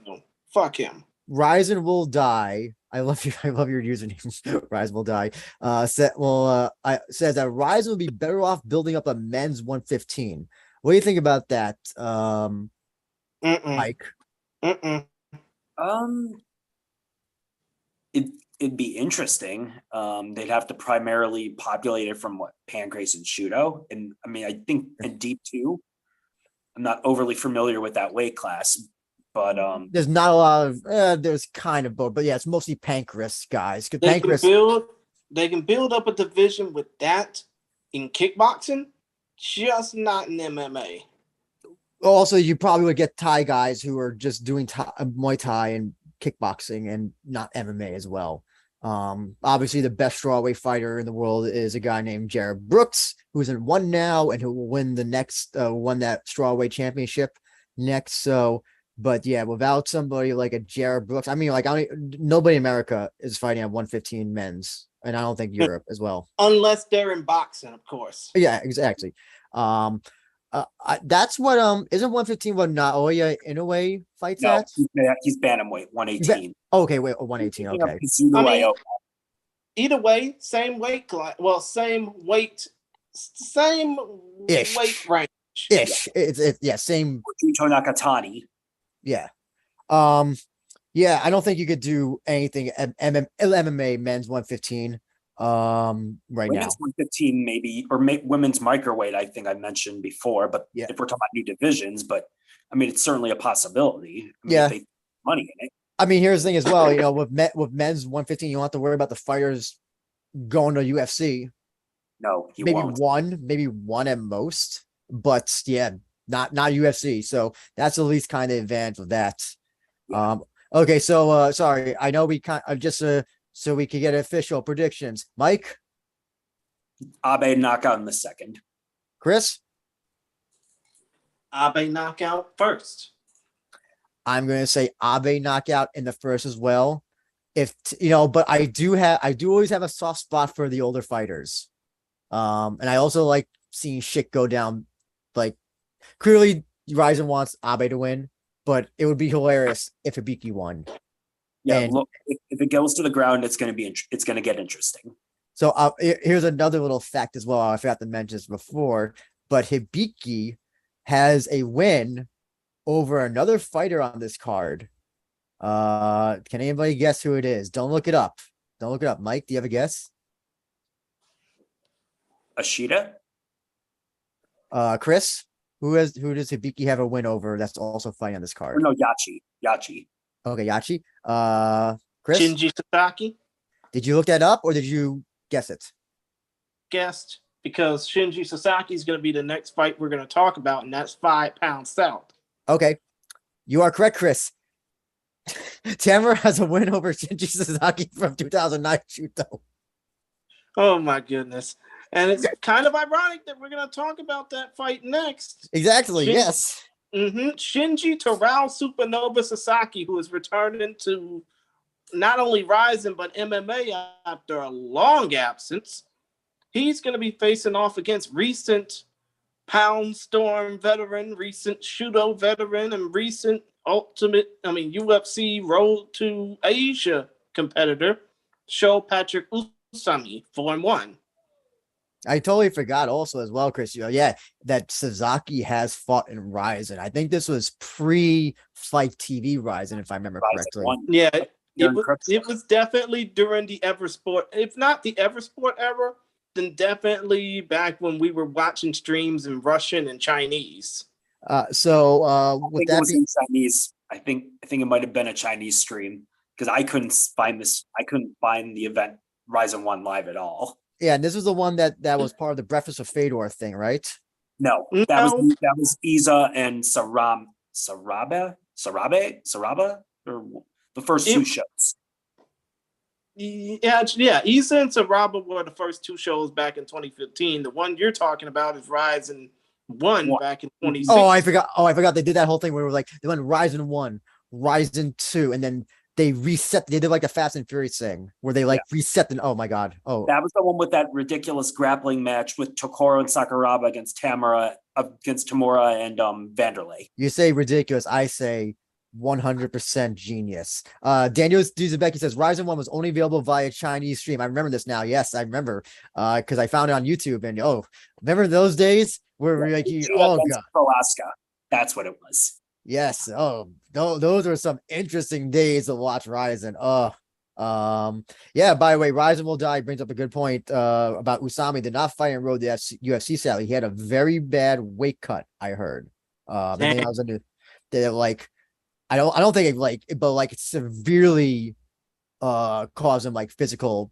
fuck him. Rizin will die. I love you. I love your username. Rizin will die. Says that Rizin will be better off building up a men's 115. What do you think about that, Mike? It'd be interesting. They'd have to primarily populate it from Pancrase and Shudo. And I mean, I think in Deep 2, I'm not overly familiar with that weight class, but there's not a lot of there's kind of both, but yeah, it's mostly Pancrase guys. They can build up a division with that in kickboxing, just not in MMA. Also, you probably would get Thai guys who are just doing Muay Thai and kickboxing and not MMA as well. Obviously, the best strawweight fighter in the world is a guy named Jared Brooks, who's in one now and who will win the next won that strawweight championship next. So, but yeah, without somebody like a Jared Brooks, I mean, like nobody in America is fighting at 115 men's, and I don't think Europe as well, unless they're in boxing, of course. Yeah, exactly. That's what isn't 115 what Naoya Inoue fights at? He's bantamweight 118. Okay, wait, 118. Okay. I mean, either way, same weight class. Well, same weight range. Ish. It's same. Juto Nakatani. Yeah. Yeah, I don't think you could do anything MMA men's 115 right women's now. 115 maybe, or women's microweight, I think I mentioned before, but yeah. If we're talking about new divisions, but I mean, it's certainly a possibility. I mean, yeah. If they money in it. I mean, here's the thing as well, you know, with men's 115, you don't have to worry about the fighters going to UFC. No, maybe one at most, but yeah, not UFC. So that's the least kind of advantage of that. Yeah. Okay, so sorry, I know we kind of just so we could get official predictions. Mike? Abe knockout in the second. Chris? Abe knockout first. I'm going to say Abe knockout in the first as well. If you know, but I do always have a soft spot for the older fighters. And I also like seeing shit go down. Like clearly Rizin wants Abe to win, but it would be hilarious if Hibiki won. Yeah, look, if it goes to the ground, it's going to get interesting. So here's another little fact as well. I forgot to mention this before, but Hibiki has a win over another fighter on this card. Can anybody guess who it is? Don't look it up. Mike, do you have a guess? Ashita? Chris? Who does Hibiki have a win over that's also fighting on this card? Oh, no, Yachi. Okay, Yachi. Chris? Shinji Sasaki. Did you look that up or did you guess it? Guessed, because Shinji Sasaki is going to be the next fight we're going to talk about, and that's 5 pounds south. Okay. You are correct, Chris. Tamara has a win over Shinji Sasaki from 2009 Shuto. Oh my goodness. And it's kind of ironic that we're going to talk about that fight next. Exactly, yes. Shinji Terao Supernova Sasaki, who is returning to not only Rizin, but MMA after a long absence. He's going to be facing off against recent Pound Storm veteran, recent Shudo veteran, and recent UFC Road to Asia competitor, Sho Patrick Usami, 4-1. I totally forgot also as well, Chris, yeah, that Sasaki has fought in Rizin. I think this was pre-Fight TV Rizin, if I remember correctly. Yeah, it was definitely during the Eversport. If not the Eversport era, then definitely back when we were watching streams in Russian and Chinese. With that it was in Chinese. I think it might have been a Chinese stream because I couldn't find the event Rizin 1 live at all. Yeah, and this was the one that was part of the Breakfast with Fedor thing, right? No, that was Iza and Saraba, or the first two shows. Yeah, Iza and Saraba were the first two shows back in 2015. The one you're talking about is Rizin 1 back in 2016. Oh, I forgot. They did that whole thing where it was like they went Rizin 1, Rizin 2, and then they reset. They did like the Fast and Furious thing where they like reset. Oh my god! Oh, that was the one with that ridiculous grappling match with Tokoro and Sakuraba against Tamura and Vanderlei. You say ridiculous. I say 100% genius. Daniel Duzebeki says Rizin 1 was only available via Chinese stream. I remember this now. Yes, I remember. Because I found it on YouTube and remember those days where we're like, oh god, Alaska. That's what it was. Yes. Oh, those are some interesting days to watch Rizin. Yeah, by the way, Rizin will die brings up a good point about Usami did not fight and rode the UFC sadly. He had a very bad weight cut, I heard. And then I was into like I don't think it like but like it severely caused him like physical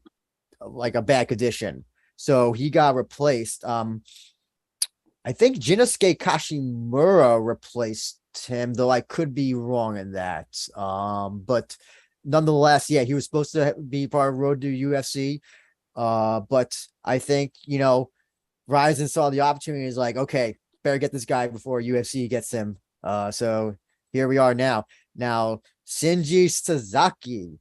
like a bad condition. So he got replaced. I think Jinosuke Kashimura replaced him, though I could be wrong in that. But nonetheless, yeah, he was supposed to be part of Road to UFC. But I think, Rizin saw the opportunity is like, okay, better get this guy before UFC gets him. So here we are now. Now, Shinji Sasaki.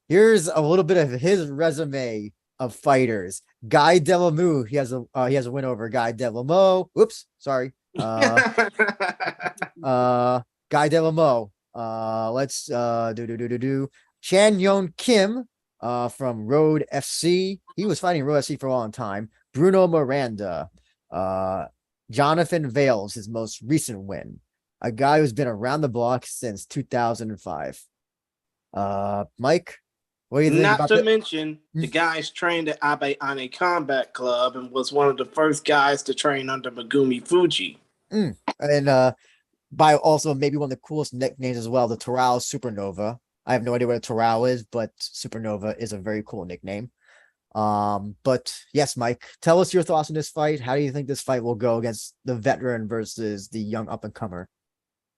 Here's a little bit of his resume of fighters. Guy Delamu, he has a win over Guy Delamo. Oops, sorry. Guy Delamo. Let's do Chan Yon Kim from Road FC. He was fighting Road FC for a long time. Bruno Miranda. Jonathan Vales, his most recent win. A guy who's been around the block since 2005. Mike, what do you think Not about to mention, the guy's trained at Abe Ane Combat Club and was one of the first guys to train under Megumi Fuji. And by also maybe one of the coolest nicknames as well, the Terral Supernova. I have no idea what a Terral is, but Supernova is a very cool nickname. But yes, Mike, tell us your thoughts on this fight. How do you think this fight will go against the veteran versus the young up-and-comer?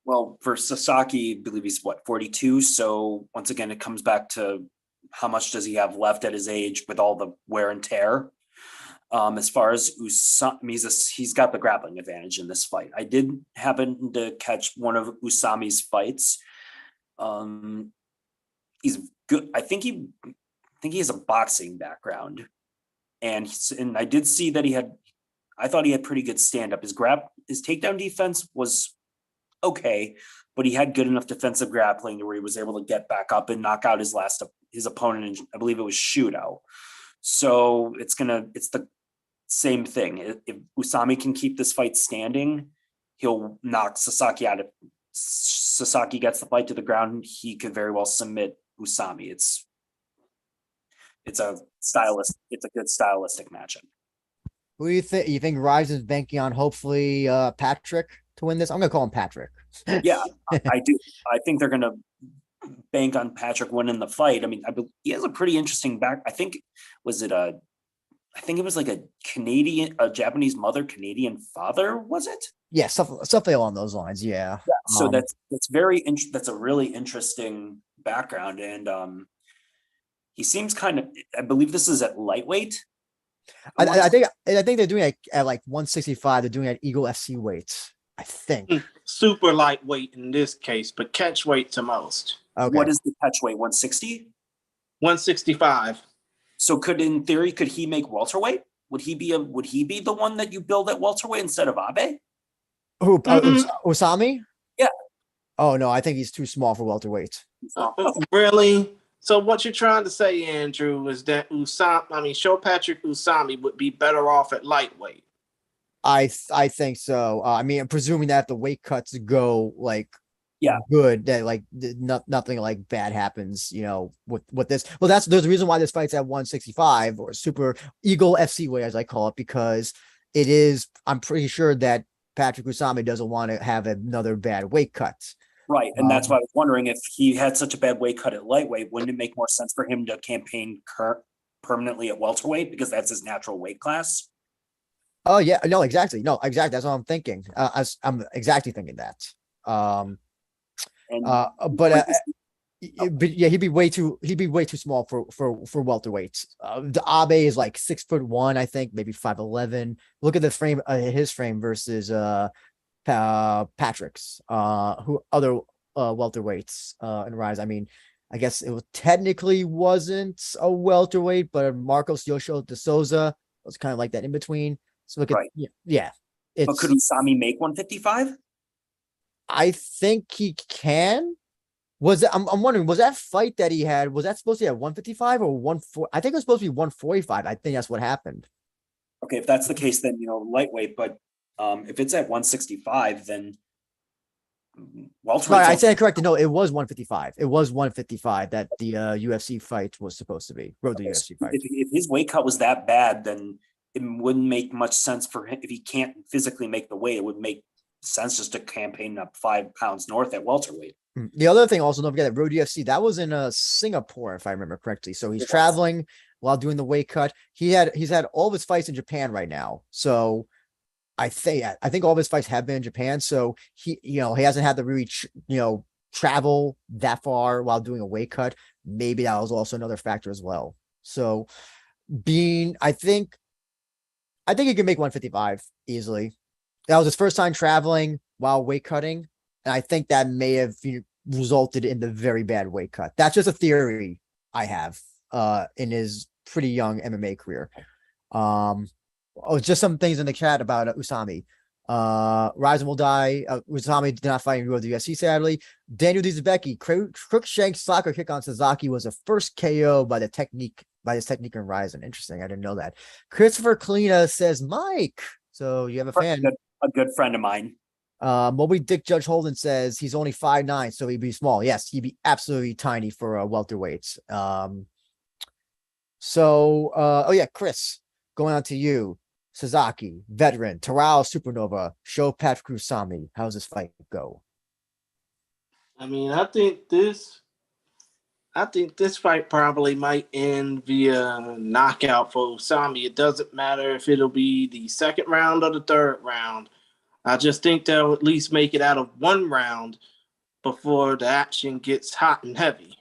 Well, for Sasaki, I believe he's 42. So once again, it comes back to how much does he have left at his age with all the wear and tear. As far as Usami, he's got the grappling advantage in this fight. I did happen to catch one of Usami's fights. He's good. I think he has a boxing background, and I did see that I thought he had pretty good stand up. His takedown defense was okay, but he had good enough defensive grappling to where he was able to get back up and knock out his opponent. I believe it was shootout. So it's the same thing. If Usami can keep this fight standing, he'll knock Sasaki out. If Sasaki gets the fight to the ground, he could very well submit Usami. It's a good stylistic matchup. Who do you think? You think Rizin's banking on hopefully Patrick to win this? I'm gonna call him Patrick. Yeah, I do. I think they're gonna bank on Patrick winning the fight. I mean, he has a pretty interesting back. I think it was like a Japanese mother, Canadian father. Was it? Yeah, something along those lines. Yeah. So that's that's a really interesting background, and he seems kind of. I believe this is at lightweight. I think they're doing it at like 165. They're doing it at Eagle FC weights. I think super lightweight in this case, but catch weight to most. Okay. What is the catch weight? 160? 165. So in theory, could he make welterweight? Would he be the one that you build at welterweight instead of Abe? Who? Usami? Yeah. Oh no, I think he's too small for welterweight. Really? So what you're trying to say, Andrew, is that Patrick Usami would be better off at lightweight? I think so. I mean, I'm presuming that if the weight cuts go like good, that like nothing like bad happens, with this. Well, there's a reason why this fight's at 165 or Super Eagle FC weight, as I call it, because it is. I'm pretty sure that Patrick Usami doesn't want to have another bad weight cut. Right, and that's why I was wondering if he had such a bad weight cut at lightweight, wouldn't it make more sense for him to campaign permanently at welterweight because that's his natural weight class? Oh yeah, no, exactly. That's what I'm thinking. I'm exactly thinking that. But yeah, he'd be way too small for welterweights. The Abe is like 6'1", I think, maybe 5'11". Look at the frame, his frame versus Patrick's. Who other welterweights in Rise? I mean, I guess technically wasn't a welterweight, but Marcos Yoshio de Souza was kind of like that in between. So look at Right. yeah. But could Usami make 155? I think he can. I'm wondering, was that fight that he had, was that supposed to be at 155 or 14? I think it was supposed to be 145. I think that's what happened. Okay, if that's the case, then lightweight. But if it's at 165, then welterweight. I said correctly. No, it was 155. It was 155 that the UFC fight was supposed to be. Road to UFC fight. If his weight cut was that bad, then it wouldn't make much sense for him. If he can't physically make the weight, it would make sense just to campaign up 5 pounds north at welterweight. The other thing, also don't forget that Road UFC, that was in Singapore, if I remember correctly. So he's traveling while doing the weight cut. He's had all of his fights in Japan right now. So I think all of his fights have been in Japan. So he hasn't had to really travel that far while doing a weight cut. Maybe that was also another factor as well. So I think he can make 155 easily. That was his first time traveling while weight cutting. And I think that may have resulted in the very bad weight cut. That's just a theory I have in his pretty young MMA career. Just some things in the chat about Usami. Rizin will die. Usami did not fight in the UFC, sadly. Daniel Dizabeki, Crookshank soccer kick on Sasaki was a first KO by his technique in Rizin. Interesting. I didn't know that. Christopher Kalina says, Mike. So you have a fan. A good friend of mine. Moby Dick Judge Holden says he's only 5'9", so he'd be small. Yes, he'd be absolutely tiny for a welterweight. Chris, going on to you. Sasaki, veteran, Terrell Supernova, show Patrick Usami. How's this fight go? I mean, I think this fight probably might end via knockout for Usami. It doesn't matter if it'll be the second round or the third round. I just think they'll at least make it out of one round before the action gets hot and heavy.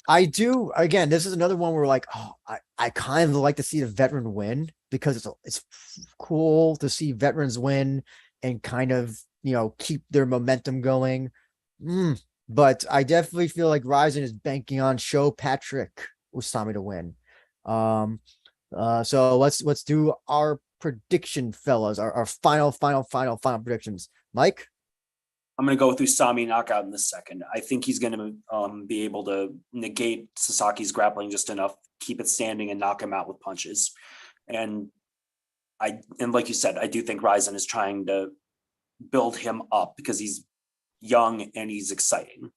I do. Again, this is another one where I kind of like to see the veteran win because it's cool to see veterans win and kind of, keep their momentum going. But I definitely feel like Rizin is banking on show Patrick Usami to win. So let's do our prediction, fellas. Our final predictions. Mike? I'm going to go with Usami knockout in the second. I think he's going to be able to negate Sasaki's grappling just enough, keep it standing, and knock him out with punches. And like you said, I do think Rizin is trying to build him up because he's young and he's exciting.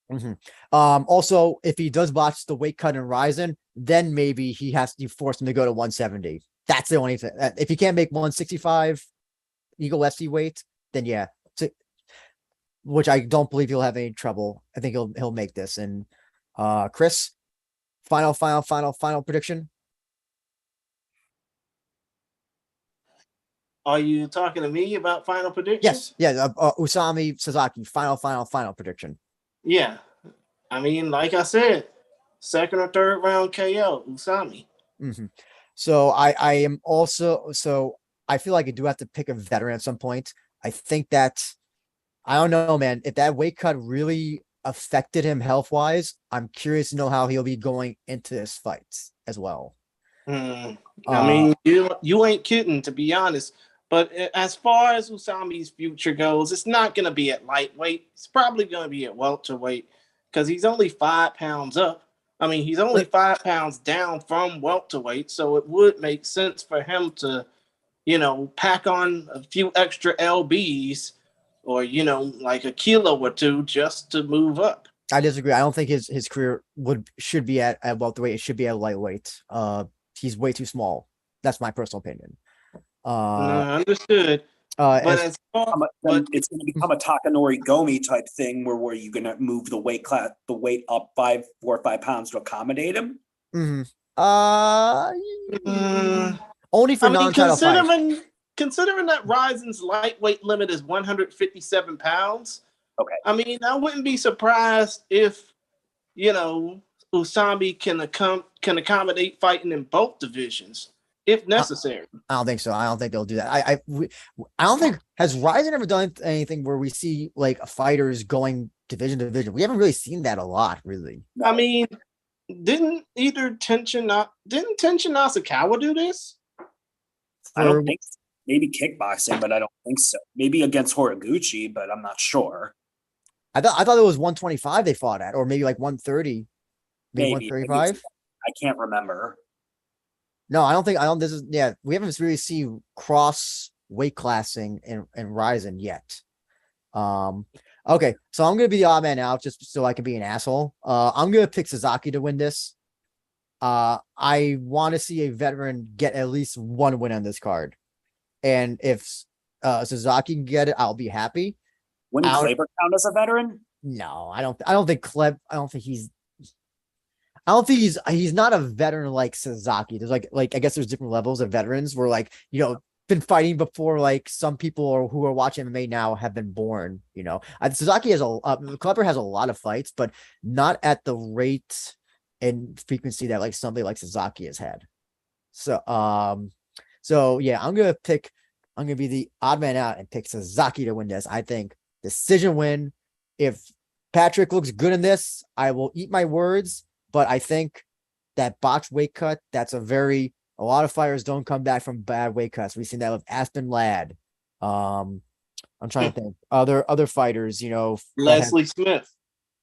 Mm-hmm. Also, if he does botch the weight cut in Rizin, then maybe you force him to go to 170. That's the only thing. If he can't make 165, Eagle FC weight, then yeah. Which I don't believe he'll have any trouble. I think he'll make this. And Chris, final prediction. Are you talking to me about final predictions? Yes. Yeah. Usami Sasaki, final prediction. Yeah. I mean, like I said, second or third round KO, Usami. Mm-hmm. So I am also, I feel like I do have to pick a veteran at some point. I think that, I don't know, man, if that weight cut really affected him health-wise, I'm curious to know how he'll be going into this fight as well. I mean, you ain't kidding, to be honest. But as far as Usami's future goes, it's not going to be at lightweight. It's probably going to be at welterweight because he's only 5 pounds up. I mean, he's only 5 pounds down from welterweight, so it would make sense for him to, pack on a few extra lbs or, like a kilo or two just to move up. I disagree. I don't think his career should be at welterweight. It should be at lightweight. He's way too small. That's my personal opinion. Understood. It's going to become a Takanori Gomi type thing where you're going to move the weight up 4 or 5 pounds to accommodate him. Mm-hmm. Only for non-title fights. Considering that Rizin's lightweight limit is 157 pounds, okay. I mean, I wouldn't be surprised if, Usami can accommodate fighting in both divisions if necessary. I don't think so. I don't think they'll do that. I don't think, has Rizin ever done anything where we see like fighters going division. We haven't really seen that a lot, really. I mean, didn't Tenshin Nasukawa do this? I don't think so. Maybe kickboxing, but I don't think so. Maybe against Horiguchi, but I'm not sure. I thought it was 125 they fought at, or maybe like 130, maybe 135. I can't remember. No, I don't think we haven't really seen cross weight classing in Rizin yet. Okay, so I'm gonna be the odd man out just so I can be an asshole. I'm gonna pick Sasaki to win this. I want to see a veteran get at least one win on this card. And if Sasaki can get it, I'll be happy. Wouldn't Kleber count as a veteran? No, I don't think he's not a veteran like Sasaki. There's like I guess there's different levels of veterans where like, been fighting before, like some people who are watching MMA now have been born, Sasaki Kleber has a lot of fights, but not at the rate and frequency that like somebody like Sasaki has had. So yeah, I'm gonna be the odd man out and pick Sasaki to win this. I think decision win. If Patrick looks good in this, I will eat my words, but I think that box weight cut, a lot of fighters don't come back from bad weight cuts. We've seen that with Aspen Ladd. I'm trying to think other fighters, Leslie Smith.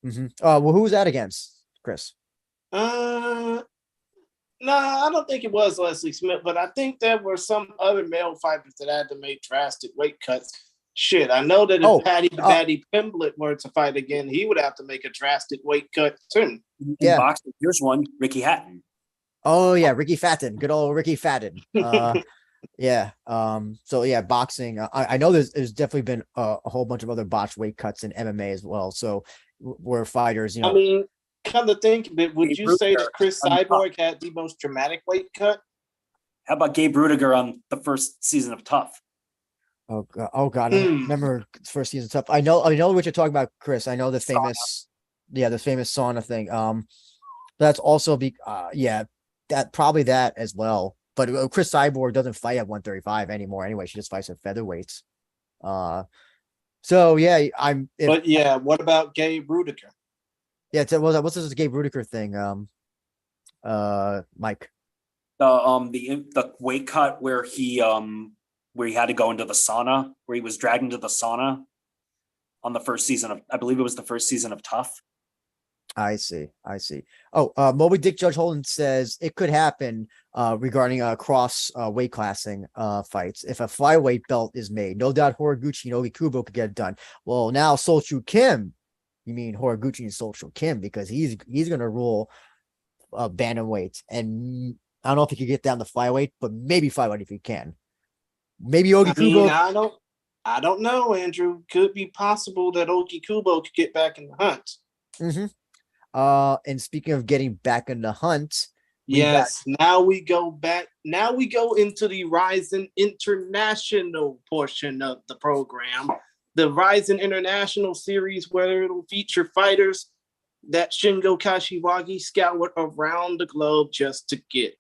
Mm-hmm. Well, who was that against, Chris? No, I don't think it was Leslie Smith, but I think there were some other male fighters that had to make drastic weight cuts. Shit, I know that if Paddy Pimblett were to fight again, he would have to make a drastic weight cut too. Yeah. Boxing, here's one, Ricky Hatton. Oh yeah, Ricky Fatton, good old Ricky Fatton. Yeah. So yeah, boxing. I know there's definitely been a whole bunch of other botched weight cuts in MMA as well. So where fighters, I mean, come to think of it, would you say that Chris Cyborg had the most dramatic weight cut? How about Gabe Rudiger on the first season of Tough? Oh God! I remember first season of Tough. I know what you're talking about, Chris. I know the famous sauna thing. That's also that probably that as well. But Chris Cyborg doesn't fight at 135 anymore anyway. She just fights at featherweights. So yeah, what about Gabe Rudiger? Yeah, what's this Gabe Rudiger thing? Mike. The weight cut where he had to go into the sauna, where he was dragged into the sauna on the first season of, I believe it was the first season of Tough. I see. Oh, Moby Dick Judge Holden says it could happen regarding cross weight classing fights. If a flyweight belt is made, no doubt Horiguchi and Ogi Kubo could get it done. Well, now Solchu Kim, you mean Horiguchi and Solchu Kim, because he's gonna rule bantamweight, and I don't know if he could get down to flyweight, but maybe flyweight if he can. Maybe Ogi Kubo. I don't know, Andrew. Could be possible that Ogi Kubo could get back in the hunt. Mm-hmm. And speaking of getting back in the hunt, now we go back. Now we go into the Rizin International portion of the program, the Rizin International series, where it'll feature fighters that Shingo Kashiwagi scoured around the globe just to get.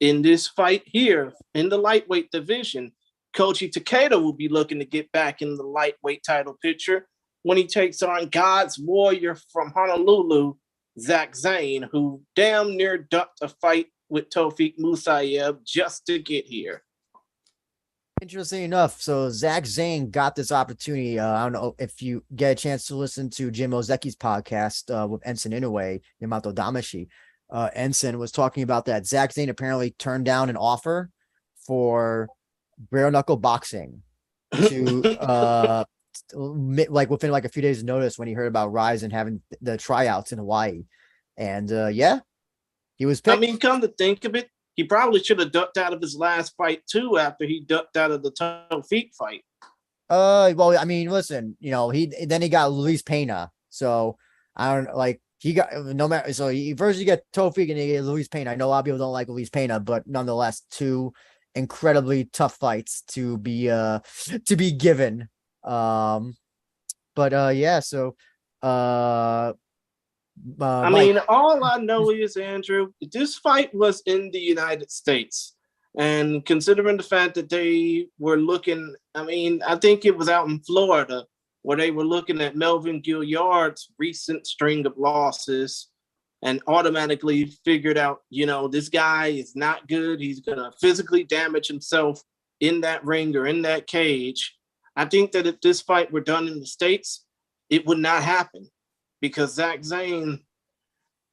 In this fight here, in the lightweight division, Koji Takeda will be looking to get back in the lightweight title picture when he takes on God's warrior from Honolulu, Zach Zane, who damn near ducked a fight with Tofik Musayev just to get here. Interesting enough, so Zach Zane got this opportunity. I don't know if you get a chance to listen to Jim Ozecki's podcast with Ensign Inoue, Yamato Damashi. Ensign was talking about that. Zach Zane apparently turned down an offer for bare knuckle boxing to like within like a few days' notice when he heard about Rizin having the tryouts in Hawaii, and he was picked. I mean, come to think of it, he probably should have ducked out of his last fight too after he ducked out of the Tofik fight. Well, I mean, listen, he got Luis Pena, so I don't like he got no matter. So first you get Tofik and you get Luis Pena. I know a lot of people don't like Luis Pena, but nonetheless, two incredibly tough fights to be given. So I mean, all I know is, Andrew, this fight was in the United States, and considering the fact that they were looking, I mean, I think it was out in Florida, where they were looking at Melvin Gilliard's recent string of losses and automatically figured out, this guy is not good. He's going to physically damage himself in that ring or in that cage. I think that if this fight were done in the States, it would not happen because Zach Zane,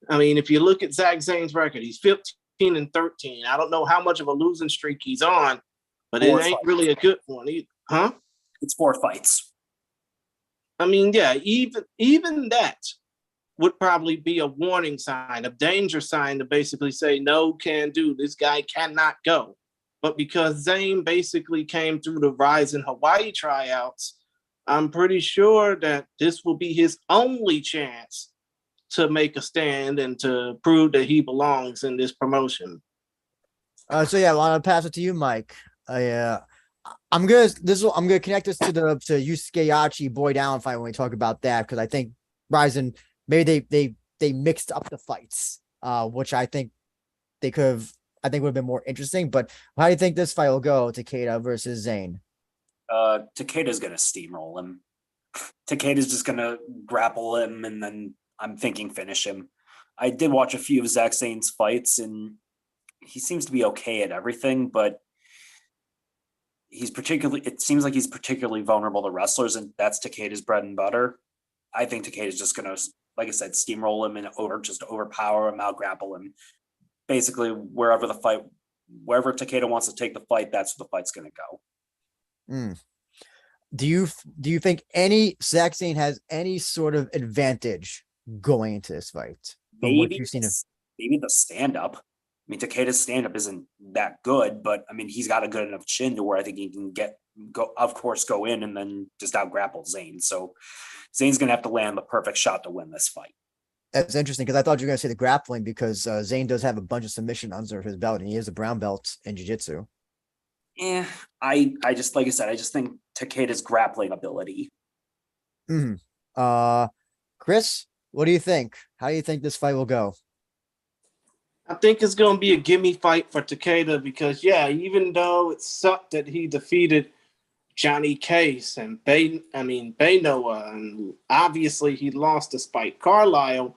if you look at Zach Zane's record, he's 15-13. I don't know how much of a losing streak he's on, but it ain't really a good one either. Huh? It's 4 fights. Yeah, even that would probably be a warning sign, a danger sign to basically say, no, can do. This guy cannot go. But because Zane basically came through the Rizin Hawaii tryouts, I'm pretty sure that this will be his only chance to make a stand and to prove that he belongs in this promotion. So yeah, I want to pass it to you, Mike. I'm gonna connect this to Yusuke Yachi Boy Down fight when we talk about that, because I think Rizin, maybe they mixed up the fights, which I think would have been more interesting. But how do you think this fight will go, Takeda versus Zane? Takeda's gonna steamroll him. Takeda's just gonna grapple him, and then I'm thinking finish him. I did watch a few of Zach Zane's fights, and he seems to be okay at everything, but it seems like he's particularly vulnerable to wrestlers, and that's Takeda's bread and butter. I think Takeda's just gonna, like I said, steamroll him and overpower him, out grapple him. Basically, wherever Takeda wants to take the fight, that's where the fight's gonna go. Do you think Zach Zane has any sort of advantage going into this fight from what you've seen? Maybe the stand-up. Takeda's stand-up isn't that good, but he's got a good enough chin to where I think he can go in and then just out grapple Zane. So Zane's gonna have to land the perfect shot to win this fight. That's interesting, because I thought you were gonna say the grappling, because Zane does have a bunch of submission under his belt, and he is a brown belt in jiu-jitsu. I just, like I said, I just think Takeda's grappling ability. Chris, what do you think? How do you think this fight will go? I think it's going to be a gimme fight for Takeda because, even though it sucked that he defeated Johnny Case and Baynoa, and obviously he lost to Spike Carlisle,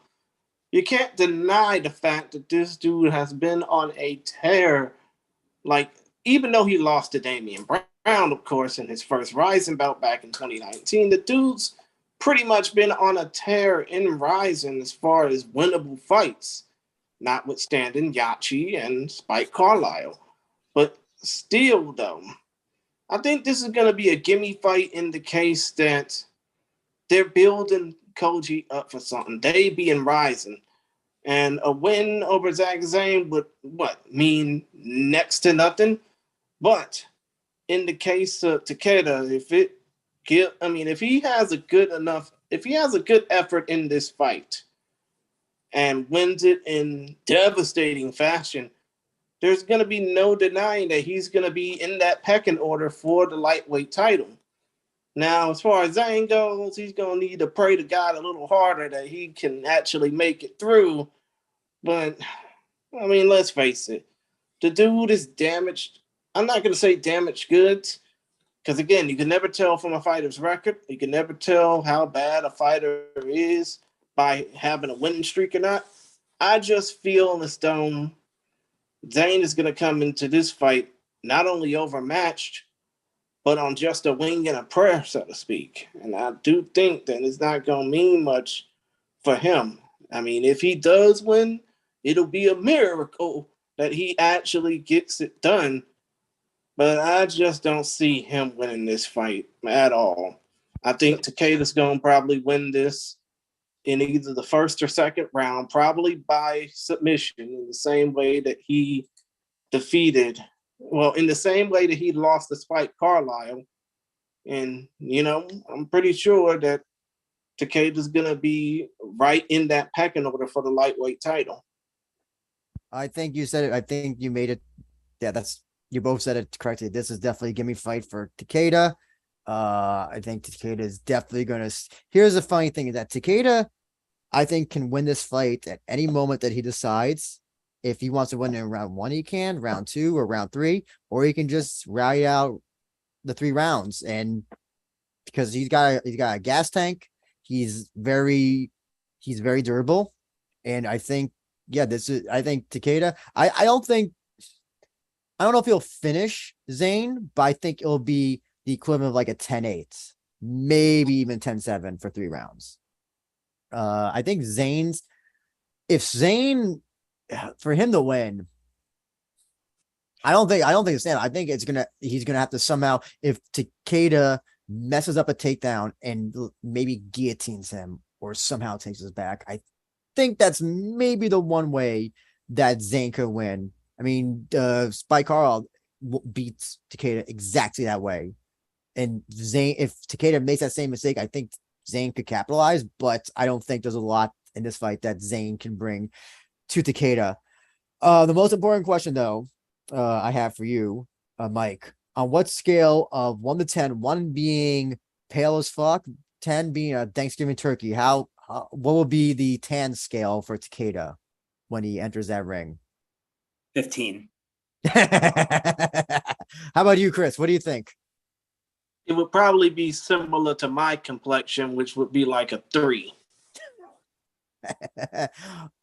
you can't deny the fact that this dude has been on a tear. Like, even though he lost to Damian Brown, of course, in his first Rizin bout back in 2019, the dude's pretty much been on a tear in Rizin as far as winnable fights, notwithstanding Yachi and Spike Carlisle. But still, though, I think this is going to be a gimme fight in the case that they're building Koji up for something. They be in Rizin. And a win over Zach Zane would mean next to nothing. But in the case of Takeda, if he has a good effort in this fight and wins it in devastating fashion, there's going to be no denying that he's going to be in that pecking order for the lightweight title. Now, as far as Zane goes, he's going to need to pray to God a little harder that he can actually make it through. But, let's face it. The dude is damaged. I'm not going to say damaged goods, because, again, you can never tell from a fighter's record. You can never tell how bad a fighter is by having a winning streak or not. I just feel as though Zane is going to come into this fight not only overmatched, but on just a wing and a prayer, so to speak. And I do think that it's not going to mean much for him. If he does win, it'll be a miracle that he actually gets it done. But I just don't see him winning this fight at all. I think Takeda's going to probably win this in either the first or second round, probably by submission, in the same way that he lost to Spike Carlisle. And, I'm pretty sure that Takeda's going to be right in that pecking order for the lightweight title. I think you said it. I think you made it. Yeah, you both said it correctly. This is definitely a gimme fight for Takeda. I think Takeda is definitely going to. Here's the funny thing, is that Takeda, I think, can win this fight at any moment that he decides. If he wants to win in round 1, he can, round 2 or round 3, or he can just rally out the 3 rounds and because he's got a gas tank. He's very durable, and I think I think Takeda. I don't know if he'll finish Zane, but I think it'll be the equivalent of like a 10-8, maybe even 10-7 for 3 rounds. I think if Zane, for him to win, I don't think it's that. I think he's gonna have to somehow, if Takeda messes up a takedown and maybe guillotines him or somehow takes us back. I think that's maybe the one way that Zane could win. I mean, Spike Carl beats Takeda exactly that way. And Zane, if Takeda makes that same mistake, I think Zane could capitalize, but I don't think there's a lot in this fight that Zane can bring to Takeda. The most important question, though, I have for you, Mike, on what scale of 1 to 10, 1 being pale as fuck, 10 being a Thanksgiving turkey, what will be the tan scale for Takeda when he enters that ring? 15. How about you, Chris? What do you think? It would probably be similar to my complexion, which would be like a 3.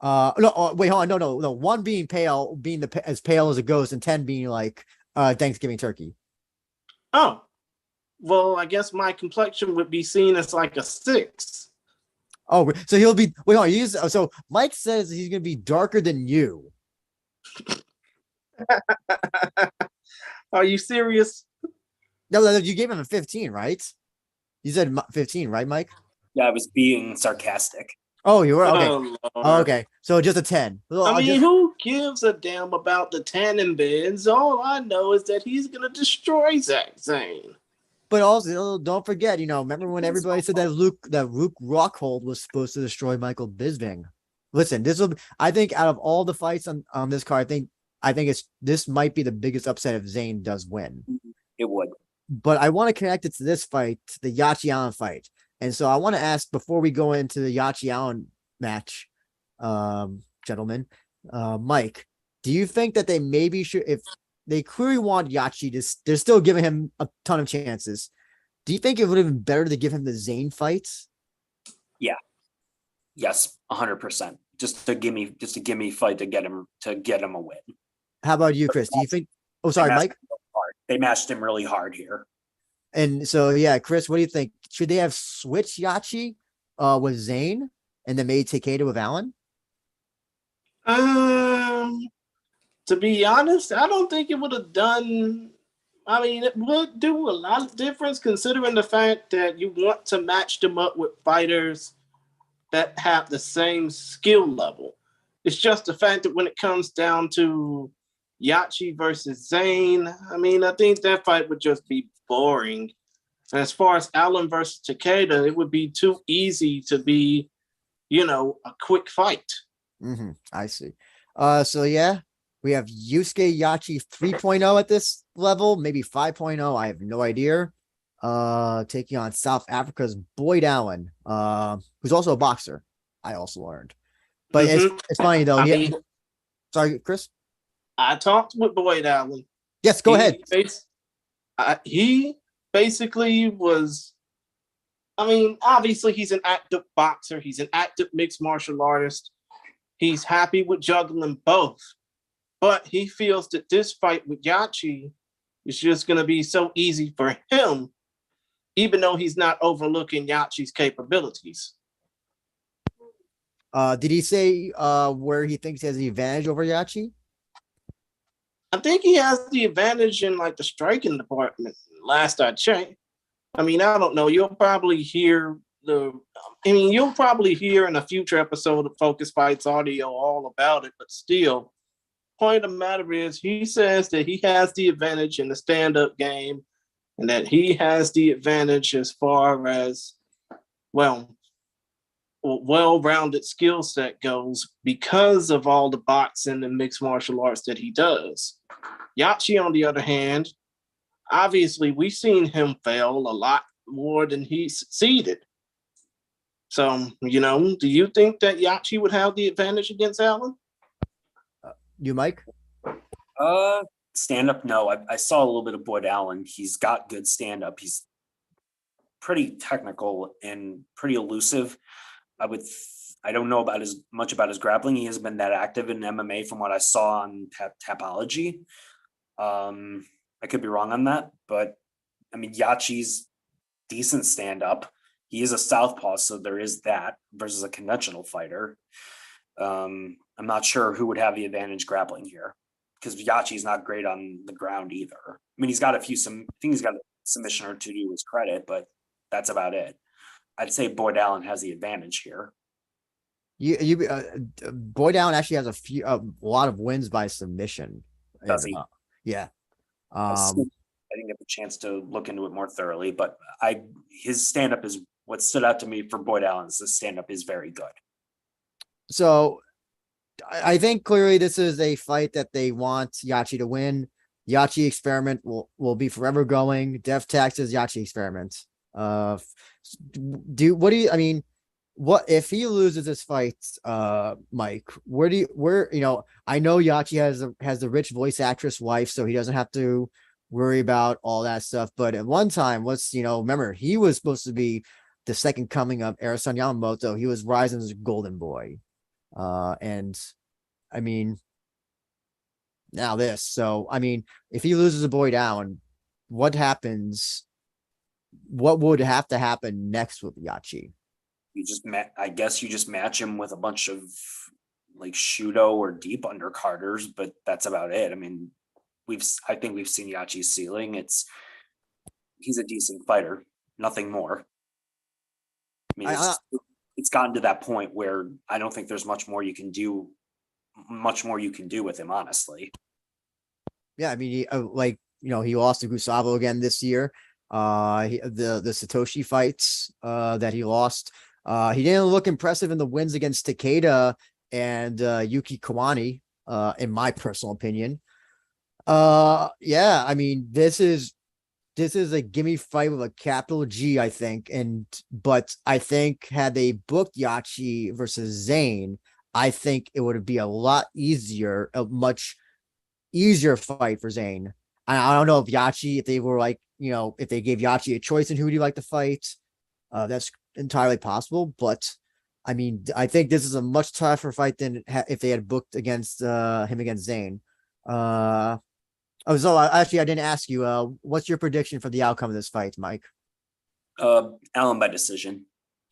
No, wait, hold on. No. 1 being pale, being as pale as a ghost, and 10 being like Thanksgiving turkey. Oh, well, I guess my complexion would be seen as like a 6. Oh, so he'll be, wait, hold on. So Mike says he's gonna be darker than you. Are you serious? No, you gave him a 15, right? You said 15, right, Mike? Yeah, I was being sarcastic. Oh, you were? Okay. Oh, okay. So just a 10. Who gives a damn about the tanning beds? All I know is that he's going to destroy Zane. But also, don't forget, remember when everybody said that Luke Rockhold was supposed to destroy Michael Bisping? Listen, I think out of all the fights on this card, I think this might be the biggest upset if Zane does win. It would. But I want to connect it to this fight, the Yachi Allen fight. And so I want to ask, before we go into the Yachi Allen match, gentlemen, Mike, do you think that they maybe should, if they clearly want Yachi they're still giving him a ton of chances. Do you think it would have been better to give him the Zane fights? Yeah. Yes, 100%. Just to give me fight to get him a win. How about you, Chris? Do you think? Oh, sorry, Mike. They matched him really hard here. And so, yeah, Chris, what do you think? Should they have switched Yachi with Zane and then made Takeda with Allen? To be honest, I don't think it would have done. I mean, it would do a lot of difference considering the fact that you want to match them up with fighters that have the same skill level. It's just the fact that when it comes down to Yachi versus Zane, I mean, I think that fight would just be boring. And as far as Allen versus Takeda, it would be too easy to be, a quick fight. Mm-hmm. I see. So yeah, we have Yusuke Yachi 3.0 at this level, maybe 5.0. I have no idea. Taking on South Africa's Boyd Allen, who's also a boxer. I also learned, but it's funny though. Sorry, Chris. I talked with Boyd Allen. Yes, go ahead. He basically was. I mean, obviously he's an active boxer. He's an active mixed martial artist. He's happy with juggling both, but he feels that this fight with Yachi is just going to be so easy for him, even though he's not overlooking Yachi's capabilities. Did he say where he thinks he has the advantage over Yachi? I think he has the advantage in like the striking department. Last I checked. I mean, I don't know. You'll probably hear in a future episode of Focus Fights Audio all about it, but still, point of the matter is he says that he has the advantage in the stand-up game and that he has the advantage as far as, well-rounded skill set goes because of all the boxing and mixed martial arts that he does. Yachi, on the other hand, obviously we've seen him fail a lot more than he succeeded. So, do you think that Yachi would have the advantage against Allen? You, Mike? Stand up, no. I saw a little bit of Boyd Allen. He's got good stand up. pretty technical and pretty elusive. I don't know about much about his grappling. He hasn't been that active in MMA from what I saw on Tapology. I could be wrong on that, but I mean, Yachi's decent stand up. He is a southpaw, so there is that versus a conventional fighter. I'm not sure who would have the advantage grappling here because Yachi's not great on the ground either. I mean, he's got I think he's got a submission or two to his credit, but that's about it. I'd say Boyd Allen has the advantage here. Boyd Allen actually has a lot of wins by submission. Does he? Yeah. I didn't get the chance to look into it more thoroughly, but his stand up is what stood out to me for Boyd Allen's. The stand up is very good. So I think clearly this is a fight that they want Yachi to win. Yachi experiment will be forever going. Death taxes Yachi experiment. What if he loses this fight, Mike? I know Yachi has a rich voice actress wife, so he doesn't have to worry about all that stuff. But at one time, remember, he was supposed to be the second coming of Ersan Yamamoto. He was Rizin's golden boy. And I mean, now this. So, I mean, if he loses a boy down, what happens? What would have to happen next with Yachi? I guess you just match him with a bunch of like Shudo or deep undercarders, but that's about it. I mean, I think we've seen Yachi's ceiling. He's a decent fighter, nothing more. I mean, it's gotten to that point where I don't think there's much more you can do with him, honestly. Yeah, I mean, he lost to Gustavo again this year. The Satoshi fights that he lost. He didn't look impressive in the wins against Takeda and Yuki Kawani, in my personal opinion. Yeah, I mean, this is a gimme fight with a capital G, I think. But I think had they booked Yachi versus Zayn, I think it would be a much easier fight for Zayn. I don't know if Yachi, if they were if they gave Yachi a choice in who do you like to fight, that's entirely possible. But I mean, I think this is a much tougher fight than if they had booked against him against Zayn. I didn't ask you. What's your prediction for the outcome of this fight, Mike? Allen by decision.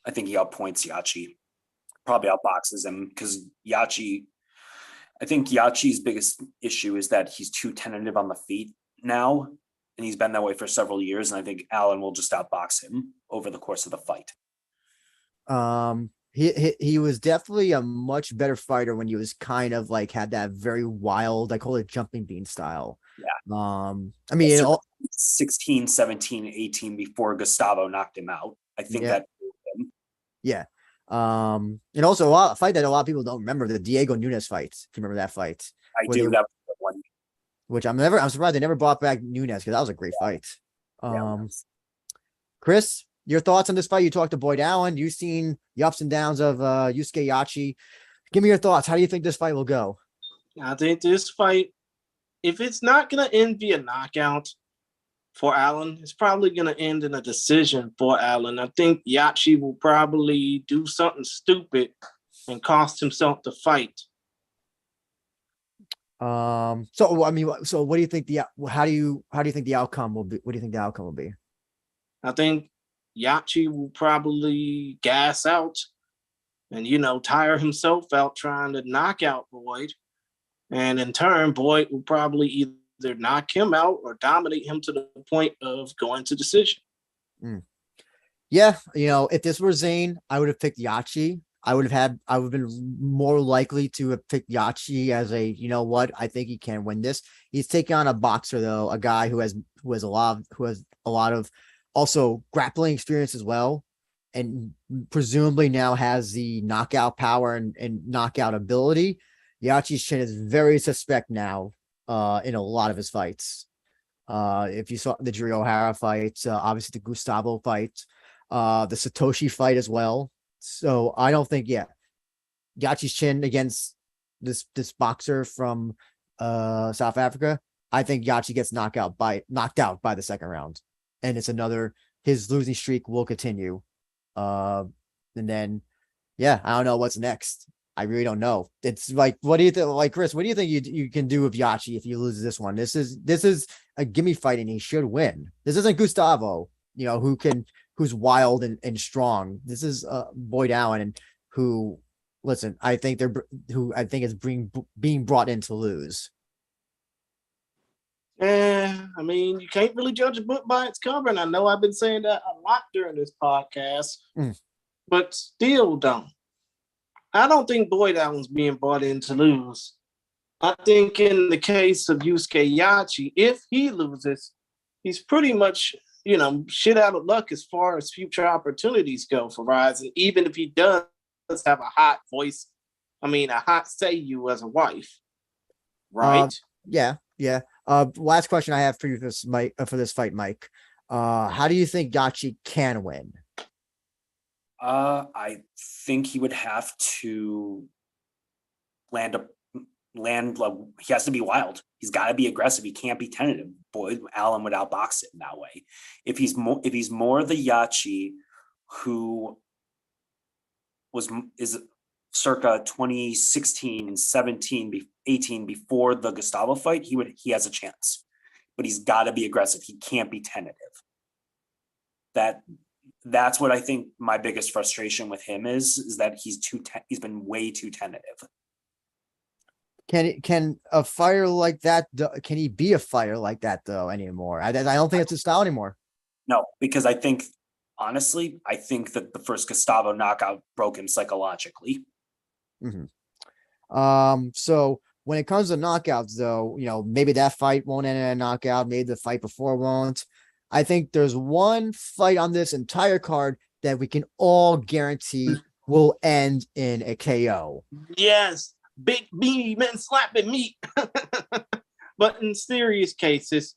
I think he outpoints Yachi. Probably outboxes him because I think Yachi's biggest issue is that he's too tentative on the feet now, and he's been that way for several years. And I think Allen will just outbox him over the course of the fight. He was definitely a much better fighter when he was kind of had that very wild, I call it jumping bean style. Yeah. I mean, 16, 17, 18 before Gustavo knocked him out. I think that. Yeah. And also a fight that a lot of people don't remember, the Diego Nunes fight. If you remember that fight. I do. That one. Which I'm surprised they never brought back Nunes because that was a great fight. Chris, your thoughts on this fight? You talked to Boyd Allen. You've seen the ups and downs of Yusuke Yachi. Give me your thoughts. How do you think this fight will go? I think this fight, if it's not going to end via knockout for Allen, it's probably going to end in a decision for Allen. I think Yachi will probably do something stupid and cost himself the fight. So what do you think how do you think the outcome will be? What do you think the outcome will be? I think Yachi will probably gas out and, tire himself out trying to knock out Boyd. And in turn, Boyd will probably either knock him out or dominate him to the point of going to decision. Yeah. If this were Zayn, I would have picked Yachi. I would have been more likely to have picked Yachi as I think he can win this. He's taking on a boxer though, a guy who has a lot of also grappling experience as well. And presumably now has the knockout power and knockout ability. Yachi's chin is very suspect now in a lot of his fights. If you saw the Jiri O'Hara fight, obviously the Gustavo fight, the Satoshi fight as well. So I don't think, Yachi's chin against this boxer from South Africa, I think Yachi gets knocked out by the second round. And it's another his losing streak will continue. And then, yeah, I don't know what's next. I really don't know. It's like, what do you think? Like, Chris, what do you think you can do with Yachi if he loses this one? This is a gimme fight, and he should win. This isn't Gustavo, who's wild and strong. This is Boyd Allen, and who, listen, I think is being brought in to lose. I mean, you can't really judge a book by its cover, and I know I've been saying that a lot during this podcast, but still don't. I don't think Boyd Allen's being brought in to lose. I think in the case of Yusuke Yachi, if he loses, he's pretty much, shit out of luck as far as future opportunities go for Rizin, even if he does have a hot voice. I mean, a hot Seiyu as a wife, right? Yeah. Last question I have for you for this fight, Mike. How do you think Yachi can win? I think he would have to land. He has to be wild. He's got to be aggressive. He can't be tentative. Boyd Allen would outbox it in that way. If he's more the Yachi who is circa 2016, 17, 18 before the Gustavo fight, he has a chance. But he's got to be aggressive. He can't be tentative. That's what I think my biggest frustration with him is that he's been way too tentative. Can a fighter like that? Can he be a fighter like that though anymore? I don't think it's his style anymore. No, because honestly, I think that the first Gustavo knockout broke him psychologically. So when it comes to knockouts, though, maybe that fight won't end in a knockout. Maybe the fight before won't. I think there's one fight on this entire card that we can all guarantee will end in a KO. Yes, big B men slapping meat. But in serious cases,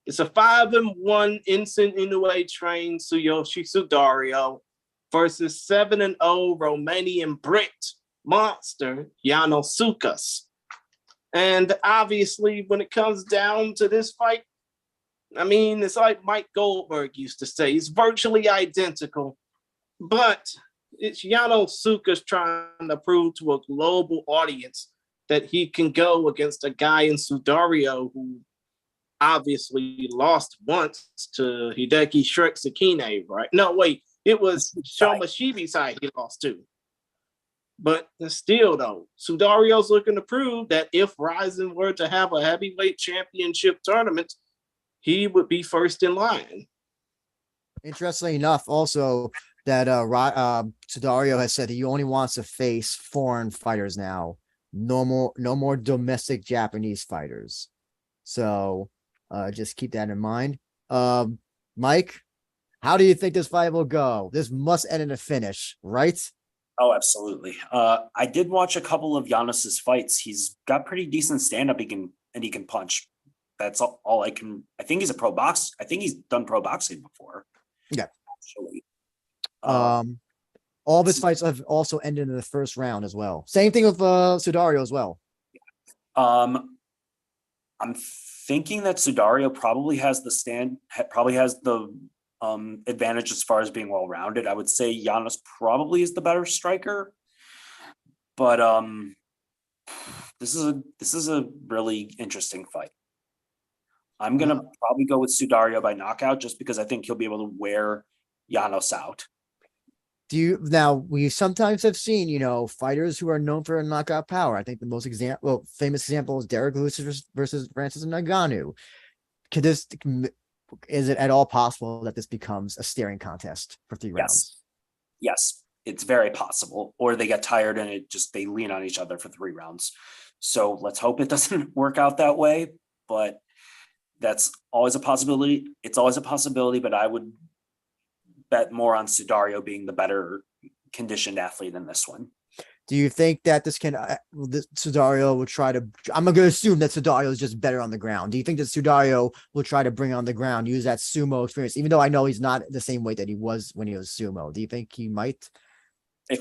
it's a 5-1 Instant Inoue trained Tsuyoshi Sudario versus 7-0 Romanian Brit monster Yanusukas. And obviously, when it comes down to this fight, I mean, it's like Mike Goldberg used to say, it's virtually identical, but it's Yanusukas trying to prove to a global audience that he can go against a guy in Sudario who obviously lost once to Hideki Shrek Sakine, right? No, wait, it was Shoma Shibisai he lost to. But still, though, Sudario's looking to prove that if Rizin were to have a heavyweight championship tournament, he would be first in line. Interestingly enough, also that Sudario has said that he only wants to face foreign fighters now. No more domestic Japanese fighters. So just keep that in mind. Mike, how do you think this fight will go? This must end in a finish, right? Oh, absolutely. I did watch a couple of Giannis's fights. He's got pretty decent stand-up. He can punch. That's all I can. I think he's a pro box. I think he's done pro boxing before. Yeah. Actually. All of his fights have also ended in the first round as well. Same thing with Sudario as well. I'm thinking that Sudario probably has the advantage as far as being well-rounded. I would say Giannis probably is the better striker, but this is a really interesting fight. I'm gonna probably go with Sudario by knockout just because I think he'll be able to wear Giannis out. We sometimes have seen, fighters who are known for knockout power. I think the most famous example is Derek Lewis versus Francis Ngannou. Is it at all possible that this becomes a staring contest for 3 rounds? Yes, it's very possible. Or they get tired and they lean on each other for 3 rounds. So let's hope it doesn't work out that way. But that's always a possibility. It's always a possibility, but I would bet more on Sudario being the better conditioned athlete in this one. Do you think that Sudario will try to? I'm going to assume that Sudario is just better on the ground. Do you think that Sudario will try to bring on the ground, use that sumo experience, even though I know he's not the same weight that he was when he was sumo? Do you think he might? If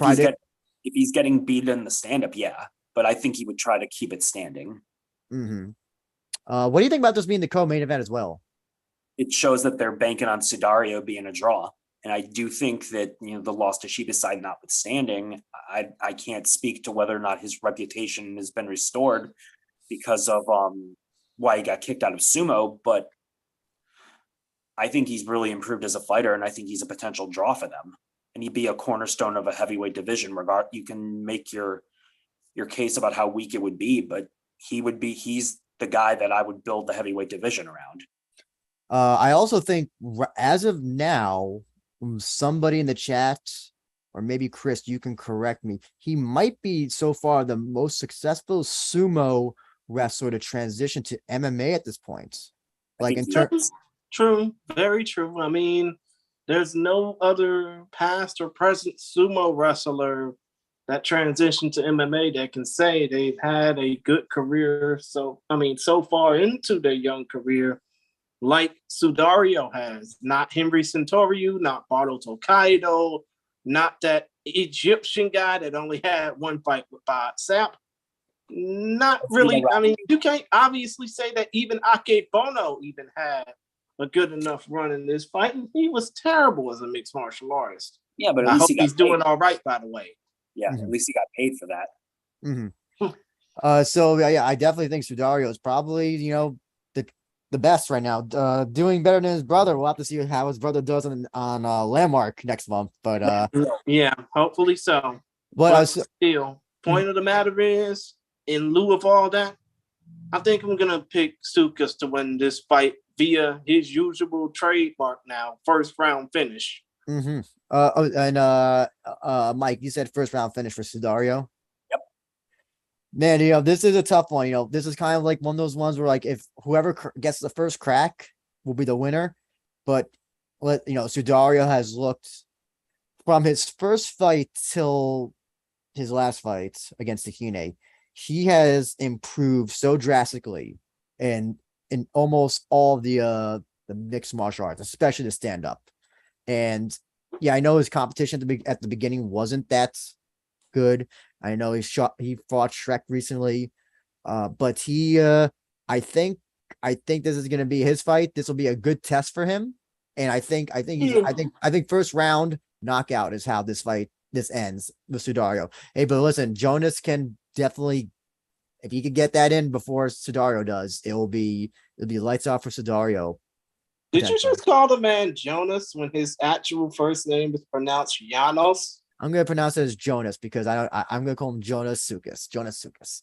he's getting beat in the stand-up, yeah, but I think he would try to keep it standing. Mm-hmm. What do you think about this being the co-main event as well? it shows that they're banking on Sudario being a draw. And I do think that, the loss to Shibaside notwithstanding, I can't speak to whether or not his reputation has been restored because of why he got kicked out of sumo, but I think he's really improved as a fighter, and I think he's a potential draw for them. And he'd be a cornerstone of a heavyweight division. You can make your case about how weak it would be, but he's the guy that I would build the heavyweight division around. I also think as of now, somebody in the chat, or maybe Chris, you can correct me. He might be so far the most successful sumo wrestler to transition to MMA at this point. Like in terms, true, very true. I mean, there's no other past or present sumo wrestler that transitioned to MMA that can say they've had a good career. So far into their young career, like Sudario has, not Henry Centuriou, not Bardo Tokaido, not that Egyptian guy that only had one fight with Bob Sapp. Not really. I mean, you can't obviously say that even Ake Bono even had a good enough run in this fight. And he was terrible as a mixed martial artist. Yeah, but I hope he's doing all right, by the way. Yeah, at least he got paid for that. So I definitely think Sudario is probably, the best right now, doing better than his brother. We'll have to see how his brother does on Landmark next month, but yeah, hopefully so. But still, point of the matter is, in lieu of all that, I think I'm gonna pick Sukas to win this fight via his usual trademark now, first round finish. Mike, you said first round finish for Sudario. Man, this is a tough one. This is kind of like one of those ones where, like, if whoever gets the first crack will be the winner. But Sudario has looked from his first fight till his last fight against Takine, he has improved so drastically in almost all the mixed martial arts, especially the stand up. And yeah, I know his competition at the beginning wasn't that good. I know he fought Shrek recently, but I think this is going to be his fight. This will be a good test for him, and I think first round knockout is how this ends with Sudario. Hey, but listen, Jonas can definitely, if he could get that in before Sudario does, it'll be lights off for Sudario. Did you just call the man Jonas when his actual first name is pronounced Janos? I'm gonna pronounce it as Jonas because I'm gonna call him Jonas Sukas.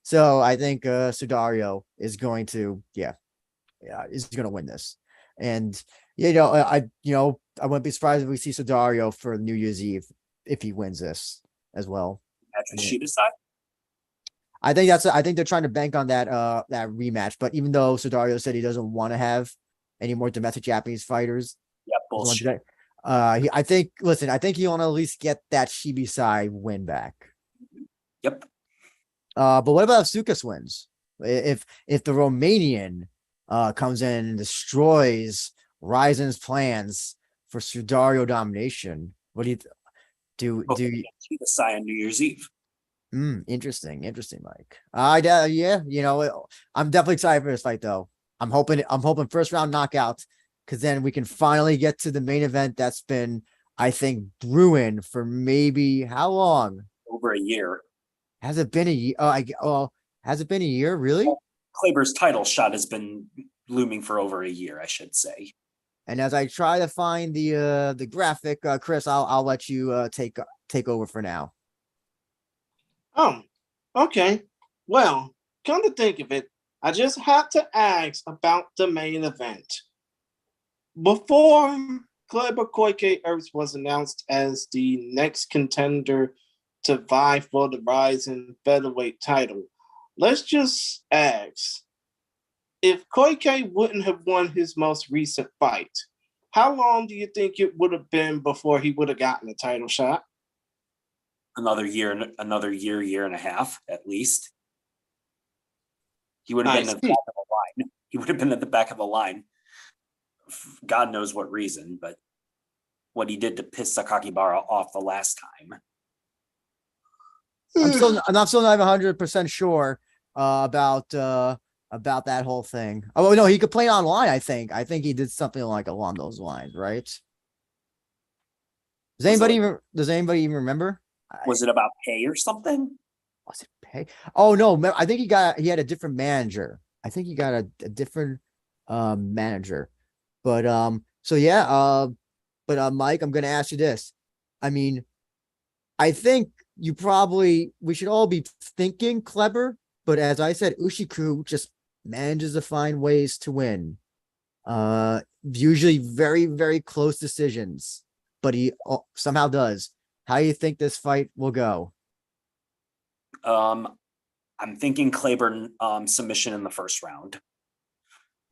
So I think Sudario is going to is gonna win this, and I wouldn't be surprised if we see Sudario for New Year's Eve if he wins this as well. I think they're trying to bank on that rematch, but even though Sudario said he doesn't want to have any more domestic Japanese fighters, bullshit. I think he want to at least get that Shibasai win back. Yep. But what about if Sukas wins? If the Romanian comes in and destroys Rizin's plans for Sudario domination, what do you do? Shibasai on New Year's Eve. Interesting, Mike. I'm definitely excited for this fight, though. I'm hoping first round knockout, because then we can finally get to the main event that's been, I think, brewing for maybe how long? Over a year. Has it been a year? Has it been a year? Really? Kleber's title shot has been looming for over a year, I should say. And as I try to find the graphic, Chris, I'll let you take over for now. Oh, okay. Well, come to think of it, I just had to ask about the main event. Before Kleber Koike Earth was announced as the next contender to vie for the Rizin featherweight title, let's just ask, if Koike wouldn't have won his most recent fight, how long do you think it would have been before he would have gotten a title shot? Another year and a half, at least. He would have been at the back of the line. He would have been at the back of the line. God knows what reason, but what he did to piss Sakakibara off the last time. I'm still not 100% sure about about that whole thing. Oh no, he could play online. I think he did something like along those lines, right? Does anybody even remember? Was it about pay or something? Was it pay? Oh no, I think he had a different manager. I think he got a different manager. But so yeah, but Mike, I'm gonna ask you this. I mean, I think we should all be thinking Kleber, but as I said, Ushiku just manages to find ways to win. Usually very, very close decisions, but he somehow does. How do you think this fight will go? I'm thinking Kleber submission in the first round.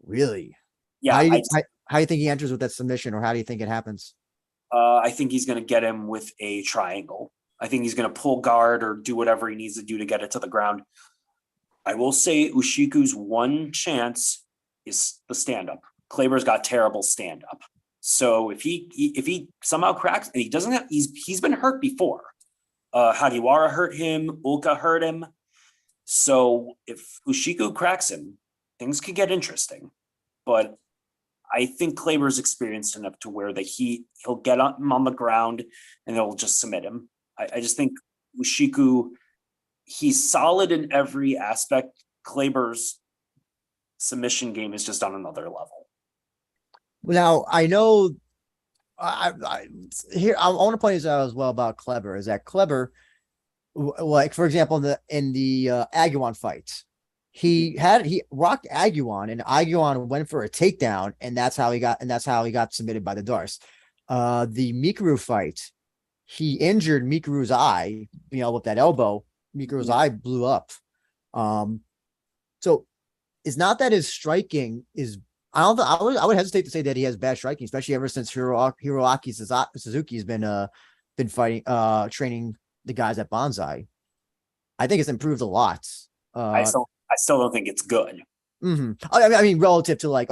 Really? Yeah, How do you think he enters with that submission, or how do you think it happens? I think he's going to get him with a triangle. I think he's going to pull guard or do whatever he needs to do to get it to the ground. I will say Ushiku's one chance is the stand-up. Kleber's got terrible stand-up. So if he somehow cracks, and he doesn't have, he's been hurt before. Hagiwara hurt him, Ulka hurt him. So if Ushiku cracks him, things could get interesting. But I think Kleber's experienced enough to where he'll get him on the ground and they'll just submit him. I just think Ushiku, he's solid in every aspect. Kleber's submission game is just on another level. Now I know I want to point this out as well about Kleber is that Kleber, like for example, in the Aguan fight, he rocked Aguan and Aguan went for a takedown, and that's how he got submitted by the Dars. The Mikuru fight, he injured Mikuru's eye, with that elbow. Mikuru's eye blew up. So it's not that his striking is. I would hesitate to say that he has bad striking, especially ever since Hiroaki Suzuki's been fighting, training the guys at Bonsai. I think it's improved a lot. I still don't think it's good. Mm-hmm. I mean, relative to if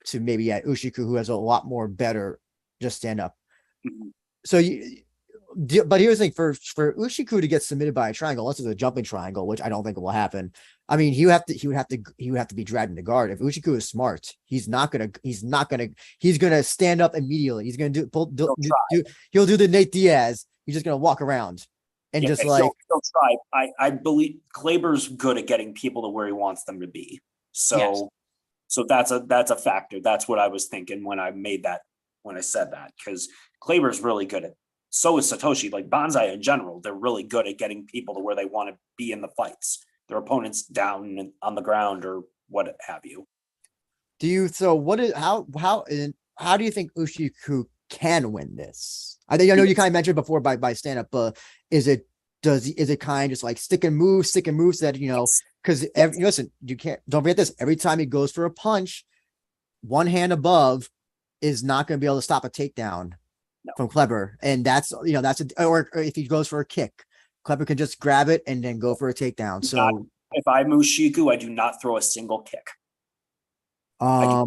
to maybe Ushiku, who has a lot more better just stand up. Mm-hmm. So but here's the thing: for Ushiku to get submitted by a triangle, unless it's a jumping triangle, which I don't think will happen. I mean, he would have to be dragged into guard. If Ushiku is smart, he's gonna stand up immediately. He's gonna he'll do the Nate Diaz. He's just gonna walk around and he'll try. I believe Kleber's good at getting people to where he wants them to be. So, yes. So that's a factor. That's what I was thinking when I said that, because Kleber's really good at. So is Satoshi. Like Bonsai in general, they're really good at getting people to where they want to be in the fights. Their opponents down on the ground or what have you. How do you think Ushiku can win this? I know you kind of mentioned before by stand up. Is it kind of just like stick and move so that because listen, don't forget this. Every time he goes for a punch, one hand above is not going to be able to stop a takedown from Kleber, and or if he goes for a kick, Kleber can just grab it and then go for a takedown. So if I'm Ushiku, I do not throw a single kick. I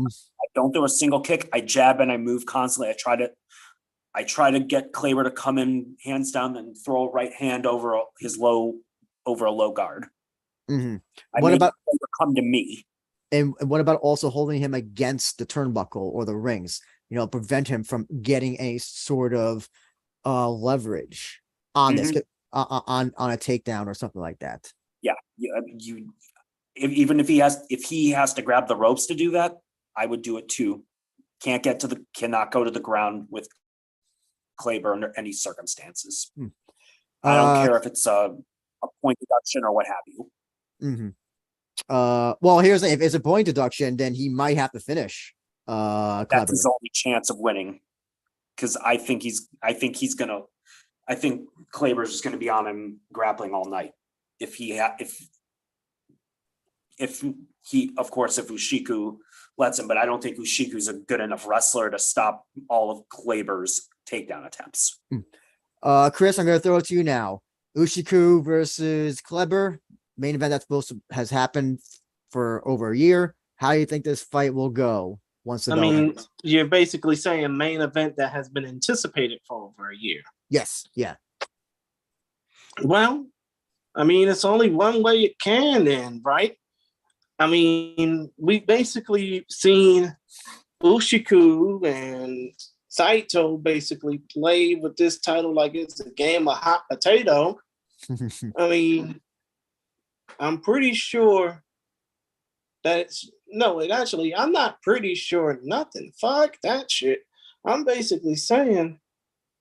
don't throw a single kick. I jab and I move constantly. I try to get Kleber to come in hands down and throw a right hand over a low guard. Mm-hmm. What about Kleber come to me? And what about also holding him against the turnbuckle or the rings? Prevent him from getting any sort of leverage on this on a takedown or something like that. Yeah, even if he has to grab the ropes to do that, I would do it too. Cannot go to the ground with Kleber under any circumstances. I don't care if it's a point deduction or what have you. Mm-hmm. Well, here's the thing. If it's a point deduction, then he might have to finish. That's Kleber. His only chance of winning, because I think Kleber's just going to be on him grappling all night. If Ushiku lets him, but I don't think Ushiku's a good enough wrestler to stop all of Kleber's takedown attempts. Chris, I'm going to throw it to you now. Ushiku versus Kleber, main event has happened for over a year. How do you think this fight will go? You're basically saying main event that has been anticipated for over a year. Yes. Yeah. Well, I mean, it's only one way it can end, right? I mean, we basically seen Ushiku and Saito basically play with this title like it's a game of hot potato. I mean, I'm pretty sure that I'm not pretty sure nothing. Fuck that shit. I'm basically saying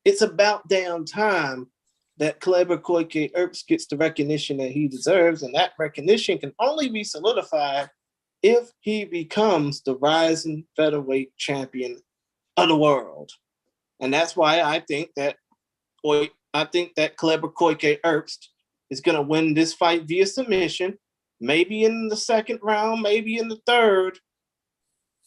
it's about damn time that Kleber Koike Earps gets the recognition that he deserves, and that recognition can only be solidified if he becomes the rising featherweight champion of the world. And that's why I think that Kleber Koike Earps is going to win this fight via submission, maybe in the second round, maybe in the third,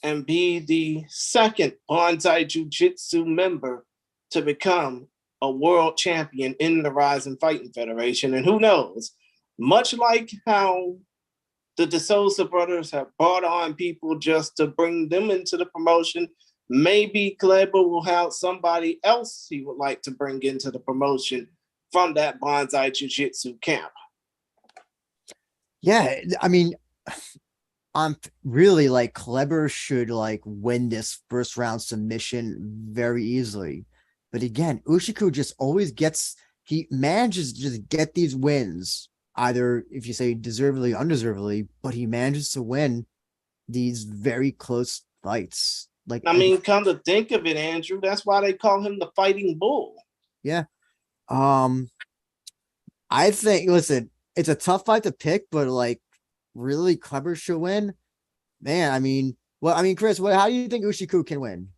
and be the second Bonsai Jiu-Jitsu member to become a world champion in the Rizin Fighting Federation. And who knows, much like how the De Souza brothers have brought on people just to bring them into the promotion, maybe Kleber will have somebody else he would like to bring into the promotion from that Bonsai Jiu-Jitsu camp. Yeah, I mean, I'm really like Kleber should like win this first round submission very easily. But again, Ushiku just always he manages to just get these wins, either if you say deservedly, undeservedly, but he manages to win these very close fights. Like, I mean, come to think of it, Andrew, that's why they call him the Fighting Bull. Yeah. I think, listen, it's a tough fight to pick, but like really Kleber should win. Man, I mean, Chris, how do you think Ushiku can win?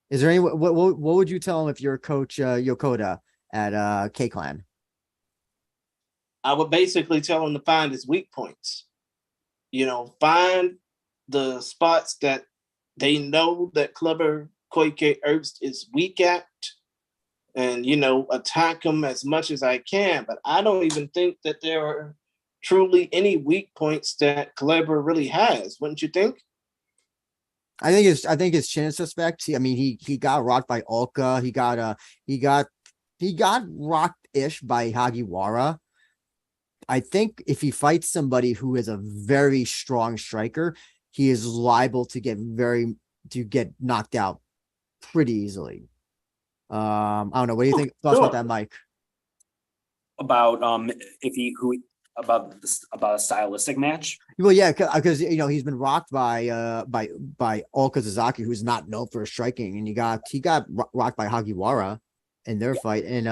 Is there any what would you tell him if you're Coach Yokota at K Clan? I would basically tell him to find his weak points. Find the spots that they know that Kleber Koike Earps is weak at, and attack him as much as I can. But I don't even think that there are truly any weak points that Kleber really has. Wouldn't you think? I think his chin is suspect. I mean, he got rocked by Olka. He got rocked-ish by Hagiwara. I think if he fights somebody who is a very strong striker, he is liable to get knocked out pretty easily. I don't know. What do you think? Thoughts about that, Mike? About about a stylistic match? Well, yeah, because he's been rocked by Olka Sasaki, who's not known for striking, and he got rocked by Hagiwara in their fight, and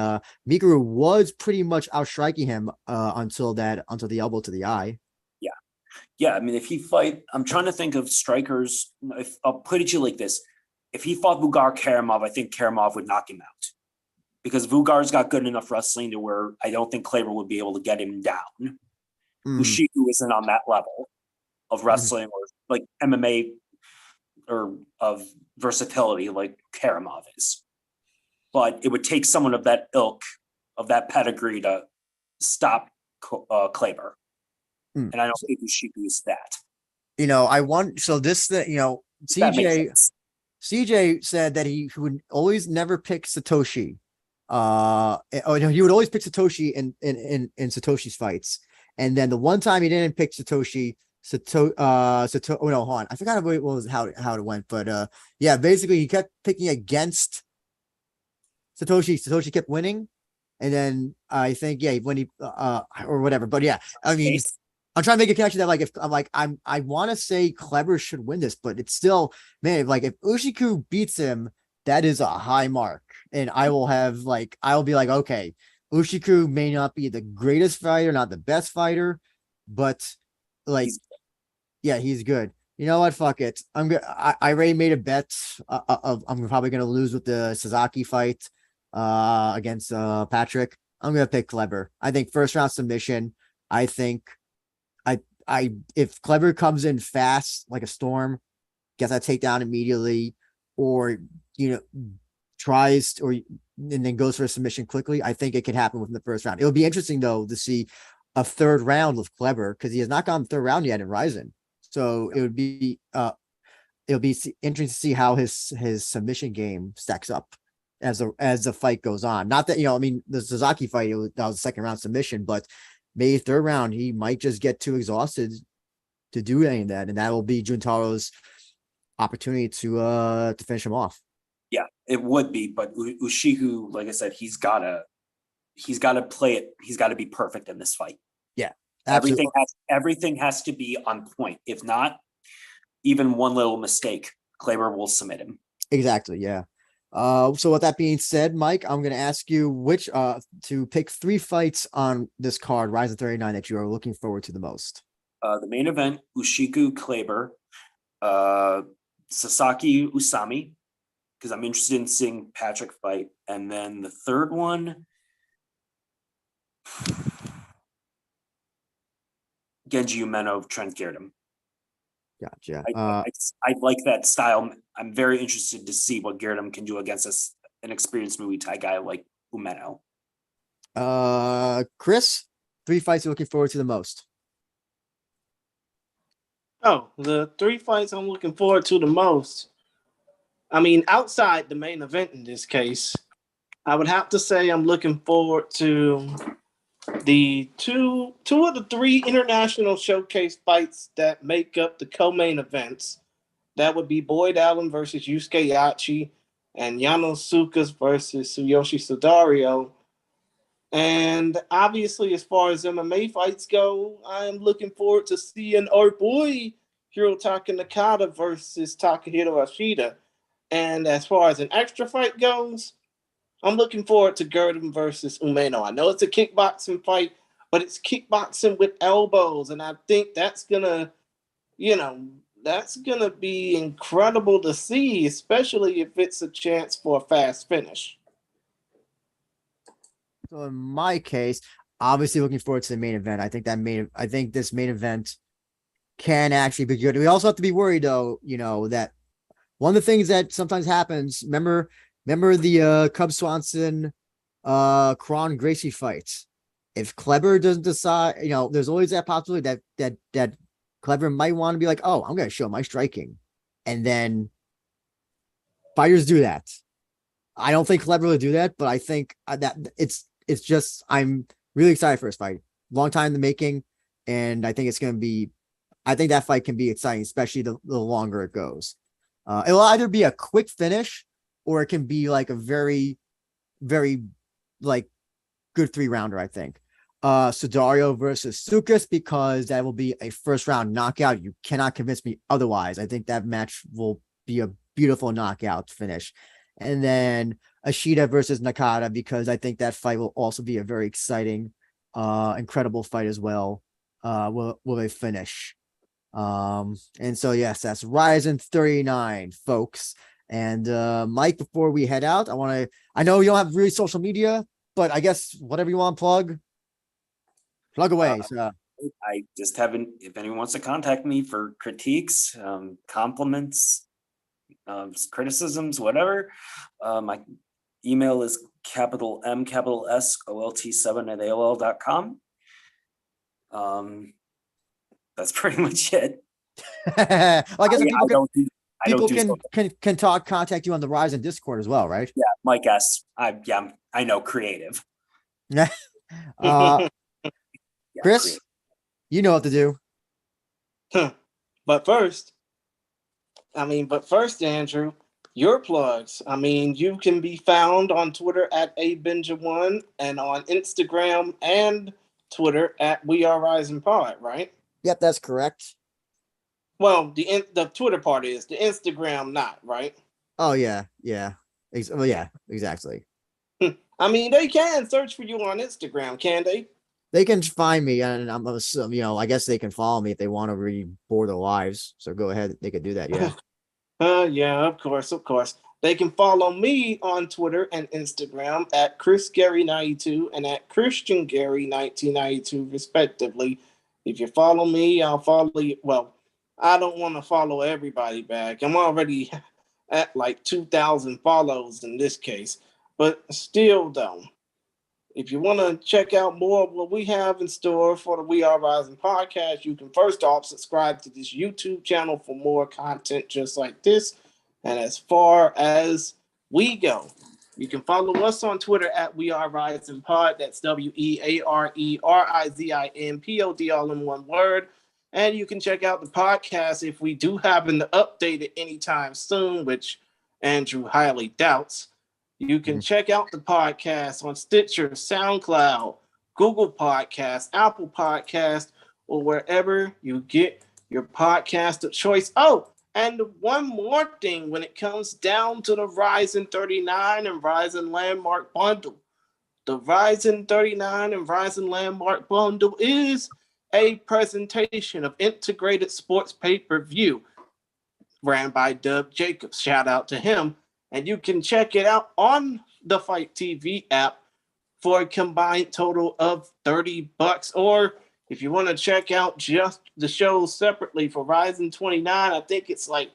Mikuru was pretty much outstriking him until the elbow to the eye. Yeah. I mean, if he fight, I'm trying to think of strikers. I'll put it to you like this: if he fought Vugar Karamov, I think Karamov would knock him out, because Vugar's got good enough wrestling to where I don't think Kleber would be able to get him down. Ushiku isn't on that level of wrestling or like MMA or of versatility like Karamov is. But it would take someone of that ilk, of that pedigree, to stop Kleber. And I don't think Ushiku is that. CJ said that he would always never pick Satoshi. He would always pick Satoshi in Satoshi's fights. And then the one time he didn't pick Satoshi, hold on. I forgot how it went, but yeah, basically he kept picking against Satoshi. Satoshi kept winning, and then I think when he or whatever. But yeah, I mean, I'm trying to make a connection that I want to say Kleber should win this, but it's still, man, if Ushiku beats him, that is a high mark, and I'll be like, okay, Ushiku may not be the greatest fighter, not the best fighter, but he's good. You know what? Fuck it. I already made a bet I'm probably gonna lose with the Sasaki fight against Patrick. I'm gonna pick Kleber. I think first round submission. I think if Kleber comes in fast like a storm, gets that takedown immediately, or tries and then goes for a submission quickly, I think it could happen within the first round. It'll be interesting though to see a third round with Kleber, because he has not gone third round yet in Rizin. So it'll be interesting to see how his submission game stacks up as the fight goes on. Not that the Sasaki fight, that was a second round submission, but maybe third round, he might just get too exhausted to do any of that, and that will be Juntaro's opportunity to finish him off. Yeah, it would be, but Ushiku, like I said, he's gotta play it. He's got to be perfect in this fight. Yeah, absolutely. Everything has to be on point. If not, even one little mistake, Kleber will submit him. Exactly. Yeah. So with that being said, Mike, I'm going to ask you which to pick 3 fights on this card, Rizin 39, that you are looking forward to the most. The main event, Ushiku Kleber, Sasaki Usami, because I'm interested in seeing Patrick fight, and then the third one, Genji Umeno, Trent Girdham. Gotcha. I like that style. I'm very interested to see what Girdham can do against an experienced Muay Thai guy like Umeno. Chris, 3 fights you're looking forward to the most. Oh, the 3 fights I'm looking forward to the most. I mean, outside the main event in this case, I would have to say I'm looking forward to the two of the 3 international showcase fights that make up the co-main events. That would be Boyd Allen versus Yusuke Yachi and Yanosuke versus Tsuyoshi Sudario. And obviously, as far as MMA fights go, I'm looking forward to seeing our boy Hirotaka Nakata versus Takahiro Ashida. And as far as an extra fight goes, I'm looking forward to Girdham versus Umeno. I know it's a kickboxing fight, but it's kickboxing with elbows, and I think that's gonna be incredible to see, especially if it's a chance for a fast finish. So in my case, obviously looking forward to the main event. I think this main event can actually be good. We also have to be worried though, that one of the things that sometimes happens, remember the Cub Swanson Kron Gracie fights. If Kleber doesn't decide, there's always that possibility that Kleber might want to be like, oh, I'm gonna show my striking. And then fighters do that. I don't think Kleber will do that, but I think that it's just, I'm really excited for this fight. Long time in the making, and I think that fight can be exciting, especially the longer it goes. It'll either be a quick finish or it can be like a very, very like good 3-rounder, I think. Sudario versus Sukas, because that will be a first round knockout. You cannot convince me otherwise. I think that match will be a beautiful knockout finish. And then Ashida versus Nakata, because I think that fight will also be a very exciting, incredible fight as well. Will a finish. And so yes, that's Rizin 39, folks. And Mike, before we head out, I know you don't have really social media, but I guess whatever you want to plug away. So I just haven't, if anyone wants to contact me for critiques, compliments, criticisms, whatever, my email is capital M, capital S, OLT7 at AOL.com. That's pretty much it. Well, I guess people can contact you on the Rizin Discord as well, right? Yeah, Mike S. I know, creative. Chris, creative. You know what to do. But first, Andrew, your plugs. You can be found on Twitter at abenja1 and on Instagram and Twitter at We Are Rising Pod, right? Yep, that's correct. Well, the Twitter part is, the Instagram not, right? Oh yeah. Well, yeah, exactly. They can search for you on Instagram, can they? They can find me, and I'm I guess they can follow me if they want to really bore their lives. So go ahead, they could do that. Yeah. Yeah, of course. They can follow me on Twitter and Instagram at ChrisGary92 and at ChristianGary1992, respectively. If you follow me, I'll follow you. Well, I don't want to follow everybody back. I'm already at like 2,000 follows in this case, but still, though, if you want to check out more of what we have in store for the We Are Rising podcast, you can first off subscribe to this YouTube channel for more content just like this. And as far as we go, You can follow us on Twitter at We Are Rizin Pod. That's WeAreRizin all in one word. And you can check out the podcast if we do happen to update it anytime soon, which Andrew highly doubts. You can check out the podcast on Stitcher, SoundCloud, Google Podcasts, Apple Podcasts, or wherever you get your podcast of choice. Oh, and one more thing when it comes down to the Rizin 39 and Rizin Landmark Bundle. The Rizin 39 and Rizin Landmark Bundle is a presentation of integrated sports pay-per-view ran by Doug Jacobs. Shout out to him. And you can check it out on the Fight TV app for a combined total of $30. Or if you want to check out just the shows separately for Rizin 29, I think it's like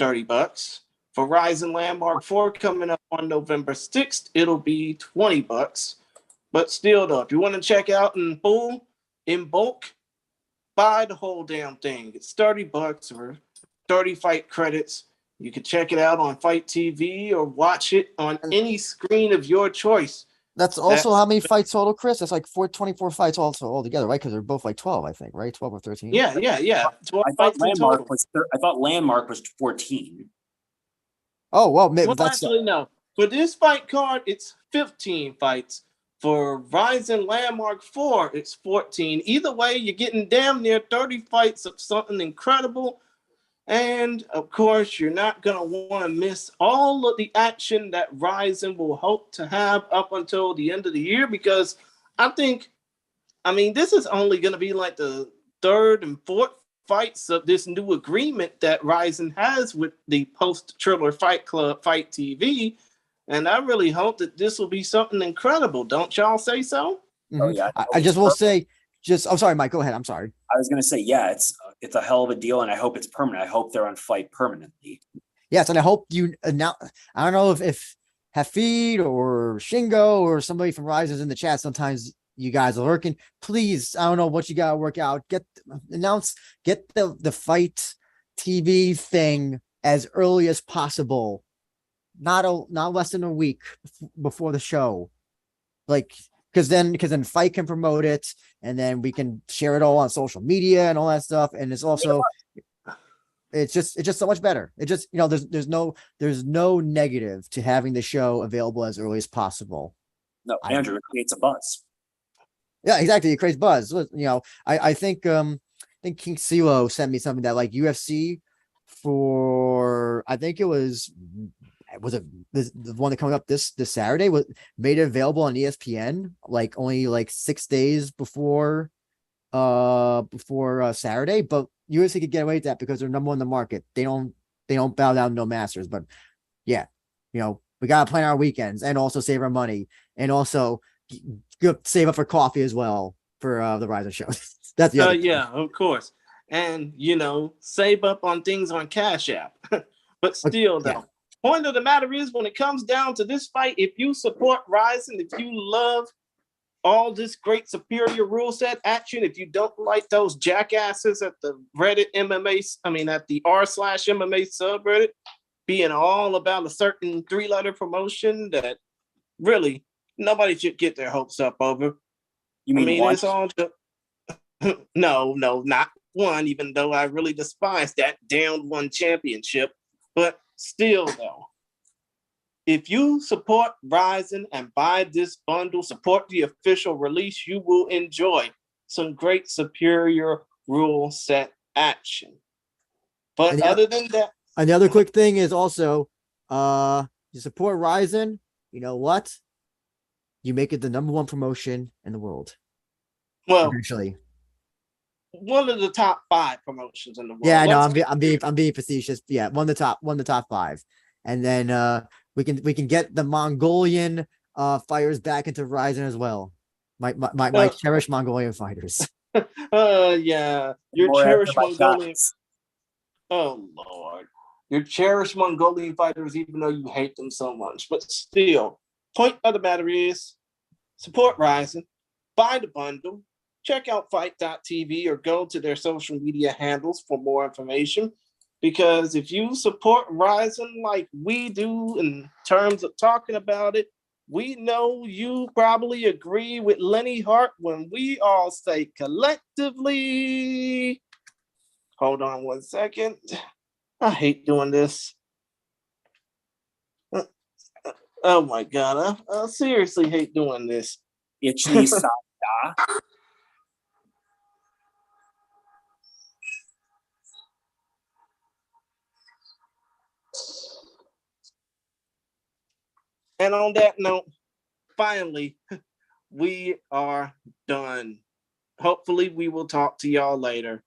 $30. For Rizin Landmark 4 coming up on November 6th, it'll be $20. But still, though, if you want to check out in full, in bulk, buy the whole damn thing. It's $30 or 30 fight credits. You can check it out on Fight TV or watch it on any screen of your choice. That's also how many fights total, Chris? That's like 24 fights also altogether, right? Because they're both like 12, I think, right? 12 or 13. Yeah. 12 I fights thought in total. I thought Landmark was 14. Oh, well, maybe Well, that's actually, no. For this fight card, it's 15 fights. For Rizin Landmark 4, it's 14. Either way, you're getting damn near 30 fights of something incredible. And, of course, you're not going to want to miss all of the action that Rizin will hope to have up until the end of the year, because this is only going to be like the third and fourth fights of this new agreement that Rizin has with the post-Triller Fight Club Fight TV. And I really hope that this will be something incredible. Don't y'all say so? Oh, yeah. I just will say, I'm sorry, Mike, go ahead. I'm sorry. I was going to say, yeah, it's a hell of a deal, and I hope it's permanent. I hope they're on Fight permanently. Yes, and I hope you now. I don't know if Hafid or Shingo or somebody from Rise is in the chat. Sometimes you guys are lurking. Please, I don't know what you got to work out. Get the Fight TV thing as early as possible. Not less than a week before the show, because then Fight can promote it, and then we can share it all on social media and all that stuff. And it's also, it's just so much better. It just, there's no negative to having the show available as early as possible. No, Andrew, it creates a buzz. Yeah, exactly. It creates buzz. I think King Silo sent me something that like UFC for, I think it was it the one that coming up this Saturday was made it available on ESPN only 6 days before Saturday, but UFC could get away with that because they're number one in the market. They don't bow down to no masters. But yeah, we gotta plan our weekends and also save our money and also save up for coffee as well for the Rizin show. That's the other yeah, of course. And save up on things on Cash App. But still, though, point of the matter is, when it comes down to this fight, if you support Rizin, if you love all this great superior rule set action, if you don't like those jackasses at the Reddit at the r/MMA subreddit being all about a certain 3-letter promotion that really nobody should get their hopes up over. You mean it's all no, not one, even though I really despise that damn one championship. But still, though, if you support Rizin and buy this bundle, support the official release, you will enjoy some great superior rule set action. But other than that, and the other quick thing is also, you support Rizin, you know what? You make it the number one promotion in the world. Well, eventually. One of the top 5 promotions in the world. Yeah, no, I'm being facetious. Yeah, one of the top 5, and then we can get the Mongolian fighters back into Rizin as well. My cherished Mongolian fighters. Yeah, your More cherished Mongolian. Oh Lord, your cherished Mongolian fighters, even though you hate them so much, but still. Point of the matter is, support Rizin, buy the bundle. Check out fight.tv or go to their social media handles for more information. Because if you support Rizin like we do in terms of talking about it, we know you probably agree with Lenny Hart when we all say collectively. Hold on 1 second. I hate doing this. Oh my God, I seriously hate doing this. Yachi Sada. And on that note, finally, we are done. Hopefully, we will talk to y'all later.